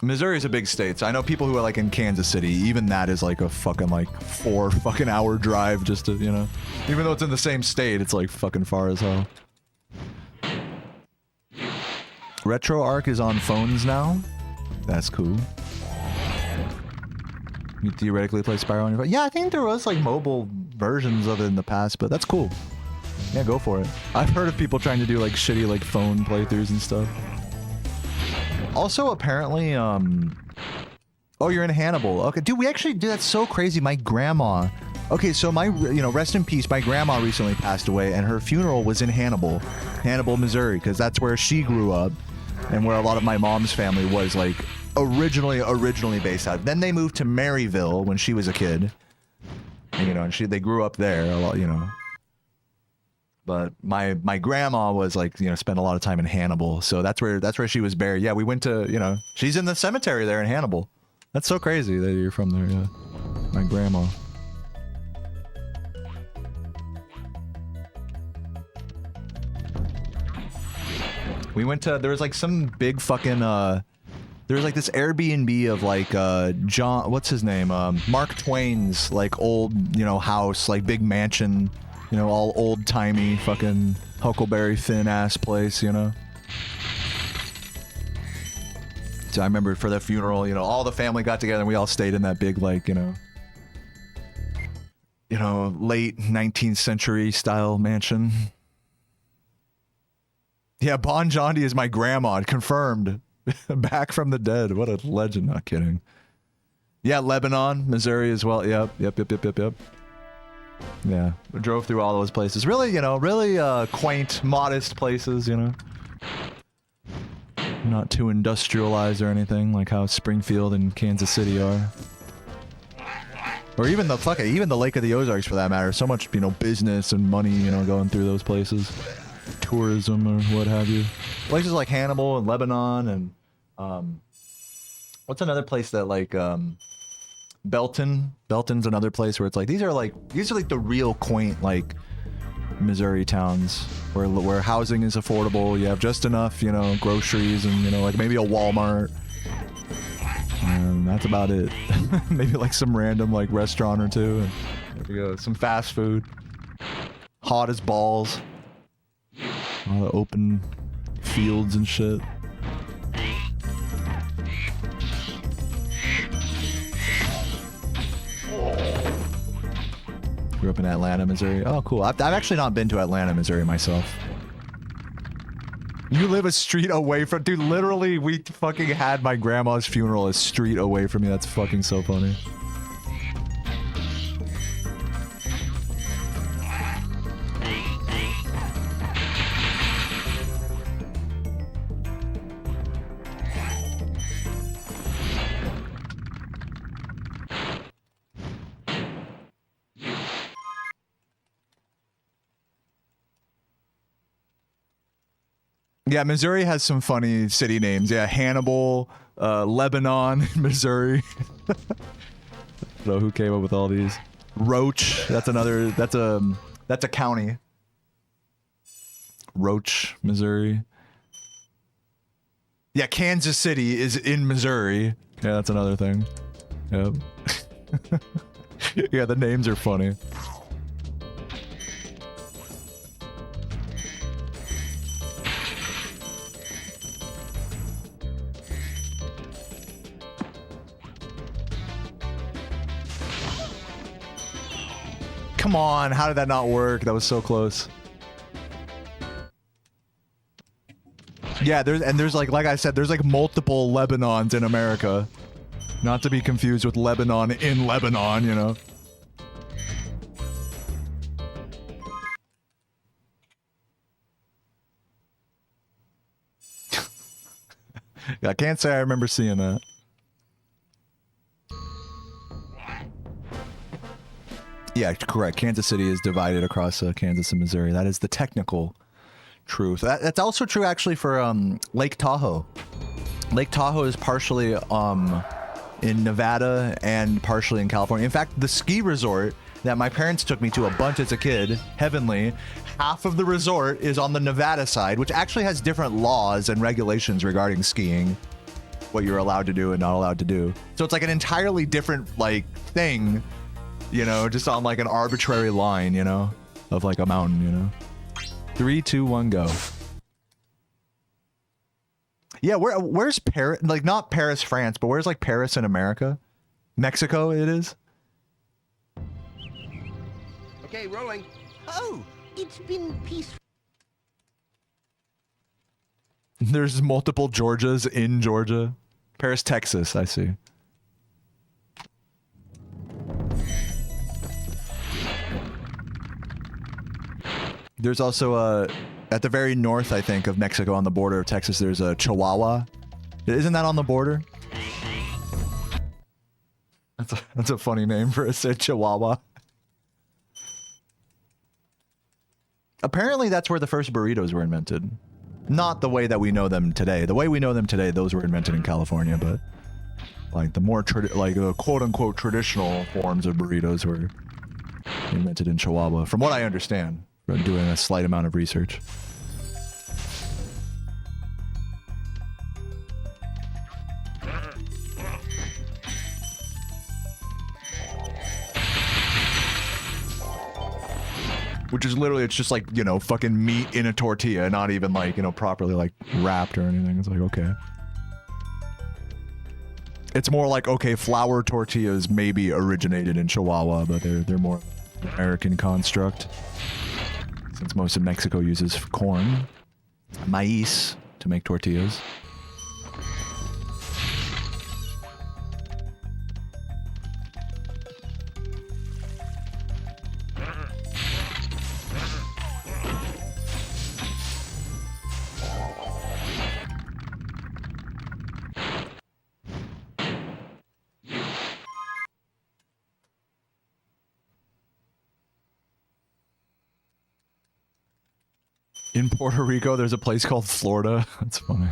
Missouri is a big state. So I know people who are like in Kansas City. Even that is like a fucking like 4 fucking hour drive just to, you know, even though it's in the same state, it's like fucking far as hell. RetroArch is on phones now. That's cool. You theoretically play Spyro on your phone. Yeah, I think there was like mobile versions of it in the past, but that's cool. Yeah, go for it. I've heard of people trying to do like shitty like phone playthroughs and stuff. Also, apparently, oh, you're in Hannibal. Okay, dude, we actually did. That's so crazy. My grandma. Okay, so you know, rest in peace. My grandma recently passed away, and her funeral was in Hannibal, Missouri, because that's where she grew up. And where a lot of my mom's family was like originally based out. Then they moved to Maryville when she was a kid. And, you know, and they grew up there a lot, you know. But my grandma was like, you know, spent a lot of time in Hannibal. So that's where she was buried. Yeah, we went to, you know, she's in the cemetery there in Hannibal. That's so crazy that you're from there, yeah. My grandma. We went to, there was like some big fucking, there was like this Airbnb of like, John, what's his name? Mark Twain's like old, you know, house, like big mansion, you know, all old-timey fucking Huckleberry Finn ass place, you know? So I remember for the funeral, you know, all the family got together and we all stayed in that big, like, you know, late 19th century style mansion. Yeah, Bon Jondi is my grandma, confirmed. Back from the dead. What a legend, not kidding. Yeah, Lebanon, Missouri as well. Yep. Yeah, we drove through all those places. Really, you know, really quaint, modest places, you know. Not too industrialized or anything, like how Springfield and Kansas City are. Or even the Lake of the Ozarks for that matter. So much, you know, business and money, you know, going through those places. Tourism or what have you. Places like Hannibal and Lebanon and what's another place that like Belton? Belton's another place where it's like these are like the real quaint like Missouri towns where housing is affordable. You have just enough, you know, groceries and, you know, like maybe a Walmart. And that's about it. Maybe like some random like restaurant or two. And there we go. Some fast food. Hot as balls. All the open fields and shit. Grew up in Atlanta, Missouri. Oh, cool. I've actually not been to Atlanta, Missouri myself. You live a street away from... Dude, literally, we fucking had my grandma's funeral a street away from me. That's fucking so funny. Yeah, Missouri has some funny city names. Yeah, Hannibal, Lebanon, Missouri. I don't know who came up with all these. Roach, that's a county. Roach, Missouri. Yeah, Kansas City is in Missouri. Yeah, that's another thing. Yep. Yeah, the names are funny. Come on, how did that not work? That was so close. Yeah, there's like I said, there's like multiple Lebanons in America. Not to be confused with Lebanon in Lebanon, you know. Yeah, I can't say I remember seeing that. Yeah, correct. Kansas City is divided across Kansas and Missouri. That is the technical truth. That's also true, actually, for Lake Tahoe. Lake Tahoe is partially in Nevada and partially in California. In fact, the ski resort that my parents took me to a bunch as a kid, Heavenly, half of the resort is on the Nevada side, which actually has different laws and regulations regarding skiing, what you're allowed to do and not allowed to do. So it's like an entirely different like thing. You know, just on like an arbitrary line, you know, of like a mountain, you know. 3, 2, 1, go. Yeah, where's Paris? Like not Paris, France, but where's like Paris in America? Mexico, it is. Okay, rolling. Oh, it's been peaceful. There's multiple Georgias in Georgia. Paris, Texas, I see. There's also at the very north, I think, of Mexico on the border of Texas, there's a Chihuahua. Isn't that on the border? That's a funny name for a Chihuahua. Apparently that's where the first burritos were invented. Not the way that we know them today. The way we know them today, those were invented in California, but like the more like the quote-unquote traditional forms of burritos were invented in Chihuahua, from what I understand, from doing a slight amount of research. Which is literally, it's just like, you know, fucking meat in a tortilla, not even like, you know, properly like wrapped or anything. It's like, okay. It's more like, okay, flour tortillas maybe originated in Chihuahua, but they're more American construct. Since most of Mexico uses corn, maíz, to make tortillas. In Puerto Rico, there's a place called Florida. That's funny.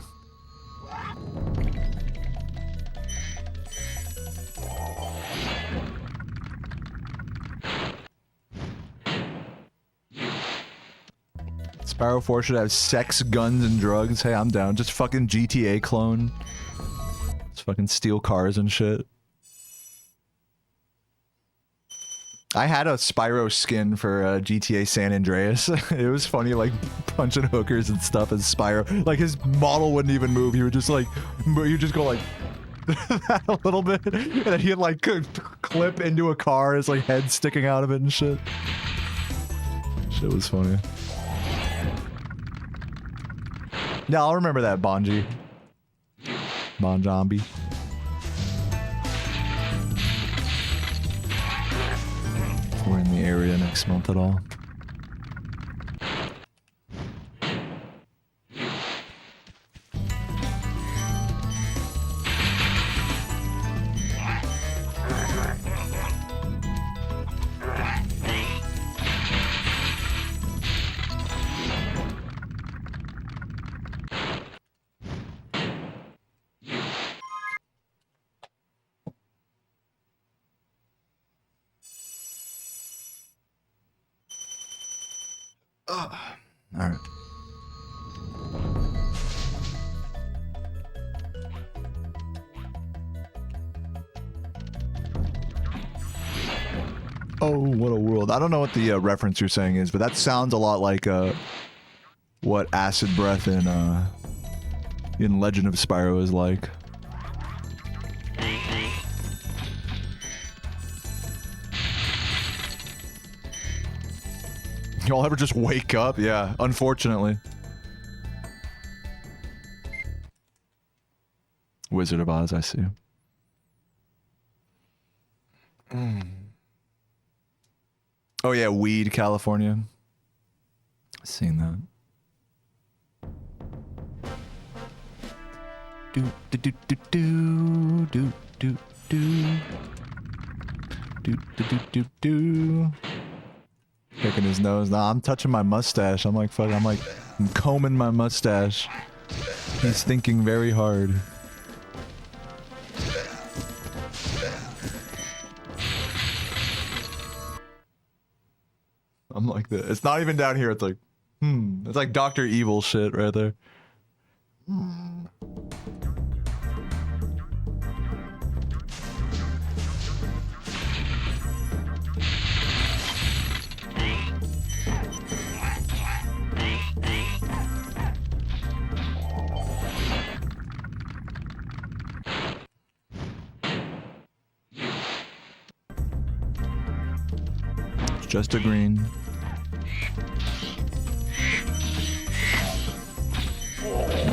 Spyro 4 should have sex, guns, and drugs. Hey, I'm down. Just fucking GTA clone. Just fucking steal cars and shit. I had a Spyro skin for GTA San Andreas. It was funny, like, punching hookers and stuff as Spyro. Like, his model wouldn't even move. He would just, like, he'd just go, like, a little bit. And then he'd, like, clip into a car, his, like, head sticking out of it and shit. Shit was funny. Yeah, I'll remember that, Bonji. Bon Zombie. We're in the area next month at all. Alright. Oh, what a world. I don't know what the reference you're saying is, but that sounds a lot like what acid breath in Legend of Spyro is like. Y'all ever just wake up? Yeah, unfortunately. Wizard of Oz, I see. Oh yeah, Weed, California. Seen that. Do do do do do do do do do do do do. Picking his nose. Nah, I'm touching my mustache. I'm like, fuck, I'm combing my mustache. He's thinking very hard. I'm like this. It's not even down here. It's like, It's like Dr. Evil shit right there. Just a green.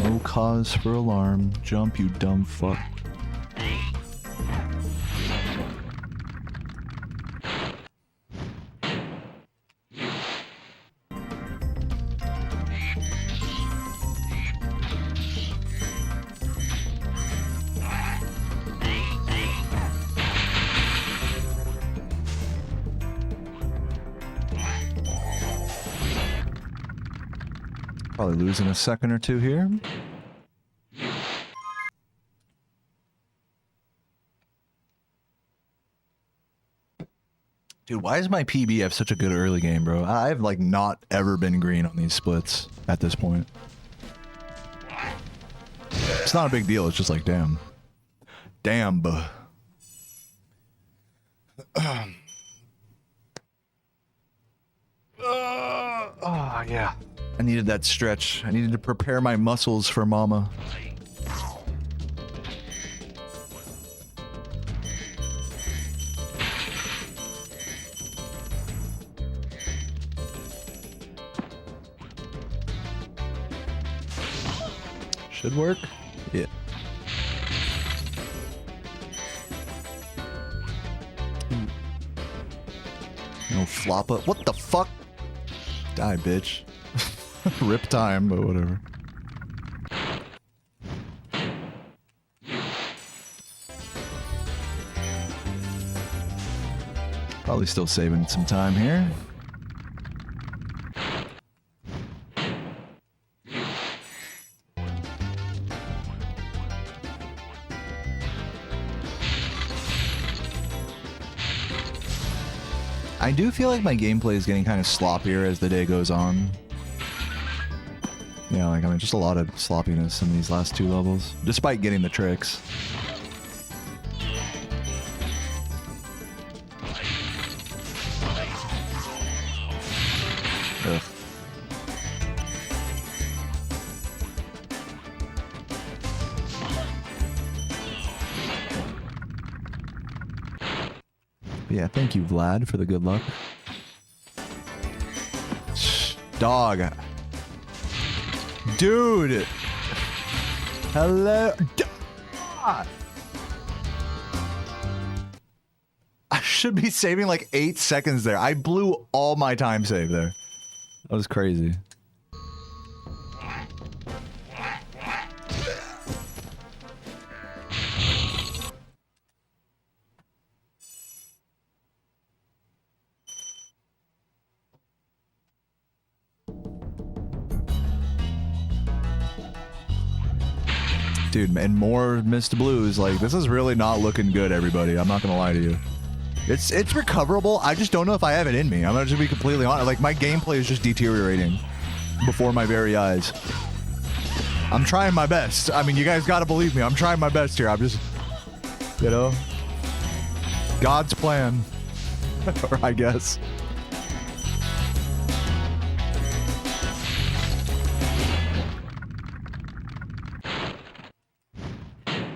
No cause for alarm. Jump, you dumb fuck. Probably losing a second or two here. Dude, why does my PB have such a good early game, bro? I've like not ever been green on these splits at this point. It's not a big deal. It's just like, damn. Damn, buh. Oh, yeah. I needed that stretch. I needed to prepare my muscles for mama. Should work. Yeah. No flop up. What the fuck? Die, bitch. Rip time, but whatever. Probably still saving some time here. I do feel like my gameplay is getting kind of sloppier as the day goes on. Yeah, like, I mean, just a lot of sloppiness in these last 2 levels, despite getting the tricks. Ugh. But yeah, thank you, Vlad, for the good luck. Dog. Dude. Hello. I should be saving like 8 seconds there. I blew all my time save there. That was crazy. Dude, and more missed blues. Like, this is really not looking good, everybody. I'm not gonna lie to you. It's recoverable. I just don't know if I have it in me. I'm gonna just be completely honest. Like, my gameplay is just deteriorating before my very eyes. I'm trying my best. I mean, you guys gotta believe me. I'm trying my best here. I'm just, you know, God's plan, or I guess.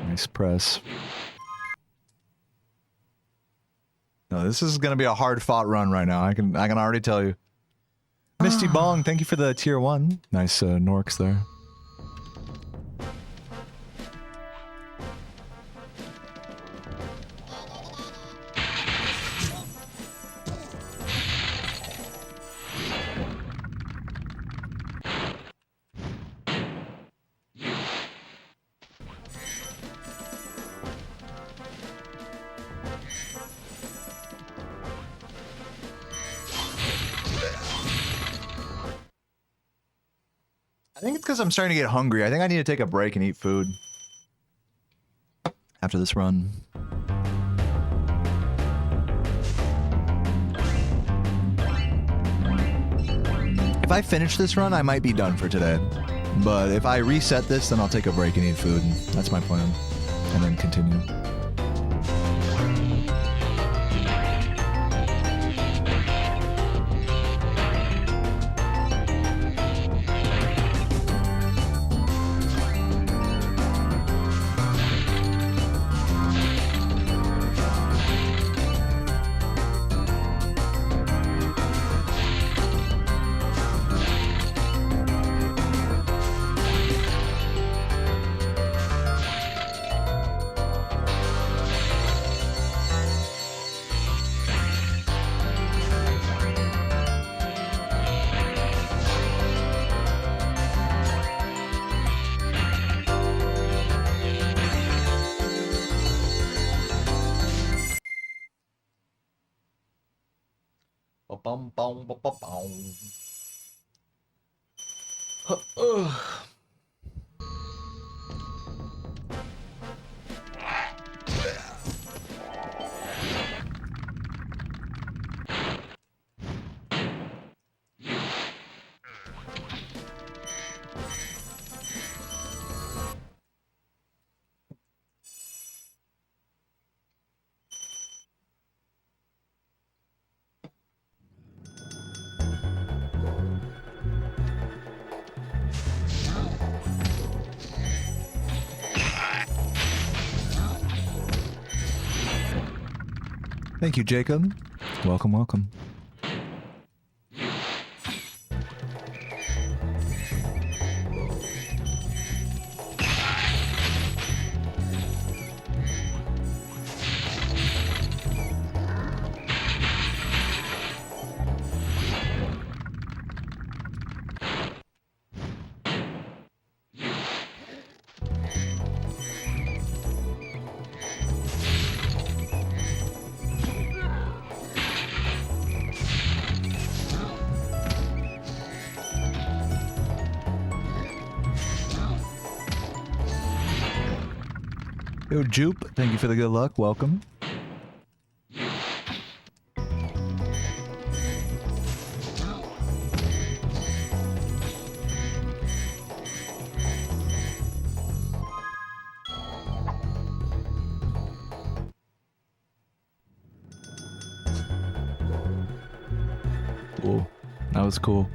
Nice press. No, this is gonna be a hard fought run right now. I can already tell you. Misty Bong, thank you for the tier 1. Nice Norks there. I think it's because I'm starting to get hungry. I think I need to take a break and eat food after this run. If I finish this run, I might be done for today. But if I reset this, then I'll take a break and eat food. That's my plan. And then continue. Thank you, Jacob. Welcome, welcome. Yo, Jupe, thank you for the good luck. Welcome. Cool. That was cool.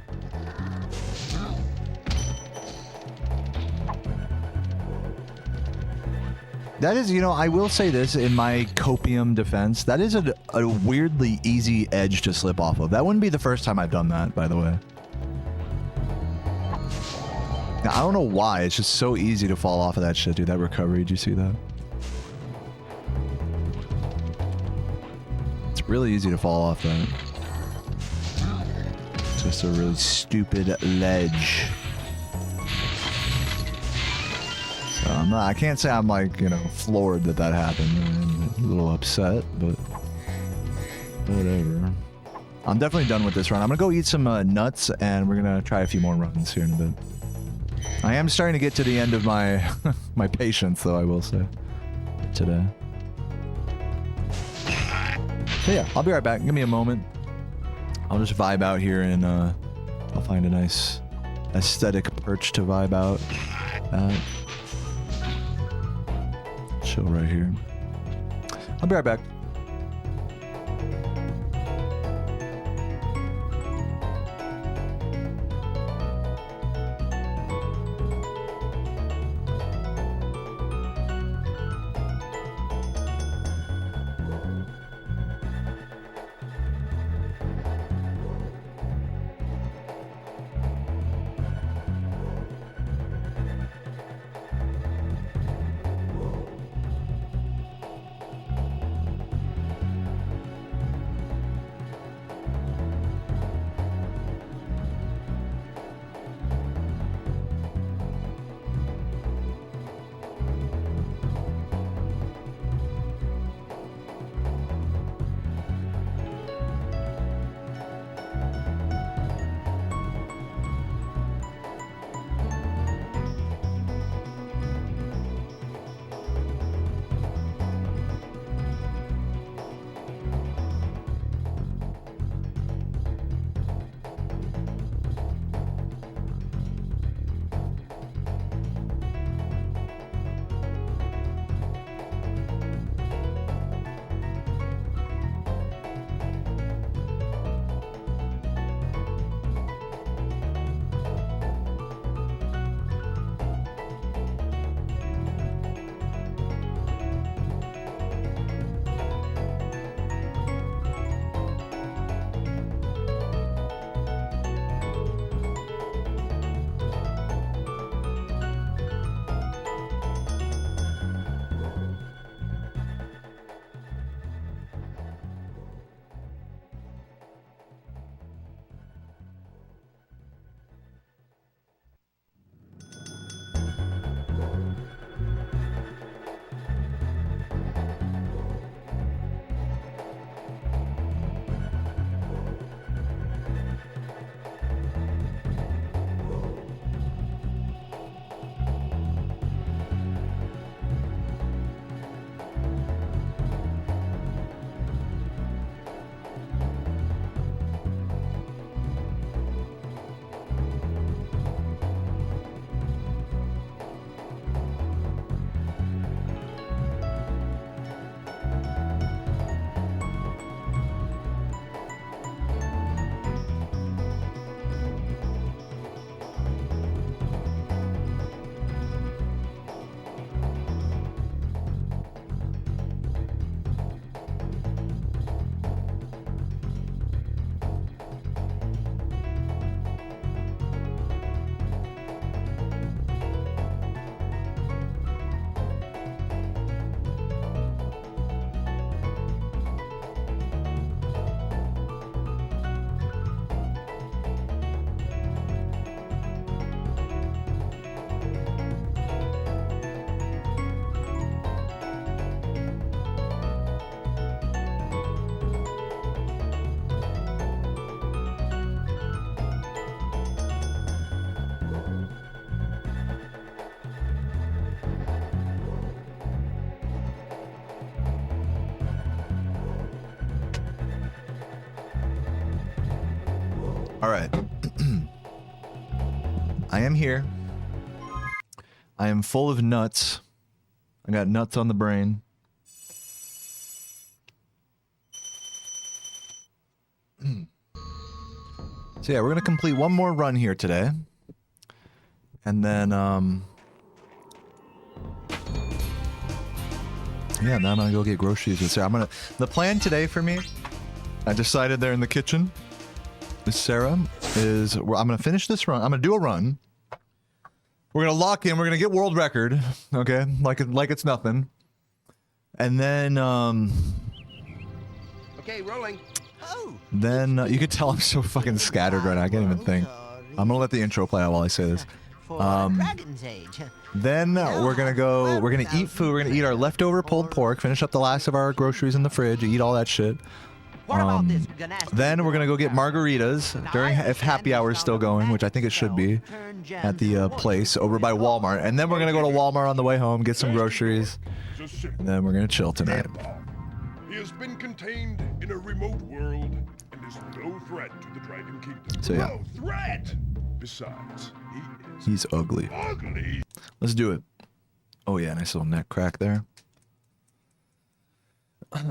That is, you know, I will say this in my copium defense. That is a weirdly easy edge to slip off of. That wouldn't be the first time I've done that, by the way. Now, I don't know why. It's just so easy to fall off of that shit, dude. That recovery, did you see that? It's really easy to fall off that. It's just a really stupid ledge. So I can't say I'm like, you know, floored that that happened. I'm a little upset, but whatever. I'm definitely done with this run. I'm gonna go eat some nuts, and we're gonna try a few more runs here in a bit. I am starting to get to the end of my my patience, though, I will say, today. So yeah, I'll be right back. Give me a moment. I'll just vibe out here, and I'll find a nice aesthetic perch to vibe out at. Chill right here. I'll be right back. All right. I am here. I am full of nuts. I got nuts on the brain. So yeah, we're gonna complete one more run here today. And then, yeah, now I'm gonna go get groceries with Sarah. The plan today for me, I decided there in the kitchen, with Sarah, is I'm gonna finish this run. I'm gonna do a run. We're gonna lock in. We're gonna get world record. Okay, like it's nothing. And then, Okay, rolling. Oh. Then you could tell I'm so fucking scattered right now. I can't even think. I'm gonna let the intro play out while I say this. Then we're gonna eat food. We're gonna eat our leftover pulled pork, finish up the last of our groceries in the fridge, eat all that shit. Then we're gonna go get margaritas if happy hour is still going, which I think it should be, at the place over by Walmart. And then we're gonna go to Walmart on the way home, get some groceries, and then we're gonna chill tonight. He has been contained in a remote world and is no threat to the Dragon Kingdom. So yeah. No threat! Besides, He's ugly. Ugly! Let's do it. Oh yeah, nice little neck crack there.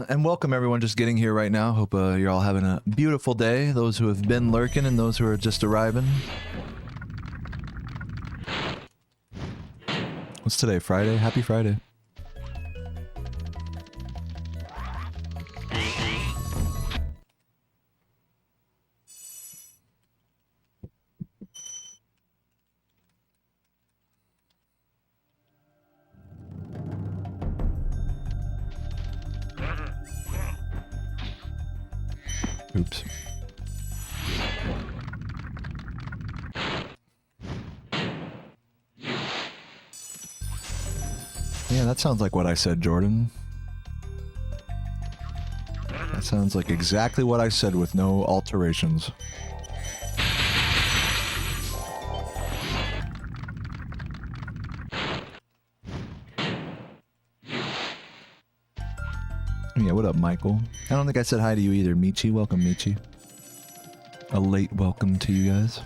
And welcome everyone just getting here right now. Hope you're all having a beautiful day. Those who have been lurking and those who are just arriving. What's today? Friday? Happy Friday. Oops. Yeah, that sounds like what I said, Jordan. That sounds like exactly what I said with no alterations. Yeah, what up, Michael? I don't think I said hi to you either, Michi. Welcome, Michi. A late welcome to you guys.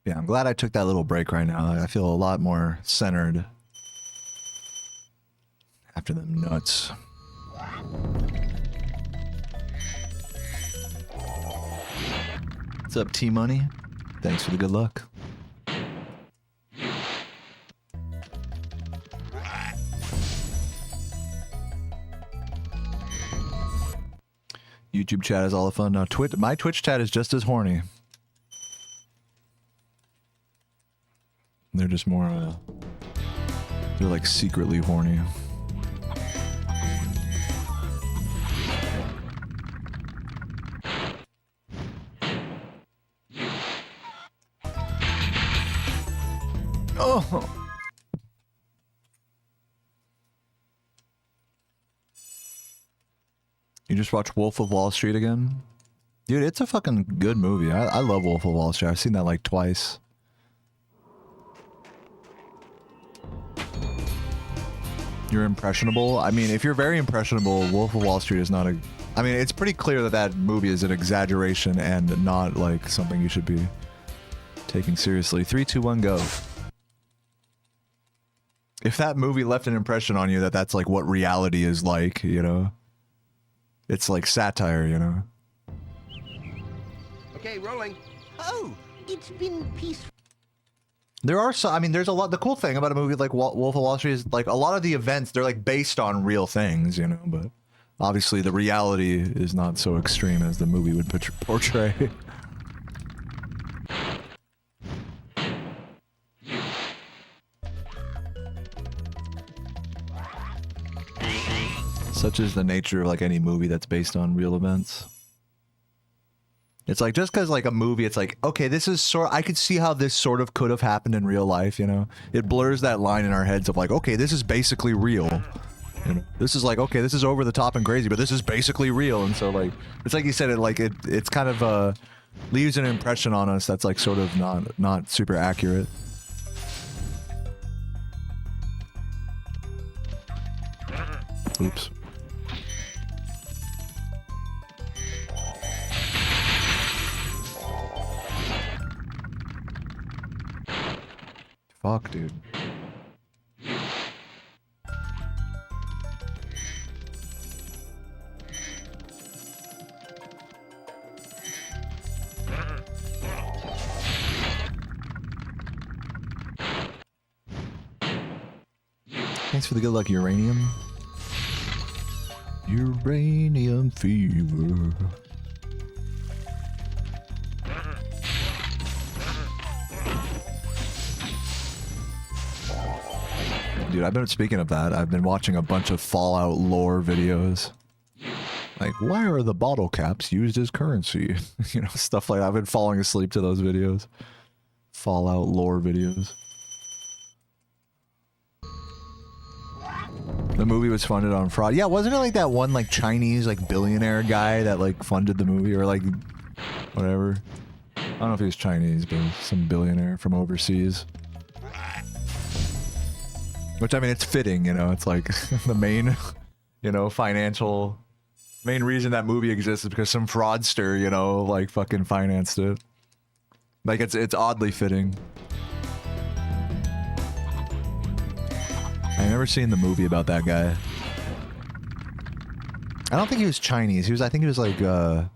Yeah, I'm glad I took that little break right now. I feel a lot more centered after them nuts. What's up, T-Money? Thanks for the good luck. YouTube chat is all the fun. Now, my Twitch chat is just as horny. They're just more, they're like secretly horny. Oh! You just watched Wolf of Wall Street again? Dude, it's a fucking good movie. I love Wolf of Wall Street. I've seen that like twice. You're impressionable? I mean, if you're very impressionable, Wolf of Wall Street is not a... I mean, it's pretty clear that that movie is an exaggeration and not, like, something you should be taking seriously. 3, 2, 1, go. If that movie left an impression on you that that's, like, what reality is like, you know? It's like satire, you know? Okay, rolling. Oh, it's been peaceful. There are some, I mean, there's a lot, the cool thing about a movie like Wolf of Wall Street is, like, a lot of the events, they're, like, based on real things, you know, but obviously the reality is not so extreme as the movie would portray. Such is the nature of, like, any movie that's based on real events. It's like, just because like a movie, it's like, okay, this is I could see how this sort of could have happened in real life, you know? It blurs that line in our heads of like, okay, this is basically real. You know? This is like, okay, this is over the top and crazy, but this is basically real. And so like, it's like you said, it's kind of leaves an impression on us that's like sort of not super accurate. Oops. Fuck, dude. Thanks for the good luck, uranium. Uranium fever. Dude, I've been, speaking of that, I've been watching a bunch of Fallout lore videos. Like, why are the bottle caps used as currency? You know, stuff like that. I've been falling asleep to those videos. Fallout lore videos. The movie was funded on fraud. Yeah, wasn't it like that one like Chinese like billionaire guy that like funded the movie, or like whatever? I don't know if he was Chinese, but some billionaire from overseas. Which, I mean, it's fitting, you know, it's like the main, you know, main reason that movie exists is because some fraudster, you know, like fucking financed it. Like it's oddly fitting. I've never seen the movie about that guy. I don't think he was Chinese. I think he was like, yeah,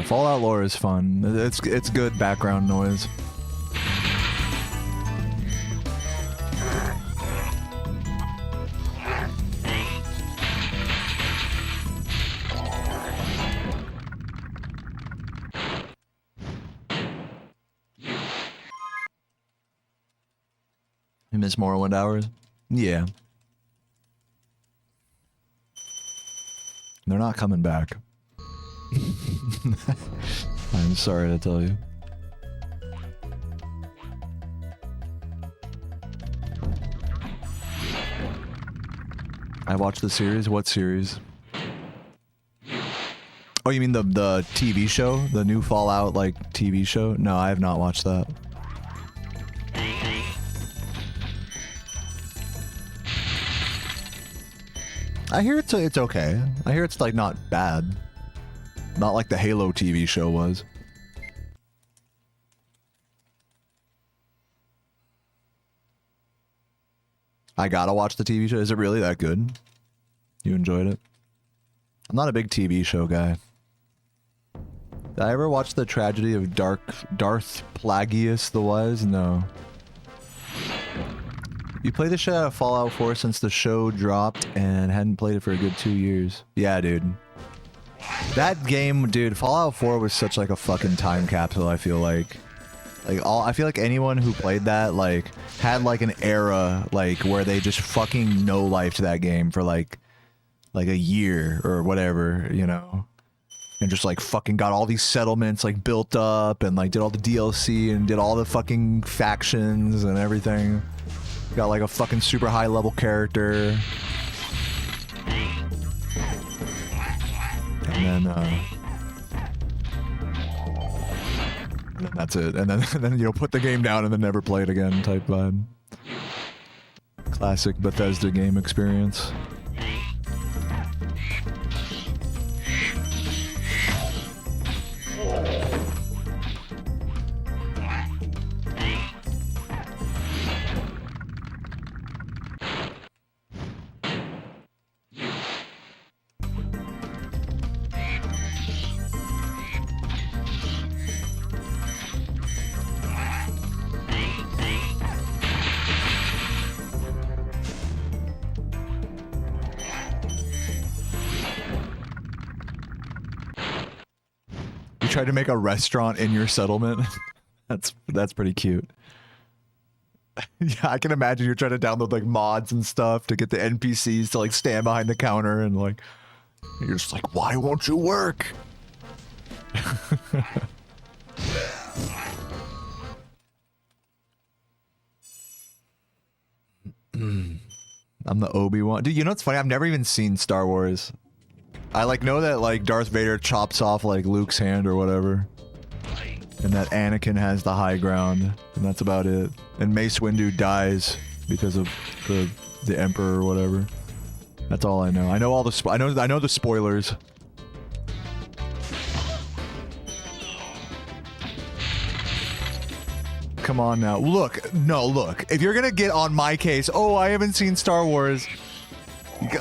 Fallout lore is fun. It's good background noise. You miss Morrowind hours? Yeah. They're not coming back. I'm sorry to tell you. I watched the series? What series? Oh, you mean the TV show? The new Fallout, like, TV show? No, I have not watched that. I hear it's okay. I hear it's, like, not bad. Not like the Halo TV show was. I gotta watch the TV show. Is it really that good? You enjoyed it? I'm not a big TV show guy. Did I ever watch the tragedy of Darth Plagueis the Wise? No. You played the shit out of Fallout 4 since the show dropped and hadn't played it for a good 2 years. Yeah, dude. That game, dude, Fallout 4 was such like a fucking time capsule, I feel like. I feel like anyone who played that, like, had like an era, like, where they just fucking no-lifed that game for like a year or whatever, you know? And just like fucking got all these settlements like built up and like did all the DLC and did all the fucking factions and everything. Got like a fucking super high level character. And then that's it. And then you know, put the game down and then never play it again type vibe. Classic Bethesda game experience. tried to make a restaurant in your settlement. That's pretty cute. Yeah, I can imagine you're trying to download like mods and stuff to get the NPCs to like stand behind the counter and like you're just like, why won't you work? I'm the Obi-Wan. Dude, you know what's funny? I've never even seen Star Wars. I like know that like Darth Vader chops off like Luke's hand or whatever. And that Anakin has the high ground. And that's about it. And Mace Windu dies because of the Emperor or whatever. That's all I know. I know all the I know the spoilers. Come on now. Look. No, look. If you're gonna get on my case, oh, I haven't seen Star Wars.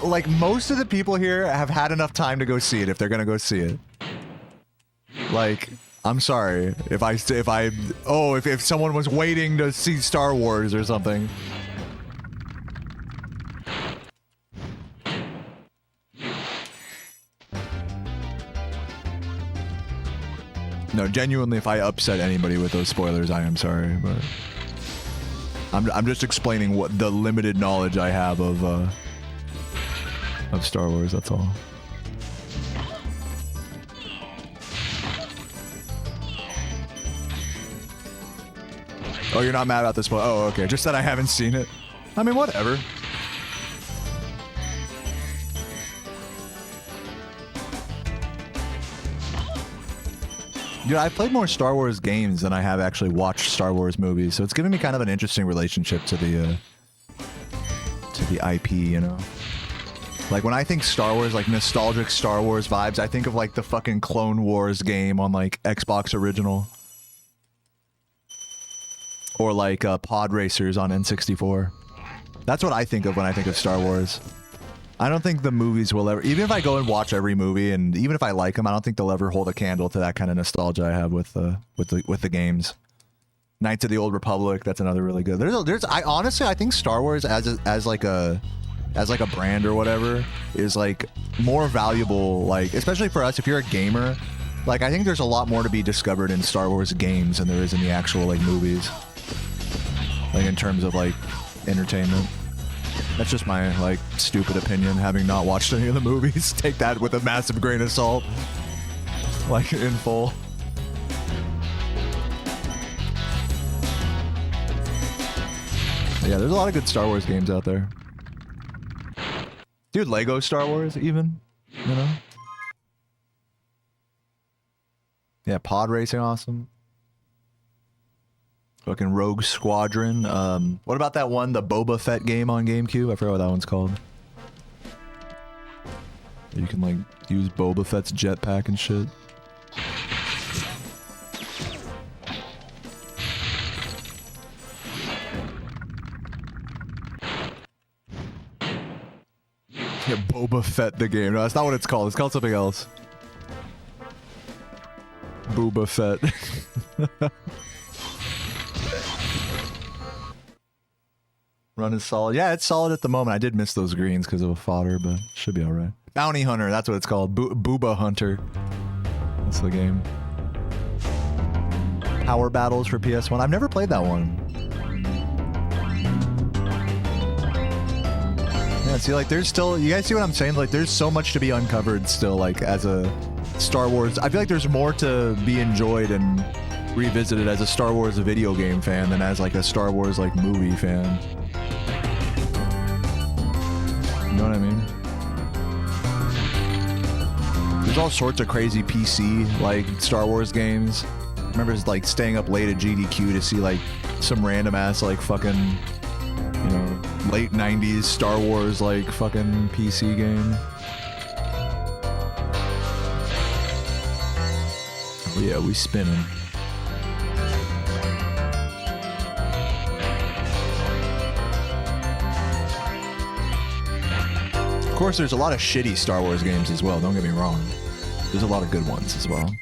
Like, most of the people here have had enough time to go see it if they're gonna go see it. Like, I'm sorry. If someone was waiting to see Star Wars or something. No, genuinely, if I upset anybody with those spoilers, I am sorry, but I'm just explaining what the limited knowledge I have of Star Wars. That's all. Oh, you're not mad about this spoiler? Oh, okay. Just that I haven't seen it. I mean, whatever. Dude, I've played more Star Wars games than I have actually watched Star Wars movies, so it's given me kind of an interesting relationship to the IP, you know? Like, when I think Star Wars, like nostalgic Star Wars vibes, I think of like the fucking Clone Wars game on like Xbox Original. Or like Pod Racers on N64. That's what I think of when I think of Star Wars. I don't think the movies will ever, even if I go and watch every movie, and even if I like them, I don't think they'll ever hold a candle to that kind of nostalgia I have with the games. Knights of the Old Republic, that's another really good. I honestly think Star Wars as like a brand or whatever is like more valuable, like especially for us if you're a gamer. Like, I think there's a lot more to be discovered in Star Wars games than there is in the actual like movies. Like in terms of like entertainment. That's just my, like, stupid opinion, having not watched any of the movies. Take that with a massive grain of salt. Like, in full. Yeah, there's a lot of good Star Wars games out there. Dude, Lego Star Wars, even. You know? Yeah, pod racing, awesome. Fucking Rogue Squadron. What about that one, the Boba Fett game on GameCube? I forgot what that one's called. You can, like, use Boba Fett's jetpack and shit. Yeah, Boba Fett the game. No, that's not what it's called. It's called something else. Boba Fett. Run is solid. Yeah, it's solid at the moment. I did miss those greens because of a fodder, but should be alright. Bounty Hunter, that's what it's called. Booba Hunter. That's the game. Power Battles for PS1. I've never played that one. Yeah, see, like, there's still... You guys see what I'm saying? Like, there's so much to be uncovered still, like, as a Star Wars... I feel like there's more to be enjoyed and revisited as a Star Wars video game fan than as, like, a Star Wars, like, movie fan. You know what I mean? There's all sorts of crazy PC, like, Star Wars games. I remember, like, staying up late at GDQ to see, like, some random-ass, like, fucking, you know, late 90s Star Wars, like, fucking PC game. Oh, yeah, we spinning. Of course, there's a lot of shitty Star Wars games as well, don't get me wrong. There's a lot of good ones as well.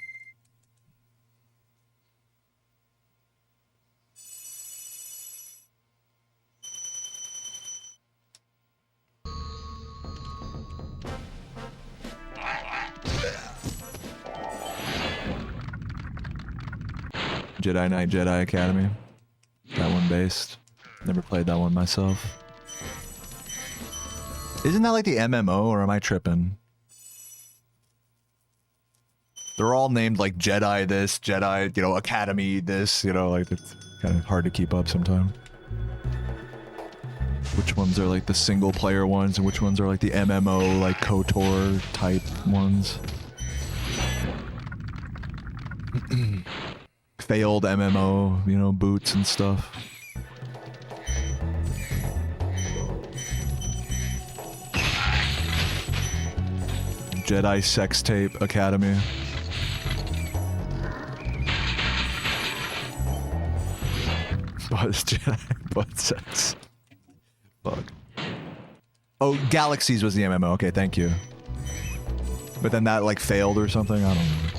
Jedi Knight Jedi Academy. That one based. Never played that one myself. Isn't that like the MMO, or am I tripping? They're all named like Jedi this, Jedi, you know, Academy this, you know, like it's kind of hard to keep up sometimes. Which ones are like the single player ones and which ones are like the MMO, like KOTOR type ones? Failed MMO, you know, boots and stuff. Jedi Sex Tape Academy. What is Jedi butt sex? Fuck. Oh, Galaxies was the MMO. Okay, thank you. But then that like failed or something? I don't know.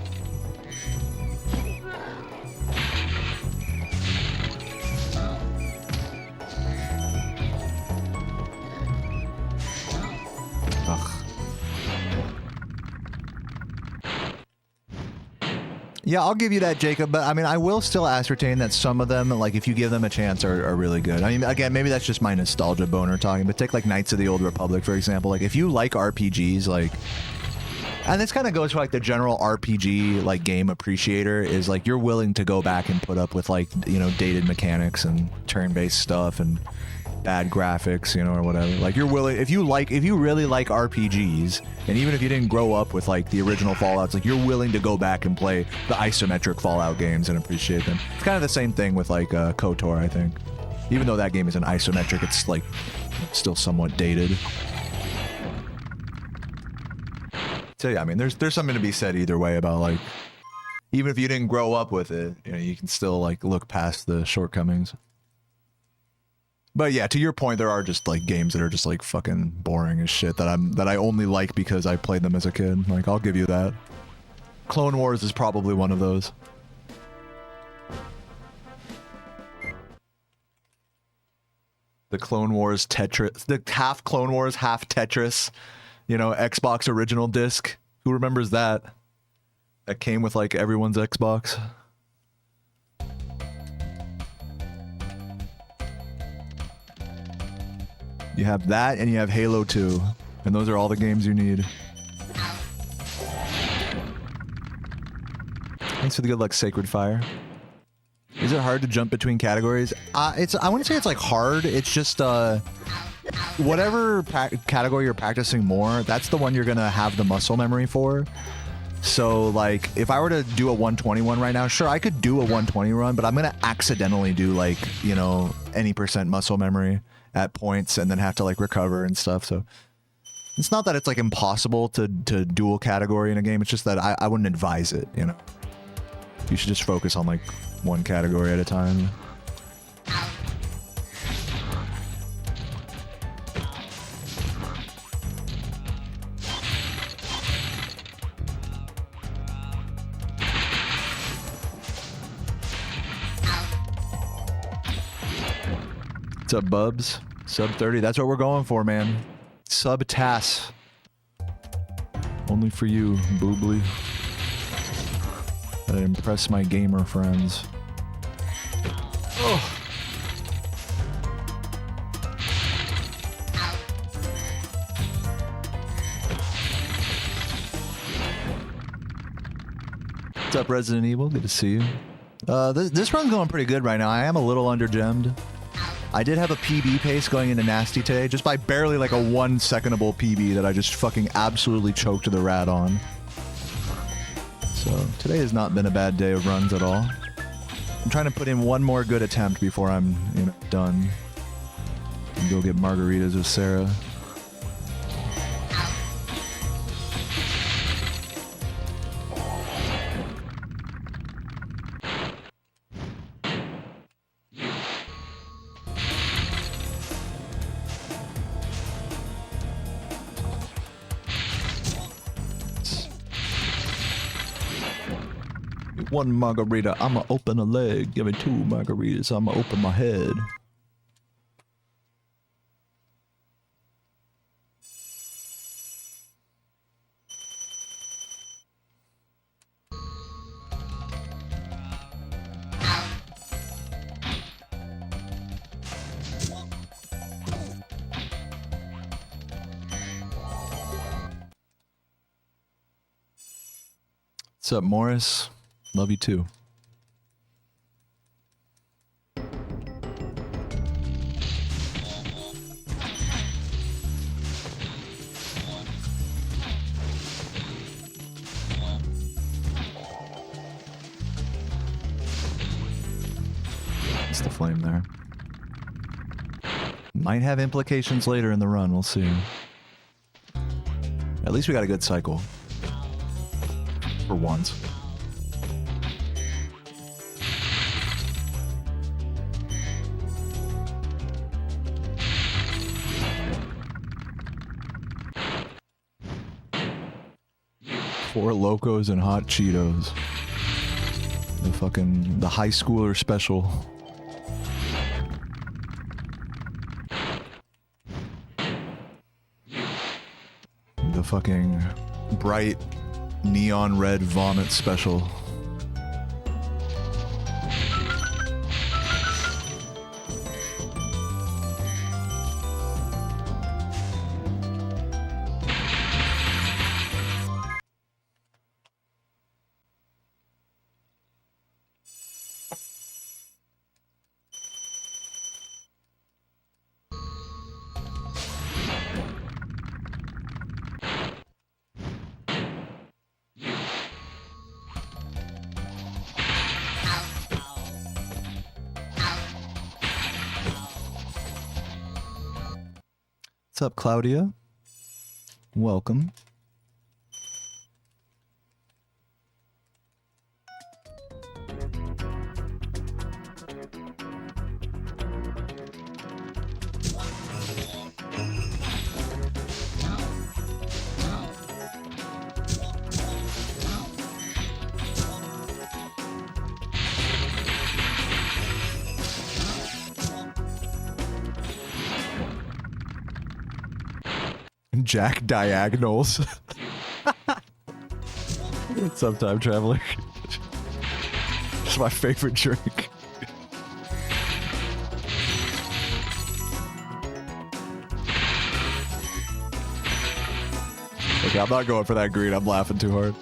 Yeah, I'll give you that, Jacob, but I mean, I will still ascertain that some of them, like, if you give them a chance, are really good. I mean, again, maybe that's just my nostalgia boner talking, but take, like, Knights of the Old Republic, for example. Like, if you like RPGs, like... And this kind of goes for, like, the general RPG, like, game appreciator, is, like, you're willing to go back and put up with, like, you know, dated mechanics and turn-based stuff and bad graphics, you know, or whatever. Like, you're willing, if you really like RPGs, and even if you didn't grow up with like the original Fallouts, like you're willing to go back and play the isometric Fallout games and appreciate them. It's kind of the same thing with like KOTOR, I think. Even though that game is an isometric, it's like still somewhat dated. So yeah, I mean, there's something to be said either way about like, even if you didn't grow up with it, you know, you can still like look past the shortcomings. But yeah, to your point, there are just like games that are just like fucking boring as shit that I only like because I played them as a kid. Like, I'll give you that. Clone Wars is probably one of those. The Clone Wars Tetris, the half Clone Wars, half Tetris, you know, Xbox original disc. Who remembers that? That came with like everyone's Xbox. You have that, and you have Halo 2. And those are all the games you need. Thanks for the good luck, Sacred Fire. Is it hard to jump between categories? I wouldn't say it's like hard. It's just whatever category you're practicing more, that's the one you're gonna have the muscle memory for. So like, if I were to do a 121 right now, sure, I could do a 120 run, but I'm gonna accidentally do like, you know, any % muscle memory at points and then have to like recover and stuff. So it's not that it's like impossible to dual category in a game. It's just that I wouldn't advise it, you know. You should just focus on like one category at a time. What's up, Bubs? Sub 30. That's what we're going for, man. Sub TAS. Only for you, Boobly. Gotta impress my gamer friends. Oh. What's up, Resident Evil? Good to see you. This run's going pretty good right now. I am a little under-gemmed. I did have a PB pace going into Nasty today, just by barely like a 1 secondable PB that I just fucking absolutely choked the rat on. So today has not been a bad day of runs at all. I'm trying to put in one more good attempt before I'm, you know, done. And go get margaritas with Sarah. One margarita, I'ma open a leg. Give me 2 margaritas, I'ma open my head. What's up, Morris? Love you too. It's the flame there. Might have implications later in the run, we'll see. At least we got a good cycle. For once. Four Locos and hot Cheetos. The high schooler special. The fucking bright neon red vomit special. What's up, Claudia? Welcome. Jack Diagonals. Sometime traveler. It's my favorite drink. Okay, I'm not going for that green. I'm laughing too hard.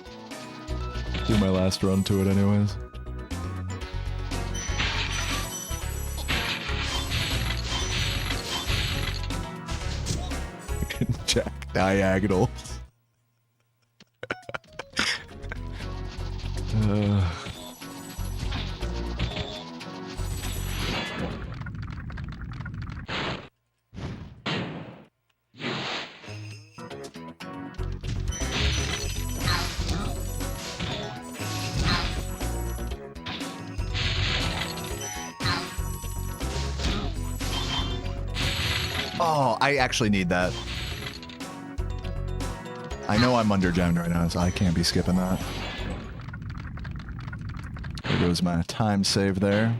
Do my last run to it anyways. Jack Diagonals. Oh, I actually need that. I know I'm under gemmed right now, so I can't be skipping that. There goes my time save there.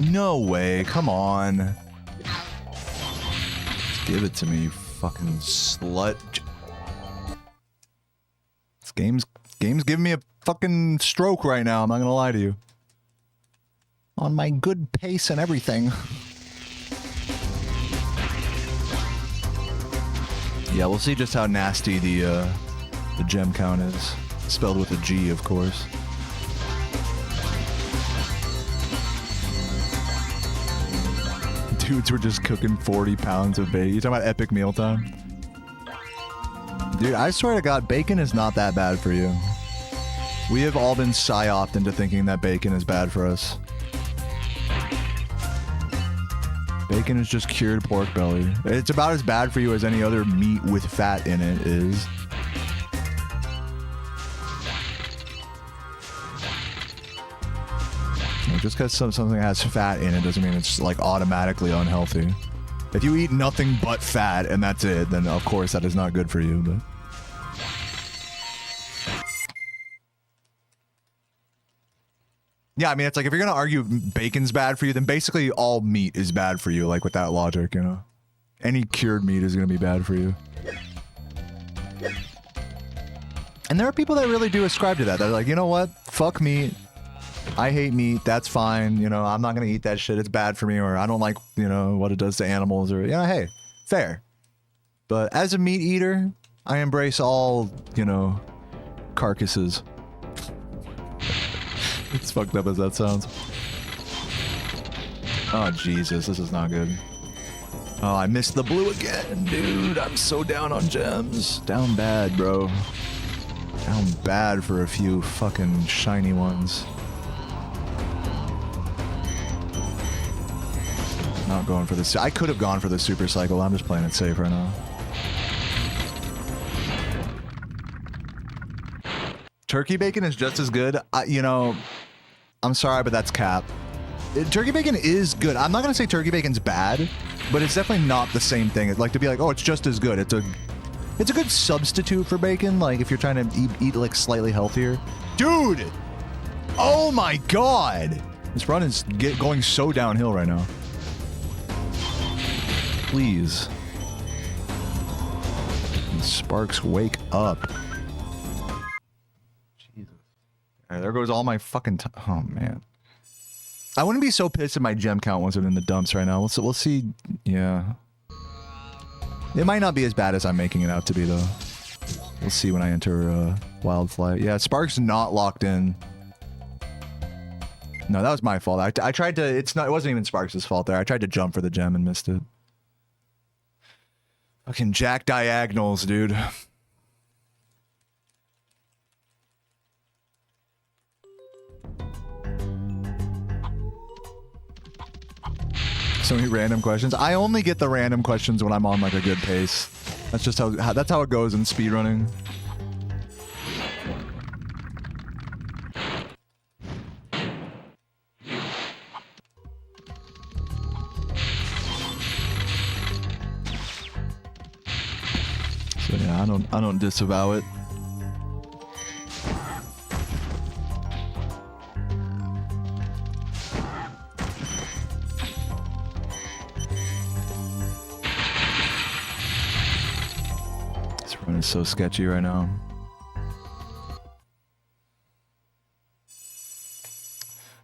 No way, come on. Just give it to me, you fucking slut. This game's giving me a fucking stroke right now, I'm not gonna lie to you. On my good pace and everything. Yeah, we'll see just how nasty the gem count is. Spelled with a G, of course. Dudes were just cooking 40 pounds of bacon. You talking about epic mealtime? Dude, I swear to God, bacon is not that bad for you. We have all been psyoped into thinking that bacon is bad for us. Bacon is just cured pork belly. It's about as bad for you as any other meat with fat in it is. Just because something has fat in it doesn't mean it's like automatically unhealthy. If you eat nothing but fat and that's it, then of course that is not good for you. But yeah, I mean, it's like if you're gonna argue bacon's bad for you, then basically all meat is bad for you. Like with that logic, you know, any cured meat is gonna be bad for you. And there are people that really do ascribe to that. They're like, you know what? Fuck meat. I hate meat. That's fine. You know, I'm not going to eat that shit. It's bad for me. Or I don't like, you know, what it does to animals. Or, you know, hey, fair. But as a meat eater, I embrace all, you know, carcasses. It's fucked up as that sounds. Oh, Jesus. This is not good. Oh, I missed the blue again, dude. I'm so down on gems. Down bad, bro. Down bad for a few fucking shiny ones. Not going for this. I could have gone for the super cycle. I'm just playing it safe right now. Turkey bacon is just as good. You know, I'm sorry, but that's cap. Turkey bacon is good. I'm not going to say turkey bacon's bad, but it's definitely not the same thing. It's like to be like, oh, it's just as good. It's a good substitute for bacon, like if you're trying to eat like slightly healthier. Dude! Oh my god! This run is going so downhill right now. Please. Sparks, wake up. Jesus. Right, there goes all my fucking time. Oh, man. I wouldn't be so pissed if my gem count wasn't in the dumps right now. We'll see. Yeah. It might not be as bad as I'm making it out to be, though. We'll see when I enter Wildfly. Yeah, Sparks not locked in. No, that was my fault. I tried to... It wasn't even Sparks' fault there. I tried to jump for the gem and missed it. Fucking jack diagonals, dude. So many random questions. I only get the random questions when I'm on like a good pace. That's just how it goes in speedrunning. So yeah, I don't disavow it. This run is so sketchy right now.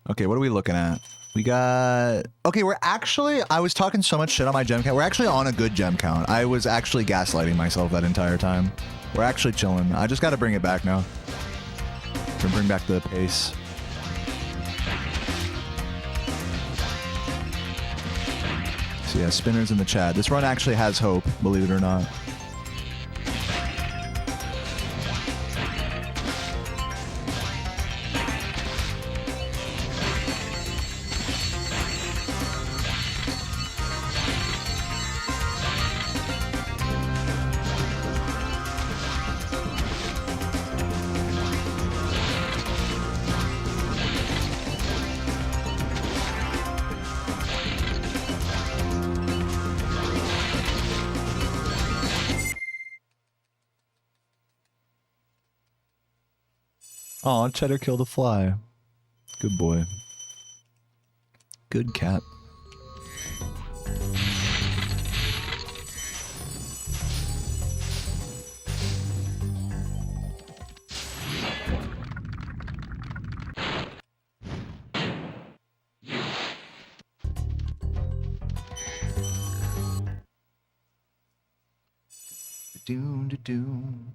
Okay, what are we looking at? We got... Okay, we're actually... I was talking so much shit on my gem count. We're actually on a good gem count. I was actually gaslighting myself that entire time. We're actually chilling. I just got to bring it back now. Bring back the pace. So yeah, spinners in the chat. This run actually has hope, believe it or not. Aw, Cheddar killed a fly. Good boy. Good cat. Doom.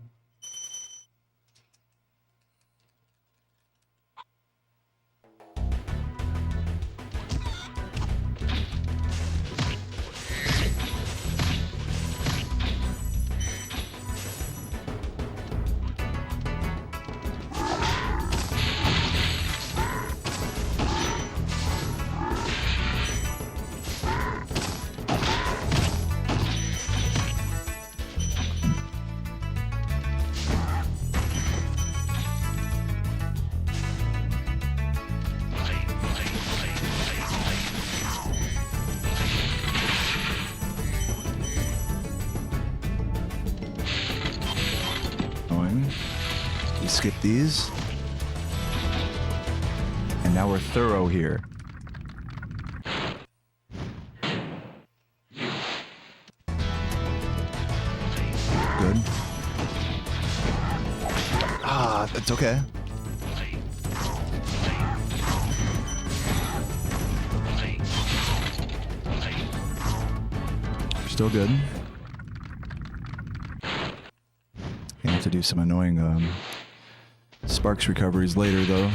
Skip these. And now we're thorough here. Good. It's okay. Still good. Gonna have to do some annoying sparks recoveries later, though.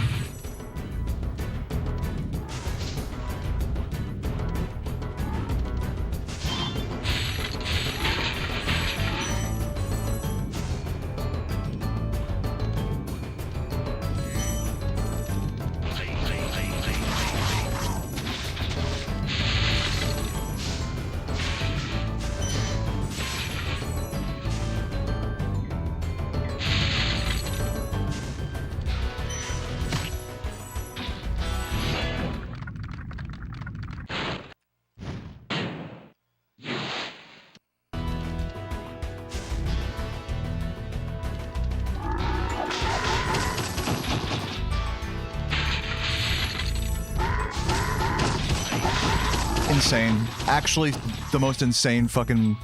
Insane. Actually, the most insane fucking...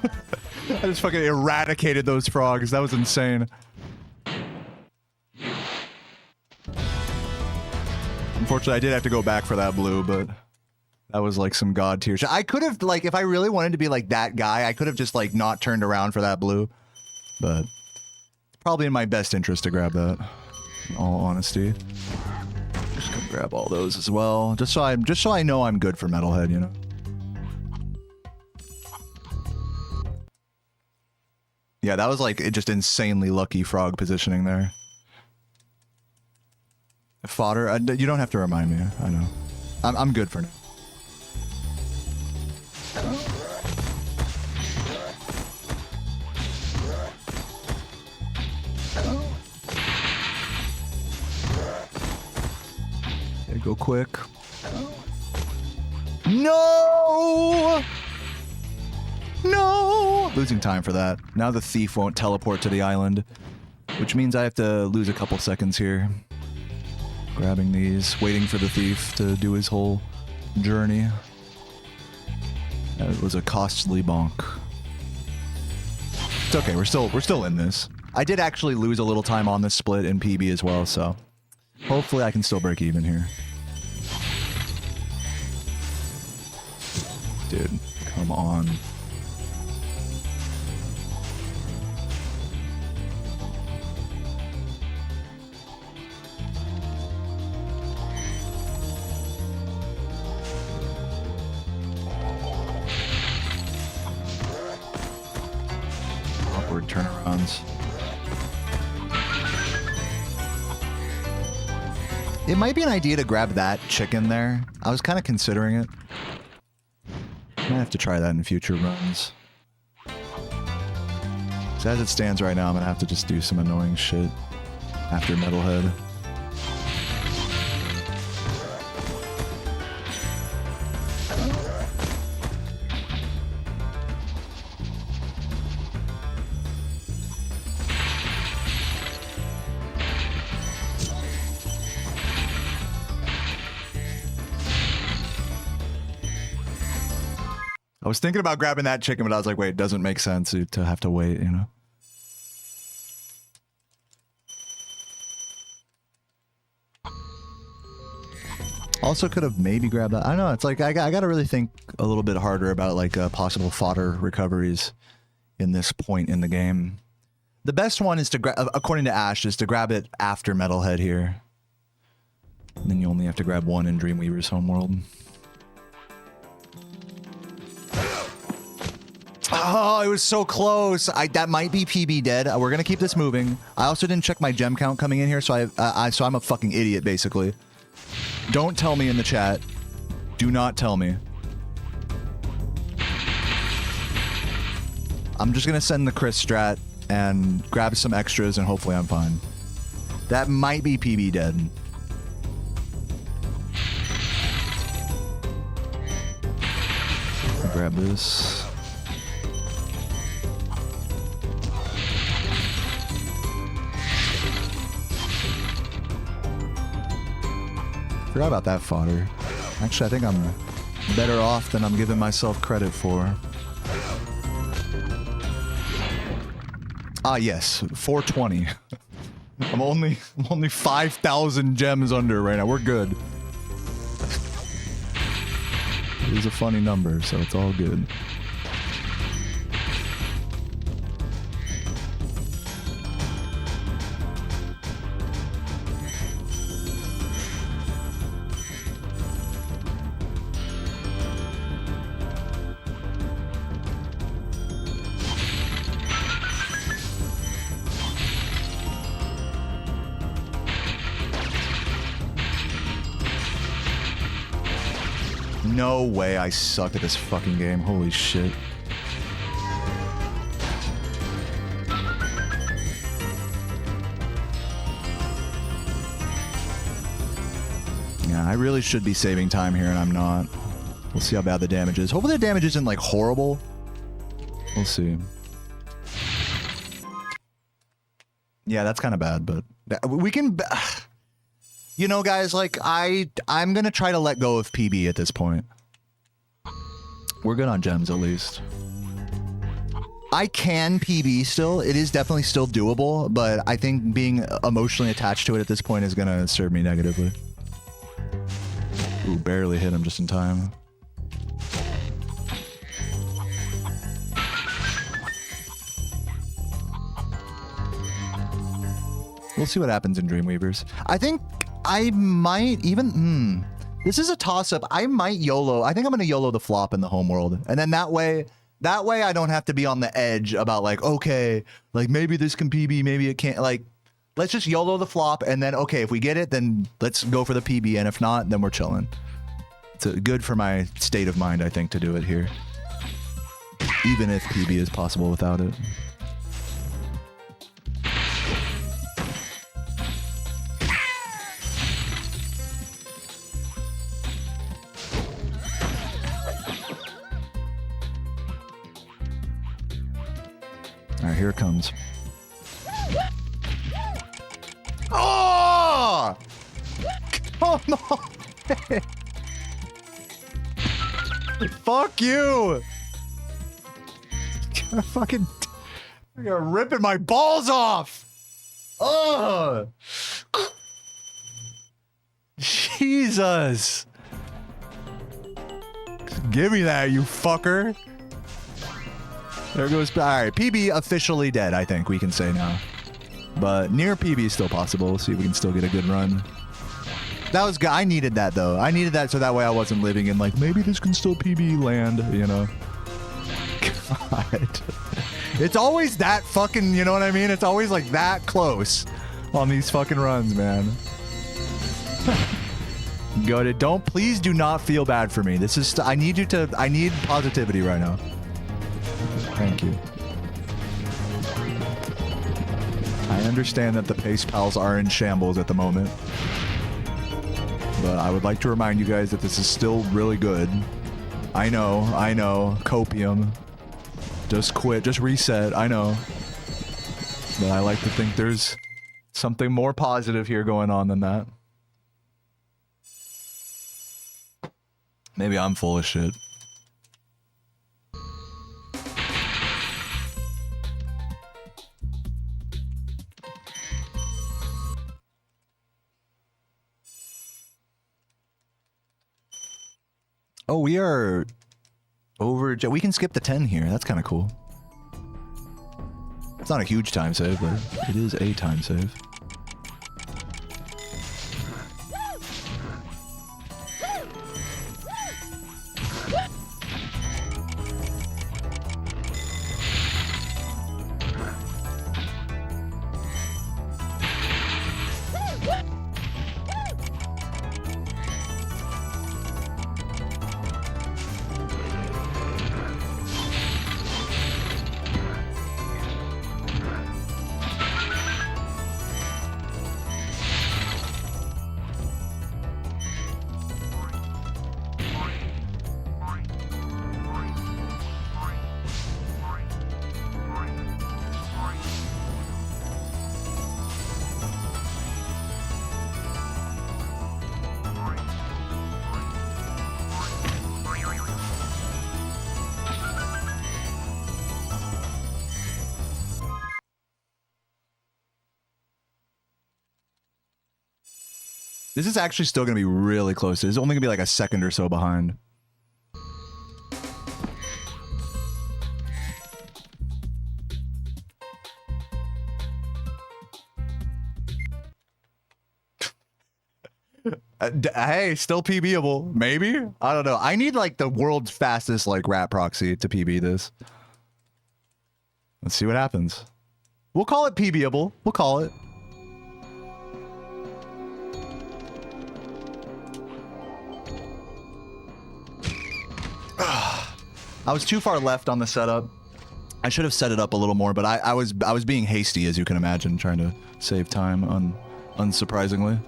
I just fucking eradicated those frogs. That was insane. Unfortunately, I did have to go back for that blue, but that was like some god tier shit. I could have, like, if I really wanted to be like that guy, I could have just like not turned around for that blue. But it's probably in my best interest to grab that, in all honesty. Just gonna grab all those as well, just so I know I'm good for Metalhead, you know. Yeah, that was like just insanely lucky frog positioning there. Fodder, you don't have to remind me. I know. I'm good for now. Okay, go quick. No! No! Losing time for that. Now the thief won't teleport to the island, which means I have to lose a couple seconds here. Grabbing these, waiting for the thief to do his whole journey. That was a costly bonk. It's okay, we're still in this. I did actually lose a little time on this split in PB as well, so hopefully I can still break even here. Dude, come on. Awkward turnarounds. It might be an idea to grab that chicken there. I was kind of considering it. I might have to try that in future runs. So as it stands right now, I'm gonna have to just do some annoying shit after Metalhead. I was thinking about grabbing that chicken, but I was like, wait, it doesn't make sense to have to wait, you know? Also could have maybe grabbed that. I don't know, it's like, I gotta really think a little bit harder about like possible fodder recoveries in this point in the game. The best one is to grab, according to Ash, is to grab it after Metalhead here. And then you only have to grab one in Dreamweaver's homeworld. Oh, it was so close. That might be PB dead. We're gonna keep this moving. I also didn't check my gem count coming in here, so so I'm a fucking idiot, basically. Don't tell me in the chat. Do not tell me. I'm just gonna send the Chris strat and grab some extras, and hopefully I'm fine. That might be PB dead. I'll grab this. Forgot about that fodder. Actually, I think I'm better off than I'm giving myself credit for. Ah, yes, 420. I'm only 5,000 gems under right now. We're good. It is a funny number, so it's all good. No way I suck at this fucking game. Holy shit. Yeah, I really should be saving time here and I'm not. We'll see how bad the damage is. Hopefully the damage isn't like horrible. We'll see. Yeah, that's kind of bad, but we can... You know, guys, like, I'm gonna try to let go of PB at this point. We're good on gems, at least. I can PB still. It is definitely still doable, but I think being emotionally attached to it at this point is gonna serve me negatively. Ooh, barely hit him just in time. We'll see what happens in Dreamweavers. I think I might even... This is a toss-up. I might YOLO. I think I'm going to YOLO the flop in the homeworld. And then that way I don't have to be on the edge about like, okay, like maybe this can PB, maybe it can't. Like, let's just YOLO the flop. And then, okay, if we get it, then let's go for the PB. And if not, then we're chilling. It's good for my state of mind, I think, to do it here. Even if PB is possible without it. Alright, here it comes. Oh! Come on! Fuck you! Fucking... You're ripping my balls off! Oh! Jesus! Give me that, you fucker! There goes... Alright, PB officially dead, I think we can say now. But near PB is still possible. We'll see if we can still get a good run. That was good. I needed that, though. I needed that so that way I wasn't living in, like, maybe this can still PB land, you know? God. It's always that fucking, you know what I mean? It's always, like, that close on these fucking runs, man. Good. Don't... Please do not feel bad for me. This is... I need you to... I need positivity right now. Thank you. I understand that the Pace Pals are in shambles at the moment. But I would like to remind you guys that this is still really good. I know. Copium. Just quit, just reset, I know. But I like to think there's something more positive here going on than that. Maybe I'm full of shit. Oh, we are over... We can skip the 10 here. That's kind of cool. It's not a huge time save, but it is a time save. This is actually still going to be really close. It's only going to be like a second or so behind. Hey, still PBable. Maybe? I don't know. I need like the world's fastest like rat proxy to PB this. Let's see what happens. We'll call it PBable. We'll call it. I was too far left on the setup. I should have set it up a little more, but I was being hasty, as you can imagine, trying to save time unsurprisingly.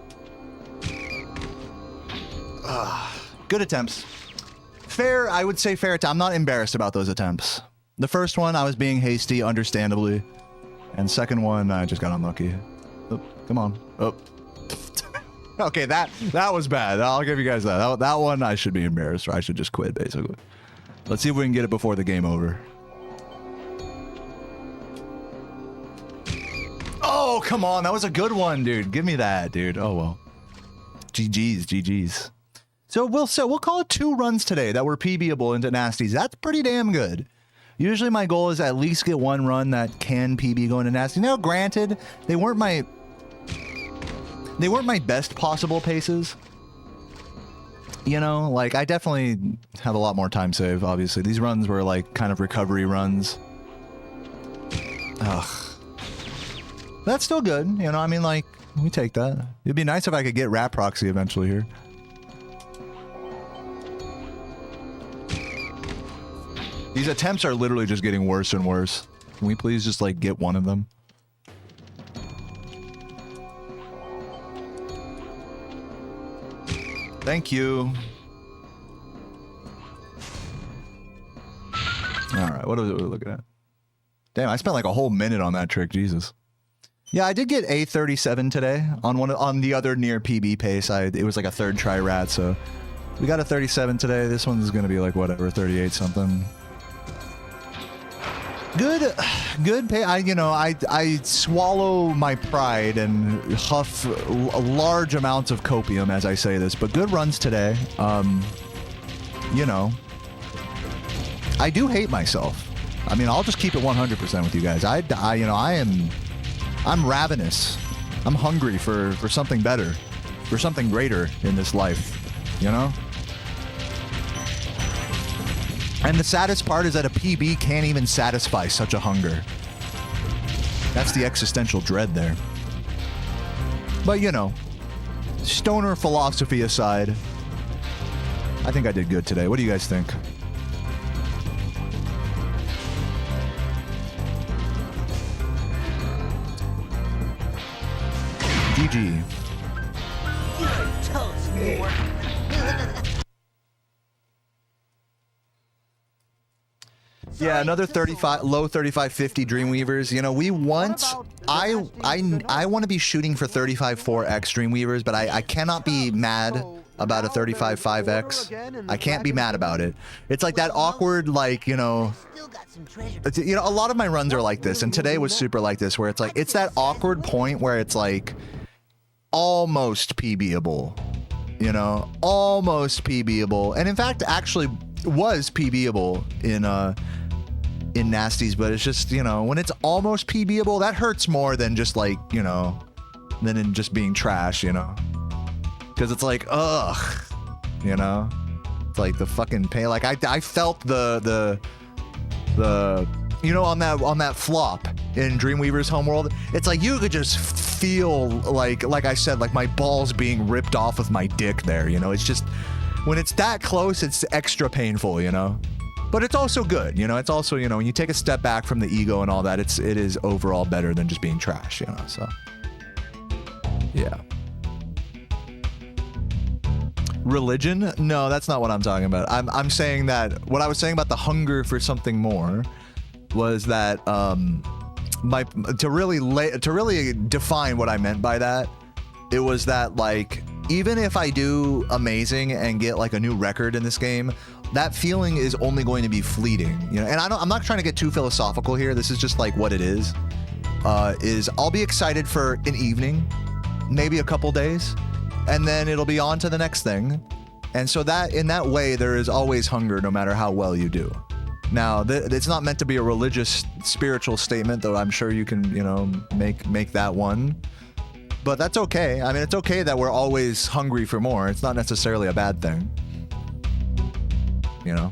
Good attempts. Fair, I would say fair. I'm not embarrassed about those attempts. The first one, I was being hasty, understandably. And second one, I just got unlucky. Oh, come on. Oh. Okay, that was bad. I'll give you guys that. That one, I should be embarrassed, or I should just quit, basically. Let's see if we can get it before the game over. Oh, come on. That was a good one, dude. Give me that, dude. Oh, well. GG's, GG's. So we'll call it 2 runs today that were PBable into nasties. That's pretty damn good. Usually my goal is at least get 1 run that can PB going to nasty. Now, granted, they weren't my best possible paces. You know, like I definitely have a lot more time save, obviously. These runs were like kind of recovery runs. Ugh. That's still good. You know, I mean, like, we take that. It'd be nice if I could get rat proxy eventually here. These attempts are literally just getting worse and worse. Can we please just, like, get one of them? Thank you. Alright, what are we looking at? Damn, I spent like a whole minute on that trick, Jesus. Yeah, I did get a 37 today on the other near PB pace. It was like a 3rd try rat, so we got a 37 today. This one's gonna be like whatever, 38 something. Good pay. I swallow my pride and huff large amounts of copium as I say this, but good runs today. You know, I do hate myself. I mean, I'll just keep it 100% with you guys. I'm ravenous. I'm hungry for something better, for something greater in this life, you know? And the saddest part is that a PB can't even satisfy such a hunger. That's the existential dread there. But, you know, stoner philosophy aside, I think I did good today. What do you guys think? GG. You're toast, boy. Yeah, another 35, low 3550 Dreamweavers. You know, we want, I want to be shooting for 35.4x Dreamweavers, but I cannot be mad about a 35.5x. I can't be mad about it. It's like that awkward, like, you know, a lot of my runs are like this, and today was super like this, where it's like, it's that awkward point where it's like almost PBable, you know, almost PBable, and in fact, actually was PBable in nasties, but it's just, you know, when it's almost PBable, that hurts more than just like, you know, than in just being trash, you know, because it's like, ugh, you know, it's like the fucking pain. Like I felt the you know, on that flop in Dreamweaver's Homeworld, it's like you could just feel like I said, like my balls being ripped off with my dick there, you know. It's just, when it's that close, it's extra painful, you know. But it's also good, you know. It's also, you know, when you take a step back from the ego and all that, it is overall better than just being trash, you know. So yeah. Religion? No, that's not what I'm talking about. I'm saying that what I was saying about the hunger for something more was that to really define what I meant by that, it was that, like, even if I do amazing and get like a new record in this game, that feeling is only going to be fleeting, you know. And I'm not trying to get too philosophical here. This is just like what it is. I'll be excited for an evening, maybe a couple days, and then it'll be on to the next thing. And so that in that way, there is always hunger, no matter how well you do. Now, it's not meant to be a religious, spiritual statement, though I'm sure you can, you know, make that one. But that's okay. I mean, it's okay that we're always hungry for more. It's not necessarily a bad thing. You know?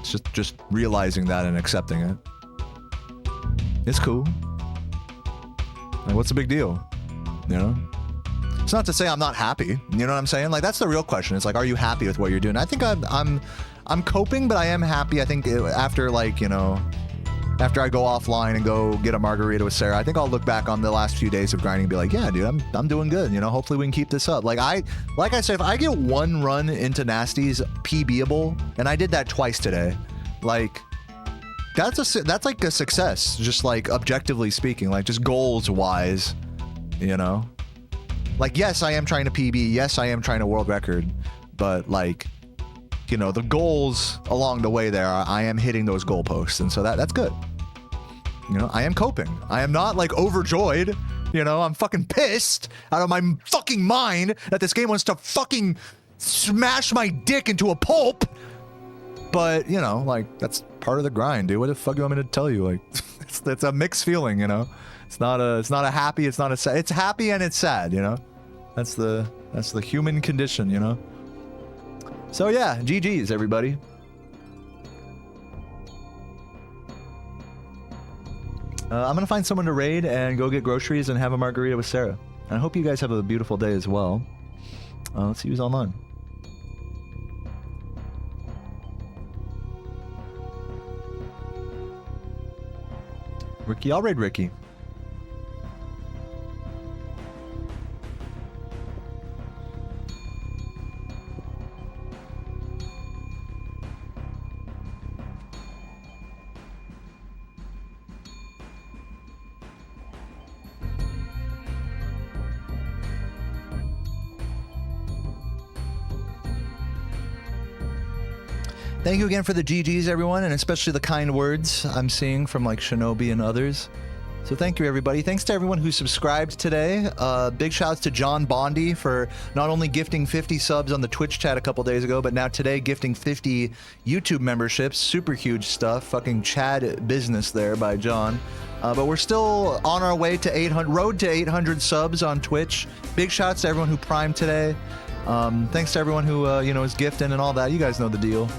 It's just realizing that and accepting it. It's cool. Like, what's the big deal? You know? It's not to say I'm not happy. You know what I'm saying? Like, that's the real question. It's like, are you happy with what you're doing? I think I'm coping, but I am happy. I think after, like, you know, after I go offline and go get a margarita with Sarah, I think I'll look back on the last few days of grinding and be like, yeah, dude, I'm doing good. You know, hopefully we can keep this up. Like I said, if I get one run into Nasty's PBable, and I did that twice today, like that's like a success, just like objectively speaking, like just goals wise, you know. Like, yes, I am trying to PB. Yes, I am trying to world record, but like, you know, the goals along the way there, I am hitting those goalposts, and so that's good. You know, I am coping. I am not like overjoyed. You know, I'm fucking pissed out of my fucking mind that this game wants to fucking smash my dick into a pulp. But, you know, like, that's part of the grind, dude. What the fuck do you want me to tell you? Like, it's a mixed feeling, you know. It's not a happy, it's not a sad. It's happy and it's sad, you know. That's the human condition, you know. So yeah, GG's everybody. I'm gonna find someone to raid and go get groceries and have a margarita with Sarah. And I hope you guys have a beautiful day as well. Let's see who's online. Ricky, I'll raid Ricky. Thank you again for the GGs, everyone, and especially the kind words I'm seeing from like Shinobi and others. So thank you, everybody. Thanks to everyone who subscribed today. Big shouts to John Bondi for not only gifting 50 subs on the Twitch chat a couple days ago, but now today gifting 50 YouTube memberships. Super huge stuff. Fucking Chad business there by John. But we're still on our way to 800, road to 800 subs on Twitch. Big shouts to everyone who primed today. Thanks to everyone who you know, is gifting and all that. You guys know the deal.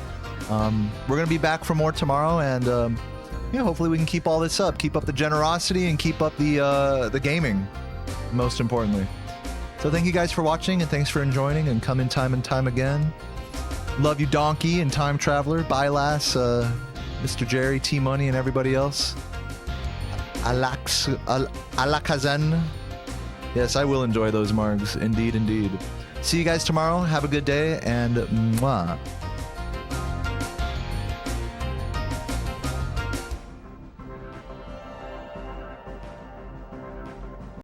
We're gonna be back for more tomorrow, and yeah, hopefully we can keep all this up, keep up the generosity, and keep up the gaming, most importantly. So thank you guys for watching, and thanks for enjoying, and come in time and time again. Love you, Donkey and Time Traveler, Bylass, Mr. Jerry, T Money, and everybody else. Alakazan. Yes, I will enjoy those margs, indeed, indeed. See you guys tomorrow. Have a good day, and mwah.